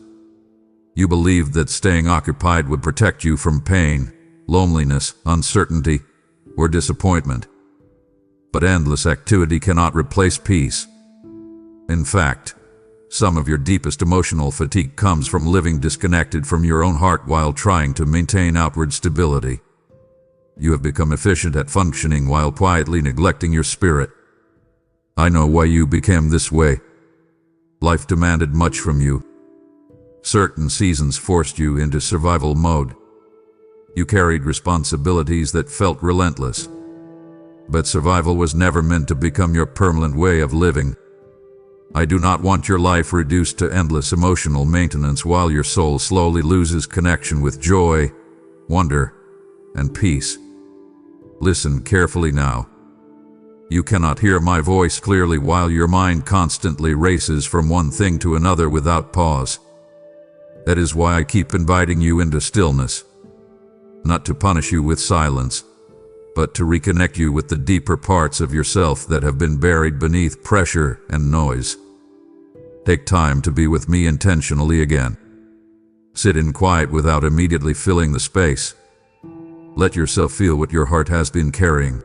You believed that staying occupied would protect you from pain, loneliness, uncertainty, or disappointment. But endless activity cannot replace peace. In fact, some of your deepest emotional fatigue comes from living disconnected from your own heart while trying to maintain outward stability. You have become efficient at functioning while quietly neglecting your spirit. I know why you became this way. Life demanded much from you. Certain seasons forced you into survival mode. You carried responsibilities that felt relentless. But survival was never meant to become your permanent way of living. I do not want your life reduced to endless emotional maintenance while your soul slowly loses connection with joy, wonder, and peace. Listen carefully now. You cannot hear my voice clearly while your mind constantly races from one thing to another without pause. That is why I keep inviting you into stillness. Not to punish you with silence, but to reconnect you with the deeper parts of yourself that have been buried beneath pressure and noise. Take time to be with me intentionally again. Sit in quiet without immediately filling the space. Let yourself feel what your heart has been carrying.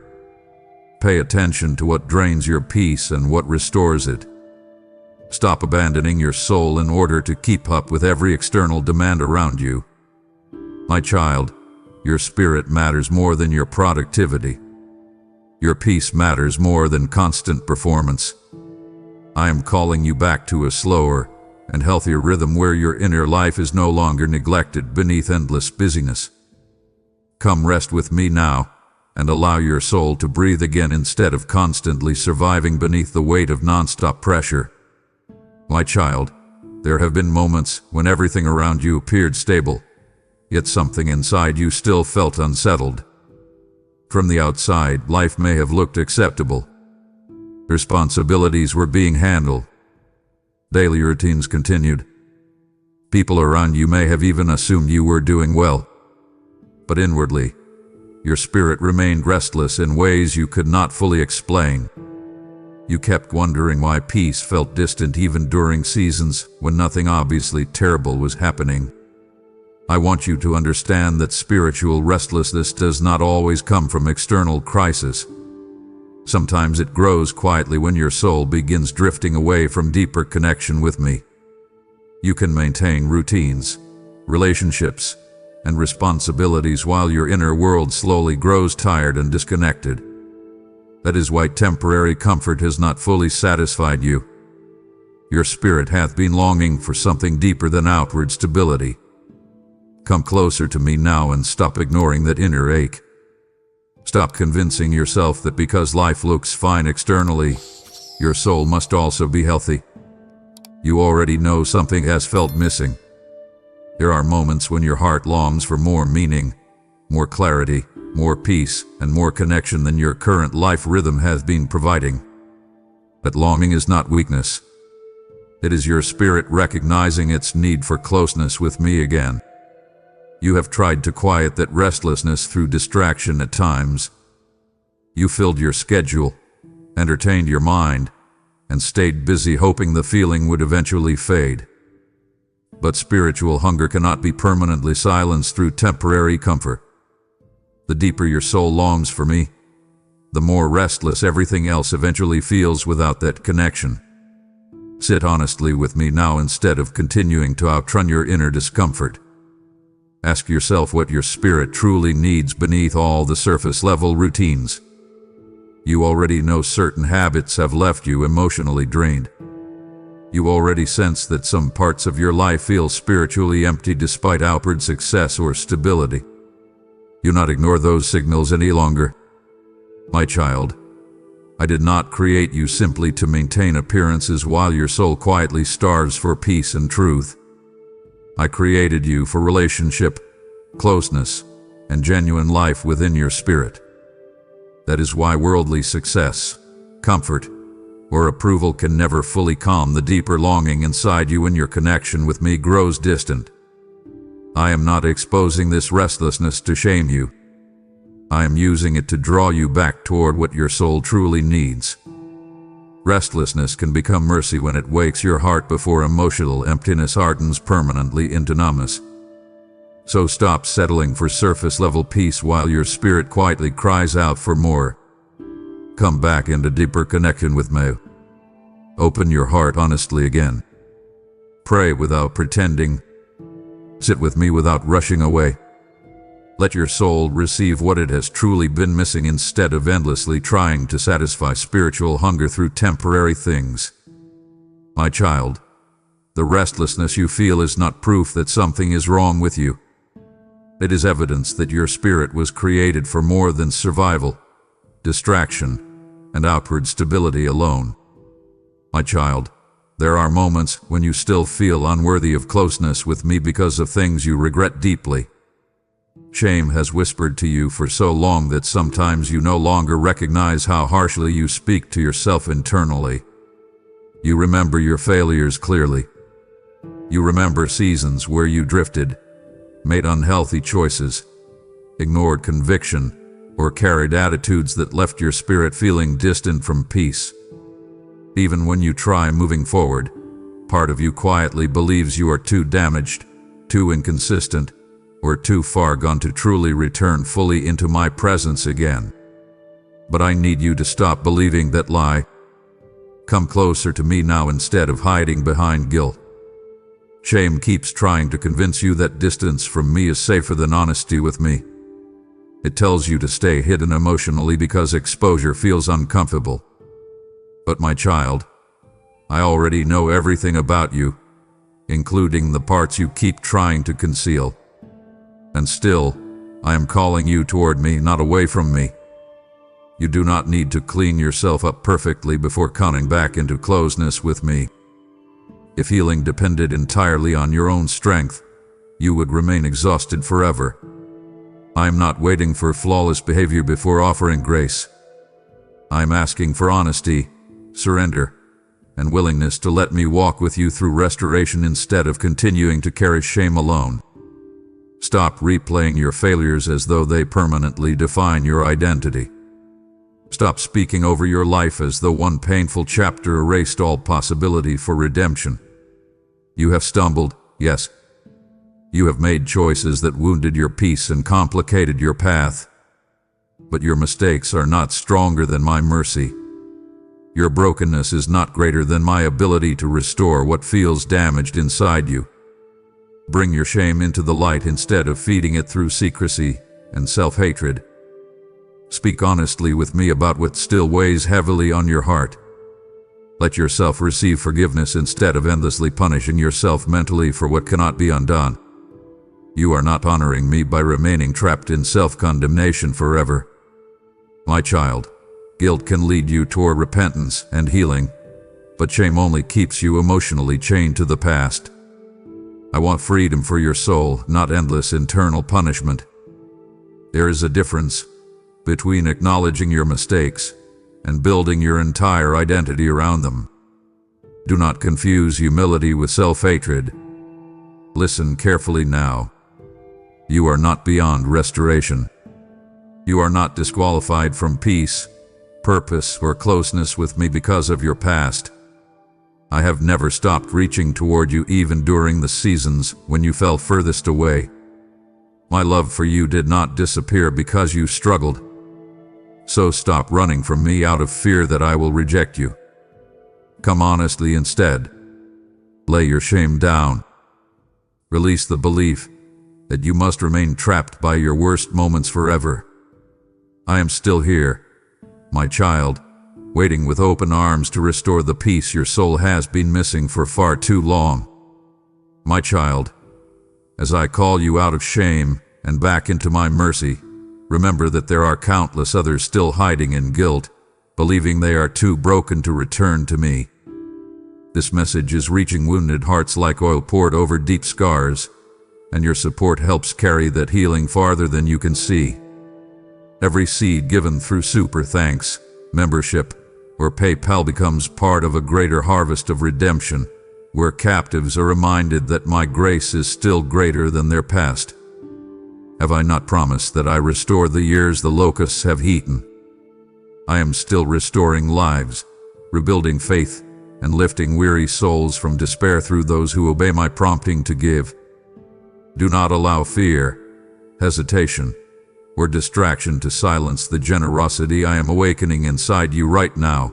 Pay attention to what drains your peace and what restores it. Stop abandoning your soul in order to keep up with every external demand around you. My child, your spirit matters more than your productivity. Your peace matters more than constant performance. I am calling you back to a slower and healthier rhythm where your inner life is no longer neglected beneath endless busyness. Come rest with me now and allow your soul to breathe again instead of constantly surviving beneath the weight of nonstop pressure. My child, there have been moments when everything around you appeared stable, yet something inside you still felt unsettled. From the outside, life may have looked acceptable. Responsibilities were being handled. Daily routines continued. People around you may have even assumed you were doing well. But inwardly, your spirit remained restless in ways you could not fully explain. You kept wondering why peace felt distant even during seasons when nothing obviously terrible was happening. I want you to understand that spiritual restlessness does not always come from external crisis. Sometimes it grows quietly when your soul begins drifting away from deeper connection with me. You can maintain routines, relationships, and responsibilities while your inner world slowly grows tired and disconnected. That is why temporary comfort has not fully satisfied you. Your spirit hath been longing for something deeper than outward stability. Come closer to me now and stop ignoring that inner ache. Stop convincing yourself that because life looks fine externally, your soul must also be healthy. You already know something has felt missing. There are moments when your heart longs for more meaning, more clarity, more peace, and more connection than your current life rhythm has been providing. That longing is not weakness. It is your spirit recognizing its need for closeness with me again. You have tried to quiet that restlessness through distraction at times. You filled your schedule, entertained your mind, and stayed busy hoping the feeling would eventually fade. But spiritual hunger cannot be permanently silenced through temporary comfort. The deeper your soul longs for me, the more restless everything else eventually feels without that connection. Sit honestly with me now instead of continuing to outrun your inner discomfort. Ask yourself what your spirit truly needs beneath all the surface-level routines. You already know certain habits have left you emotionally drained. You already sense that some parts of your life feel spiritually empty despite outward success or stability. You not ignore those signals any longer. My child, I did not create you simply to maintain appearances while your soul quietly starves for peace and truth. I created you for relationship, closeness, and genuine life within your spirit. That is why worldly success, comfort, or approval can never fully calm the deeper longing inside you when your connection with me grows distant. I am not exposing this restlessness to shame you. I am using it to draw you back toward what your soul truly needs. Restlessness can become mercy when it wakes your heart before emotional emptiness hardens permanently into numbness. So stop settling for surface-level peace while your spirit quietly cries out for more. Come back into deeper connection with me. Open your heart honestly again. Pray without pretending. Sit with me without rushing away. Let your soul receive what it has truly been missing instead of endlessly trying to satisfy spiritual hunger through temporary things. My child, the restlessness you feel is not proof that something is wrong with you. It is evidence that your spirit was created for more than survival, distraction, and outward stability alone. My child, there are moments when you still feel unworthy of closeness with me because of things you regret deeply. Shame has whispered to you for so long that sometimes you no longer recognize how harshly you speak to yourself internally. You remember your failures clearly. You remember seasons where you drifted, made unhealthy choices, ignored conviction, or carried attitudes that left your spirit feeling distant from peace. Even when you try moving forward, part of you quietly believes you are too damaged, too inconsistent, or too far gone to truly return fully into my presence again. But I need you to stop believing that lie. Come closer to me now instead of hiding behind guilt. Shame keeps trying to convince you that distance from me is safer than honesty with me. It tells you to stay hidden emotionally because exposure feels uncomfortable. But my child, I already know everything about you, including the parts you keep trying to conceal. And still, I am calling you toward me, not away from me. You do not need to clean yourself up perfectly before coming back into closeness with me. If healing depended entirely on your own strength, you would remain exhausted forever. I am not waiting for flawless behavior before offering grace. I am asking for honesty, surrender, and willingness to let me walk with you through restoration instead of continuing to carry shame alone. Stop replaying your failures as though they permanently define your identity. Stop speaking over your life as though one painful chapter erased all possibility for redemption. You have stumbled, yes. You have made choices that wounded your peace and complicated your path. But your mistakes are not stronger than my mercy. Your brokenness is not greater than my ability to restore what feels damaged inside you. Bring your shame into the light instead of feeding it through secrecy and self-hatred. Speak honestly with me about what still weighs heavily on your heart. Let yourself receive forgiveness instead of endlessly punishing yourself mentally for what cannot be undone. You are not honoring me by remaining trapped in self-condemnation forever. My child, guilt can lead you toward repentance and healing, but shame only keeps you emotionally chained to the past. I want freedom for your soul, not endless internal punishment. There is a difference between acknowledging your mistakes and building your entire identity around them. Do not confuse humility with self-hatred. Listen carefully now. You are not beyond restoration. You are not disqualified from peace, purpose, or closeness with me because of your past. I have never stopped reaching toward you even during the seasons when you fell furthest away. My love for you did not disappear because you struggled. So stop running from me out of fear that I will reject you. Come honestly instead. Lay your shame down. Release the belief that you must remain trapped by your worst moments forever. I am still here, my child, waiting with open arms to restore the peace your soul has been missing for far too long. My child, as I call you out of shame and back into my mercy, remember that there are countless others still hiding in guilt, believing they are too broken to return to me. This message is reaching wounded hearts like oil poured over deep scars, and your support helps carry that healing farther than you can see. Every seed given through super thanks, membership, or PayPal becomes part of a greater harvest of redemption, where captives are reminded that my grace is still greater than their past. Have I not promised that I restore the years the locusts have eaten? I am still restoring lives, rebuilding faith, and lifting weary souls from despair through those who obey my prompting to give. Do not allow fear, hesitation, or distraction to silence the generosity I am awakening inside you right now.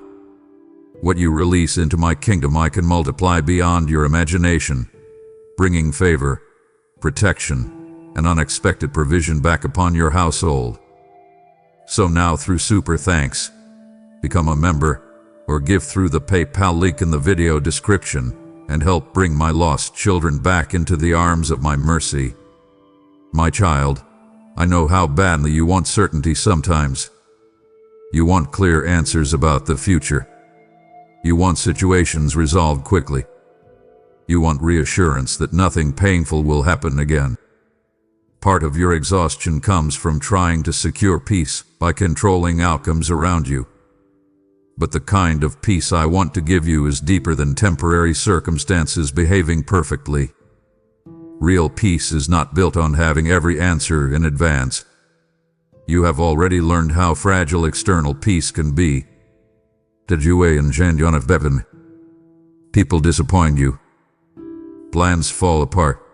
What you release into my kingdom I can multiply beyond your imagination, bringing favor, protection, and unexpected provision back upon your household. So now through super thanks, become a member or give through the PayPal link in the video description and help bring my lost children back into the arms of my mercy. My child, I know how badly you want certainty sometimes. You want clear answers about the future. You want situations resolved quickly. You want reassurance that nothing painful will happen again. Part of your exhaustion comes from trying to secure peace by controlling outcomes around you. But the kind of peace I want to give you is deeper than temporary circumstances behaving perfectly. Real peace is not built on having every answer in advance. You have already learned how fragile external peace can be. Angelnumber. People disappoint you. Plans fall apart.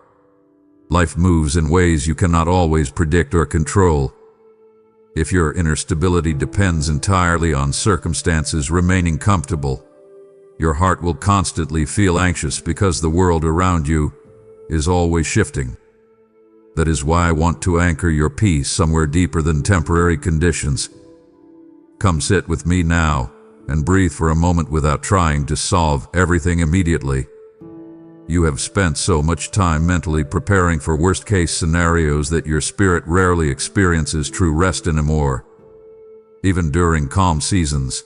Life moves in ways you cannot always predict or control. If your inner stability depends entirely on circumstances remaining comfortable, your heart will constantly feel anxious because the world around you is always shifting. That is why I want to anchor your peace somewhere deeper than temporary conditions. Come sit with me now and breathe for a moment without trying to solve everything immediately. You have spent so much time mentally preparing for worst-case scenarios that your spirit rarely experiences true rest anymore. Even during calm seasons,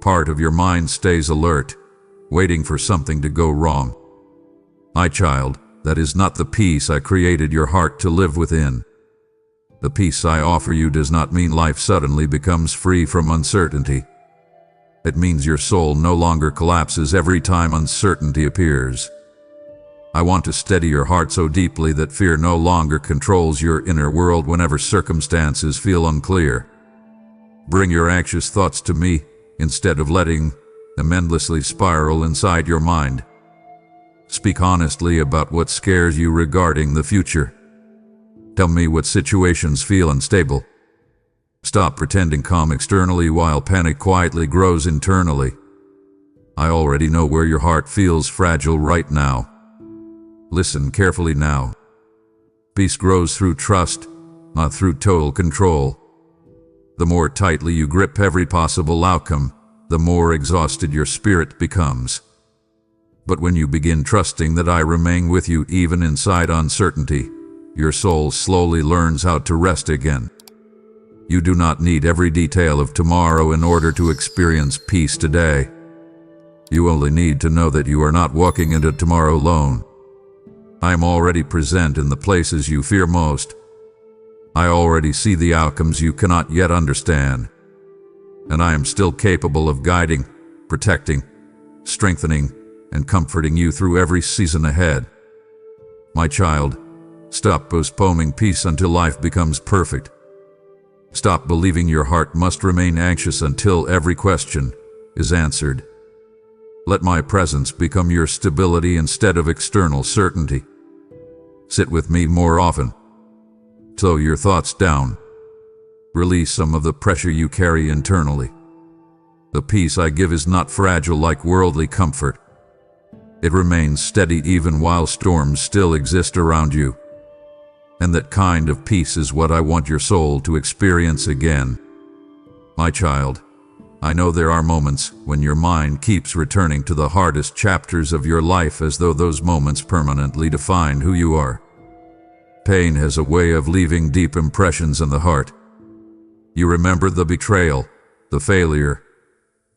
part of your mind stays alert, waiting for something to go wrong. My child, that is not the peace I created your heart to live within. The peace I offer you does not mean life suddenly becomes free from uncertainty. It means your soul no longer collapses every time uncertainty appears. I want to steady your heart so deeply that fear no longer controls your inner world whenever circumstances feel unclear. Bring your anxious thoughts to me instead of letting them endlessly spiral inside your mind. Speak honestly about what scares you regarding the future. Tell me what situations feel unstable. Stop pretending calm externally while panic quietly grows internally. I already know where your heart feels fragile right now. Listen carefully now. Peace grows through trust, not through total control. The more tightly you grip every possible outcome, the more exhausted your spirit becomes. But when you begin trusting that I remain with you even inside uncertainty, your soul slowly learns how to rest again. You do not need every detail of tomorrow in order to experience peace today. You only need to know that you are not walking into tomorrow alone. I am already present in the places you fear most. I already see the outcomes you cannot yet understand. And I am still capable of guiding, protecting, strengthening, and comforting you through every season ahead. My child, stop postponing peace until life becomes perfect. Stop believing your heart must remain anxious until every question is answered. Let my presence become your stability instead of external certainty. Sit with me more often. Slow your thoughts down. Release some of the pressure you carry internally. The peace I give is not fragile like worldly comfort. It remains steady even while storms still exist around you. And that kind of peace is what I want your soul to experience again. My child, I know there are moments when your mind keeps returning to the hardest chapters of your life as though those moments permanently define who you are. Pain has a way of leaving deep impressions in the heart. You remember the betrayal, the failure,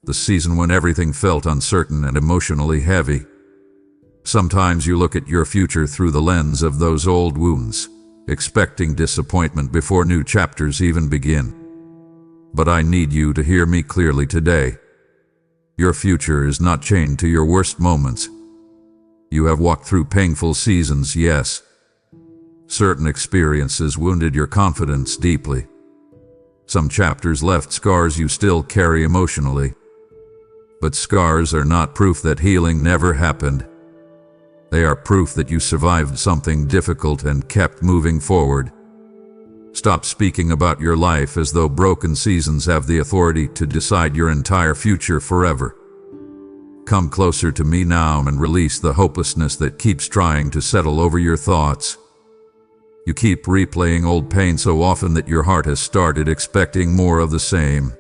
the season when everything felt uncertain and emotionally heavy. Sometimes you look at your future through the lens of those old wounds, expecting disappointment before new chapters even begin. But I need you to hear me clearly today. Your future is not chained to your worst moments. You have walked through painful seasons, yes. Certain experiences wounded your confidence deeply. Some chapters left scars you still carry emotionally. But scars are not proof that healing never happened. They are proof that you survived something difficult and kept moving forward. Stop speaking about your life as though broken seasons have the authority to decide your entire future forever. Come closer to me now and release the hopelessness that keeps trying to settle over your thoughts. You keep replaying old pain so often that your heart has started expecting more of the same.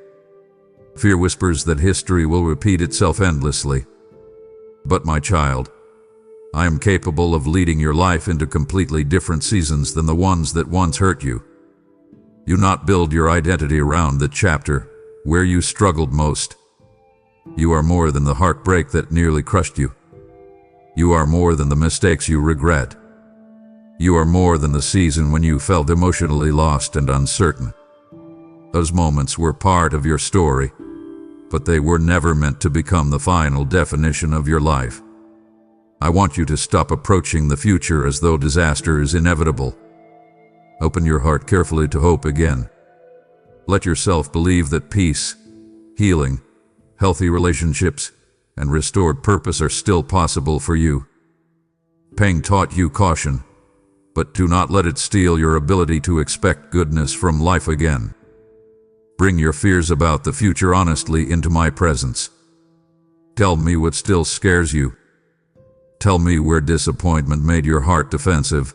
Fear whispers that history will repeat itself endlessly. But my child, I am capable of leading your life into completely different seasons than the ones that once hurt you. You not build your identity around the chapter where you struggled most. You are more than the heartbreak that nearly crushed you. You are more than the mistakes you regret. You are more than the season when you felt emotionally lost and uncertain. Those moments were part of your story, but they were never meant to become the final definition of your life. I want you to stop approaching the future as though disaster is inevitable. Open your heart carefully to hope again. Let yourself believe that peace, healing, healthy relationships, and restored purpose are still possible for you. Pain taught you caution, but do not let it steal your ability to expect goodness from life again. Bring your fears about the future honestly into my presence. Tell me what still scares you. Tell me where disappointment made your heart defensive.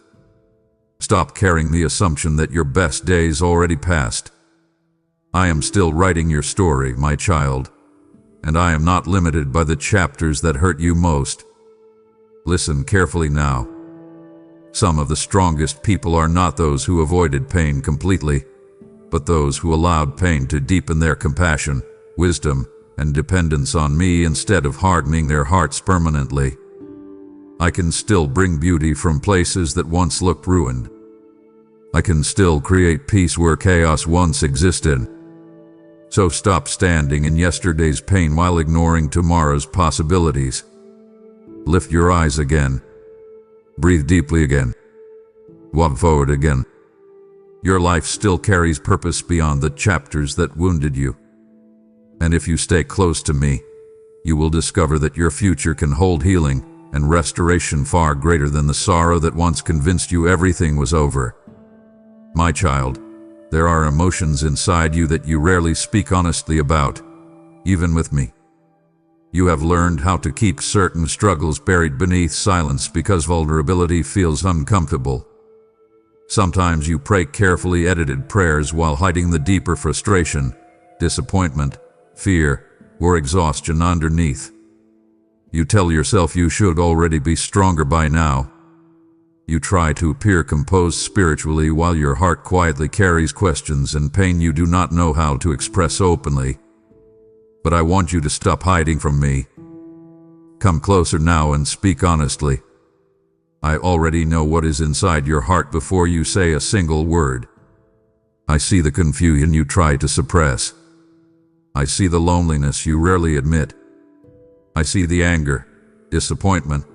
Stop carrying the assumption that your best days already passed. I am still writing your story, my child, and I am not limited by the chapters that hurt you most. Listen carefully now. Some of the strongest people are not those who avoided pain completely, but those who allowed pain to deepen their compassion, wisdom, and dependence on me instead of hardening their hearts permanently. I can still bring beauty from places that once looked ruined. I can still create peace where chaos once existed. So stop standing in yesterday's pain while ignoring tomorrow's possibilities. Lift your eyes again. Breathe deeply again. Walk forward again. Your life still carries purpose beyond the chapters that wounded you. And if you stay close to me, you will discover that your future can hold healing and restoration far greater than the sorrow that once convinced you everything was over. My child, there are emotions inside you that you rarely speak honestly about, even with me. You have learned how to keep certain struggles buried beneath silence because vulnerability feels uncomfortable. Sometimes you pray carefully edited prayers while hiding the deeper frustration, disappointment, fear, or exhaustion underneath. You tell yourself you should already be stronger by now. You try to appear composed spiritually while your heart quietly carries questions and pain you do not know how to express openly. But I want you to stop hiding from me. Come closer now and speak honestly. I already know what is inside your heart before you say a single word. I see the confusion you try to suppress. I see the loneliness you rarely admit. I see the anger, disappointment,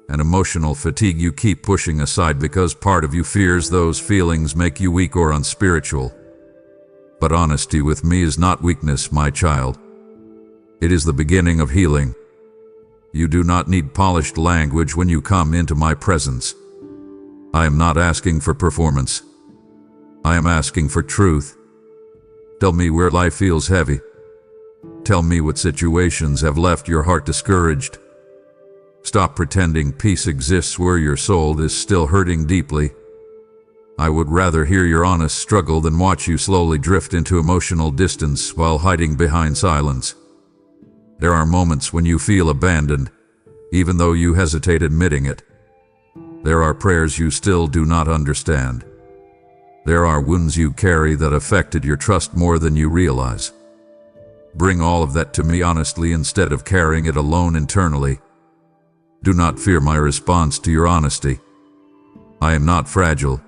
and emotional fatigue you keep pushing aside because part of you fears those feelings make you weak or unspiritual. But honesty with me is not weakness, my child. It is the beginning of healing. You do not need polished language when you come into my presence. I am not asking for performance. I am asking for truth. Tell me where life feels heavy. Tell me what situations have left your heart discouraged. Stop pretending peace exists where your soul is still hurting deeply. I would rather hear your honest struggle than watch you slowly drift into emotional distance while hiding behind silence. There are moments when you feel abandoned, even though you hesitate admitting it. There are prayers you still do not understand. There are wounds you carry that affected your trust more than you realize. Bring all of that to me honestly instead of carrying it alone internally. Do not fear my response to your honesty. I am not fragile.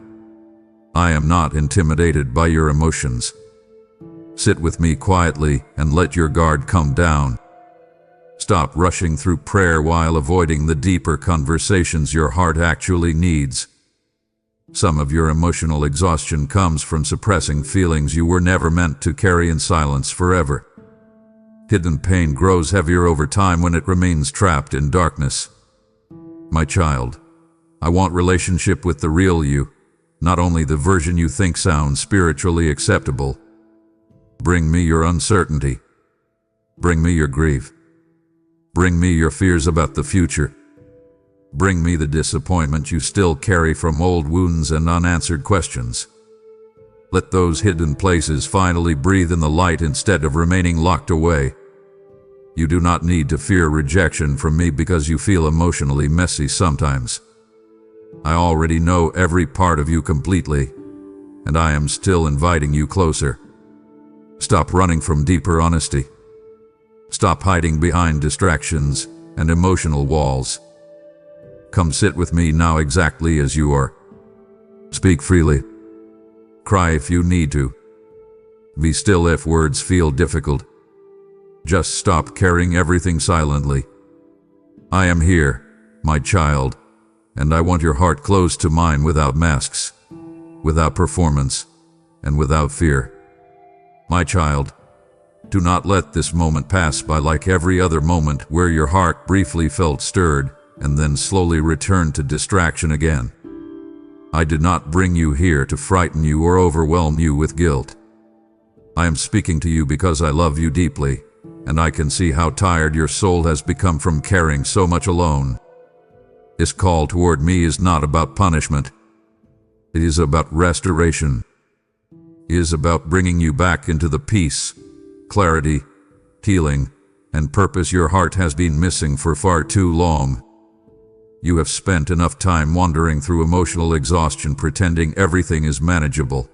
I am not intimidated by your emotions. Sit with me quietly and let your guard come down. Stop rushing through prayer while avoiding the deeper conversations your heart actually needs. Some of your emotional exhaustion comes from suppressing feelings you were never meant to carry in silence forever. Hidden pain grows heavier over time when it remains trapped in darkness. My child, I want relationship with the real you, not only the version you think sounds spiritually acceptable. Bring me your uncertainty. Bring me your grief. Bring me your fears about the future. Bring me the disappointment you still carry from old wounds and unanswered questions. Let those hidden places finally breathe in the light instead of remaining locked away. You do not need to fear rejection from me because you feel emotionally messy sometimes. I already know every part of you completely, and I am still inviting you closer. Stop running from deeper honesty. Stop hiding behind distractions and emotional walls. Come sit with me now exactly as you are. Speak freely. Cry if you need to. Be still if words feel difficult. Just stop carrying everything silently. I am here, my child, and I want your heart close to mine without masks, without performance, and without fear. My child, do not let this moment pass by like every other moment where your heart briefly felt stirred and then slowly returned to distraction again. I did not bring you here to frighten you or overwhelm you with guilt. I am speaking to you because I love you deeply, and I can see how tired your soul has become from carrying so much alone. This call toward me is not about punishment. It is about restoration. It is about bringing you back into the peace, clarity, healing, and purpose your heart has been missing for far too long. You have spent enough time wandering through emotional exhaustion pretending everything is manageable.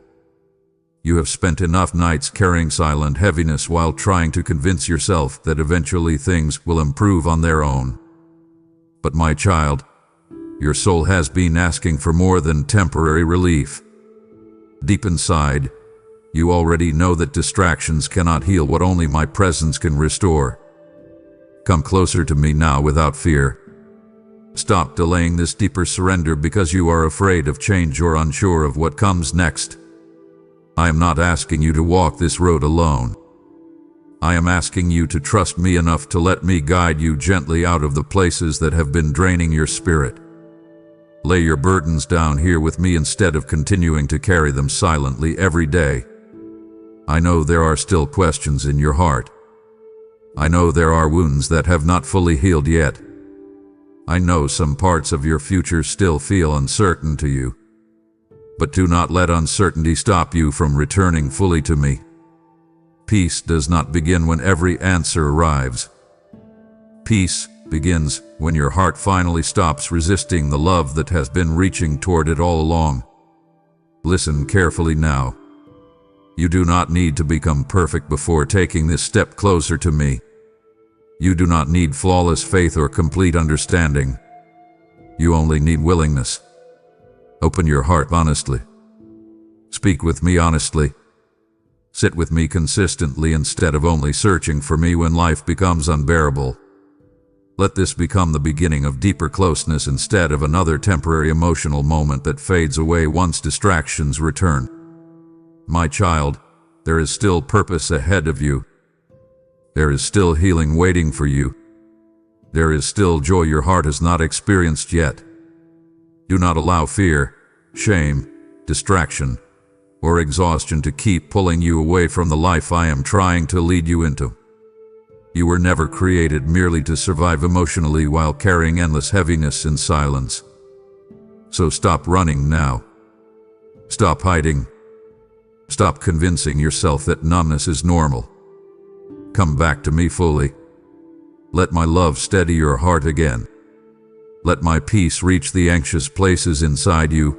You have spent enough nights carrying silent heaviness while trying to convince yourself that eventually things will improve on their own. But my child, your soul has been asking for more than temporary relief. Deep inside, you already know that distractions cannot heal what only my presence can restore. Come closer to me now without fear. Stop delaying this deeper surrender because you are afraid of change or unsure of what comes next. I am not asking you to walk this road alone. I am asking you to trust me enough to let me guide you gently out of the places that have been draining your spirit. Lay your burdens down here with me instead of continuing to carry them silently every day. I know there are still questions in your heart. I know there are wounds that have not fully healed yet. I know some parts of your future still feel uncertain to you. But do not let uncertainty stop you from returning fully to me. Peace does not begin when every answer arrives. Peace begins when your heart finally stops resisting the love that has been reaching toward it all along. Listen carefully now. You do not need to become perfect before taking this step closer to me. You do not need flawless faith or complete understanding. You only need willingness. Open your heart honestly. Speak with me honestly. Sit with me consistently instead of only searching for me when life becomes unbearable. Let this become the beginning of deeper closeness instead of another temporary emotional moment that fades away once distractions return. My child, there is still purpose ahead of you. There is still healing waiting for you. There is still joy your heart has not experienced yet. Do not allow fear, shame, distraction, or exhaustion to keep pulling you away from the life I am trying to lead you into. You were never created merely to survive emotionally while carrying endless heaviness in silence. So stop running now. Stop hiding. Stop convincing yourself that numbness is normal. Come back to me fully. Let my love steady your heart again. Let my peace reach the anxious places inside you.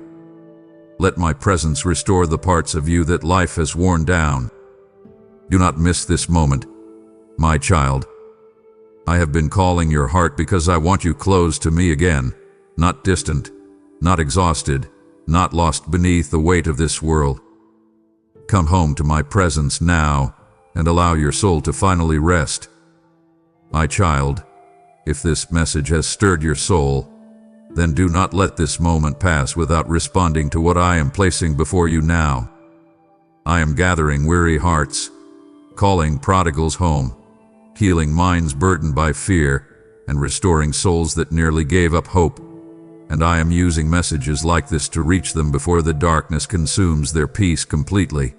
Let my presence restore the parts of you that life has worn down. Do not miss this moment, my child. I have been calling your heart because I want you close to me again, not distant, not exhausted, not lost beneath the weight of this world. Come home to my presence now and allow your soul to finally rest. My child, if this message has stirred your soul, then do not let this moment pass without responding to what I am placing before you now. I am gathering weary hearts, calling prodigals home, healing minds burdened by fear, and restoring souls that nearly gave up hope. And I am using messages like this to reach them before the darkness consumes their peace completely.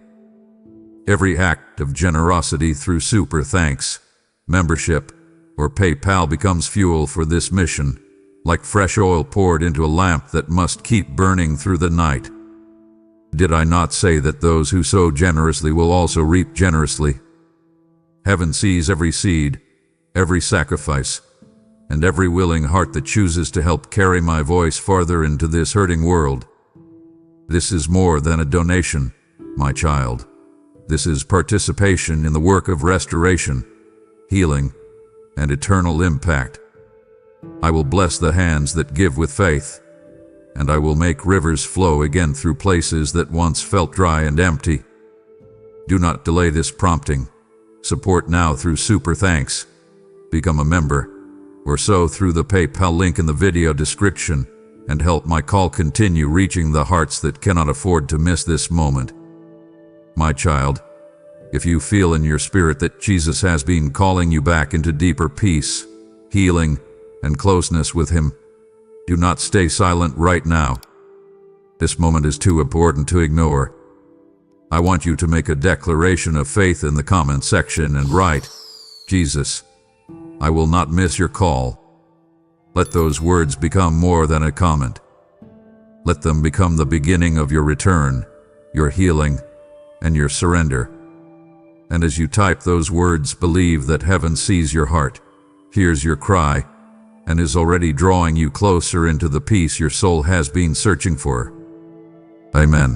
Every act of generosity through super thanks, membership, or PayPal becomes fuel for this mission, like fresh oil poured into a lamp that must keep burning through the night. Did I not say that those who sow generously will also reap generously? Heaven sees every seed, every sacrifice, and every willing heart that chooses to help carry my voice farther into this hurting world. This is more than a donation, my child. This is participation in the work of restoration, healing, and eternal impact. I will bless the hands that give with faith, and I will make rivers flow again through places that once felt dry and empty. Do not delay this prompting. Support now through super thanks. Become a member, or sow through the PayPal link in the video description, and help my call continue reaching the hearts that cannot afford to miss this moment. My child, if you feel in your spirit that Jesus has been calling you back into deeper peace, healing, and closeness with Him, do not stay silent right now. This moment is too important to ignore. I want you to make a declaration of faith in the comment section and write, "Jesus, I will not miss your call." Let those words become more than a comment. Let them become the beginning of your return, your healing, and your surrender. And as you type those words, believe that heaven sees your heart, hears your cry, and is already drawing you closer into the peace your soul has been searching for. Amen.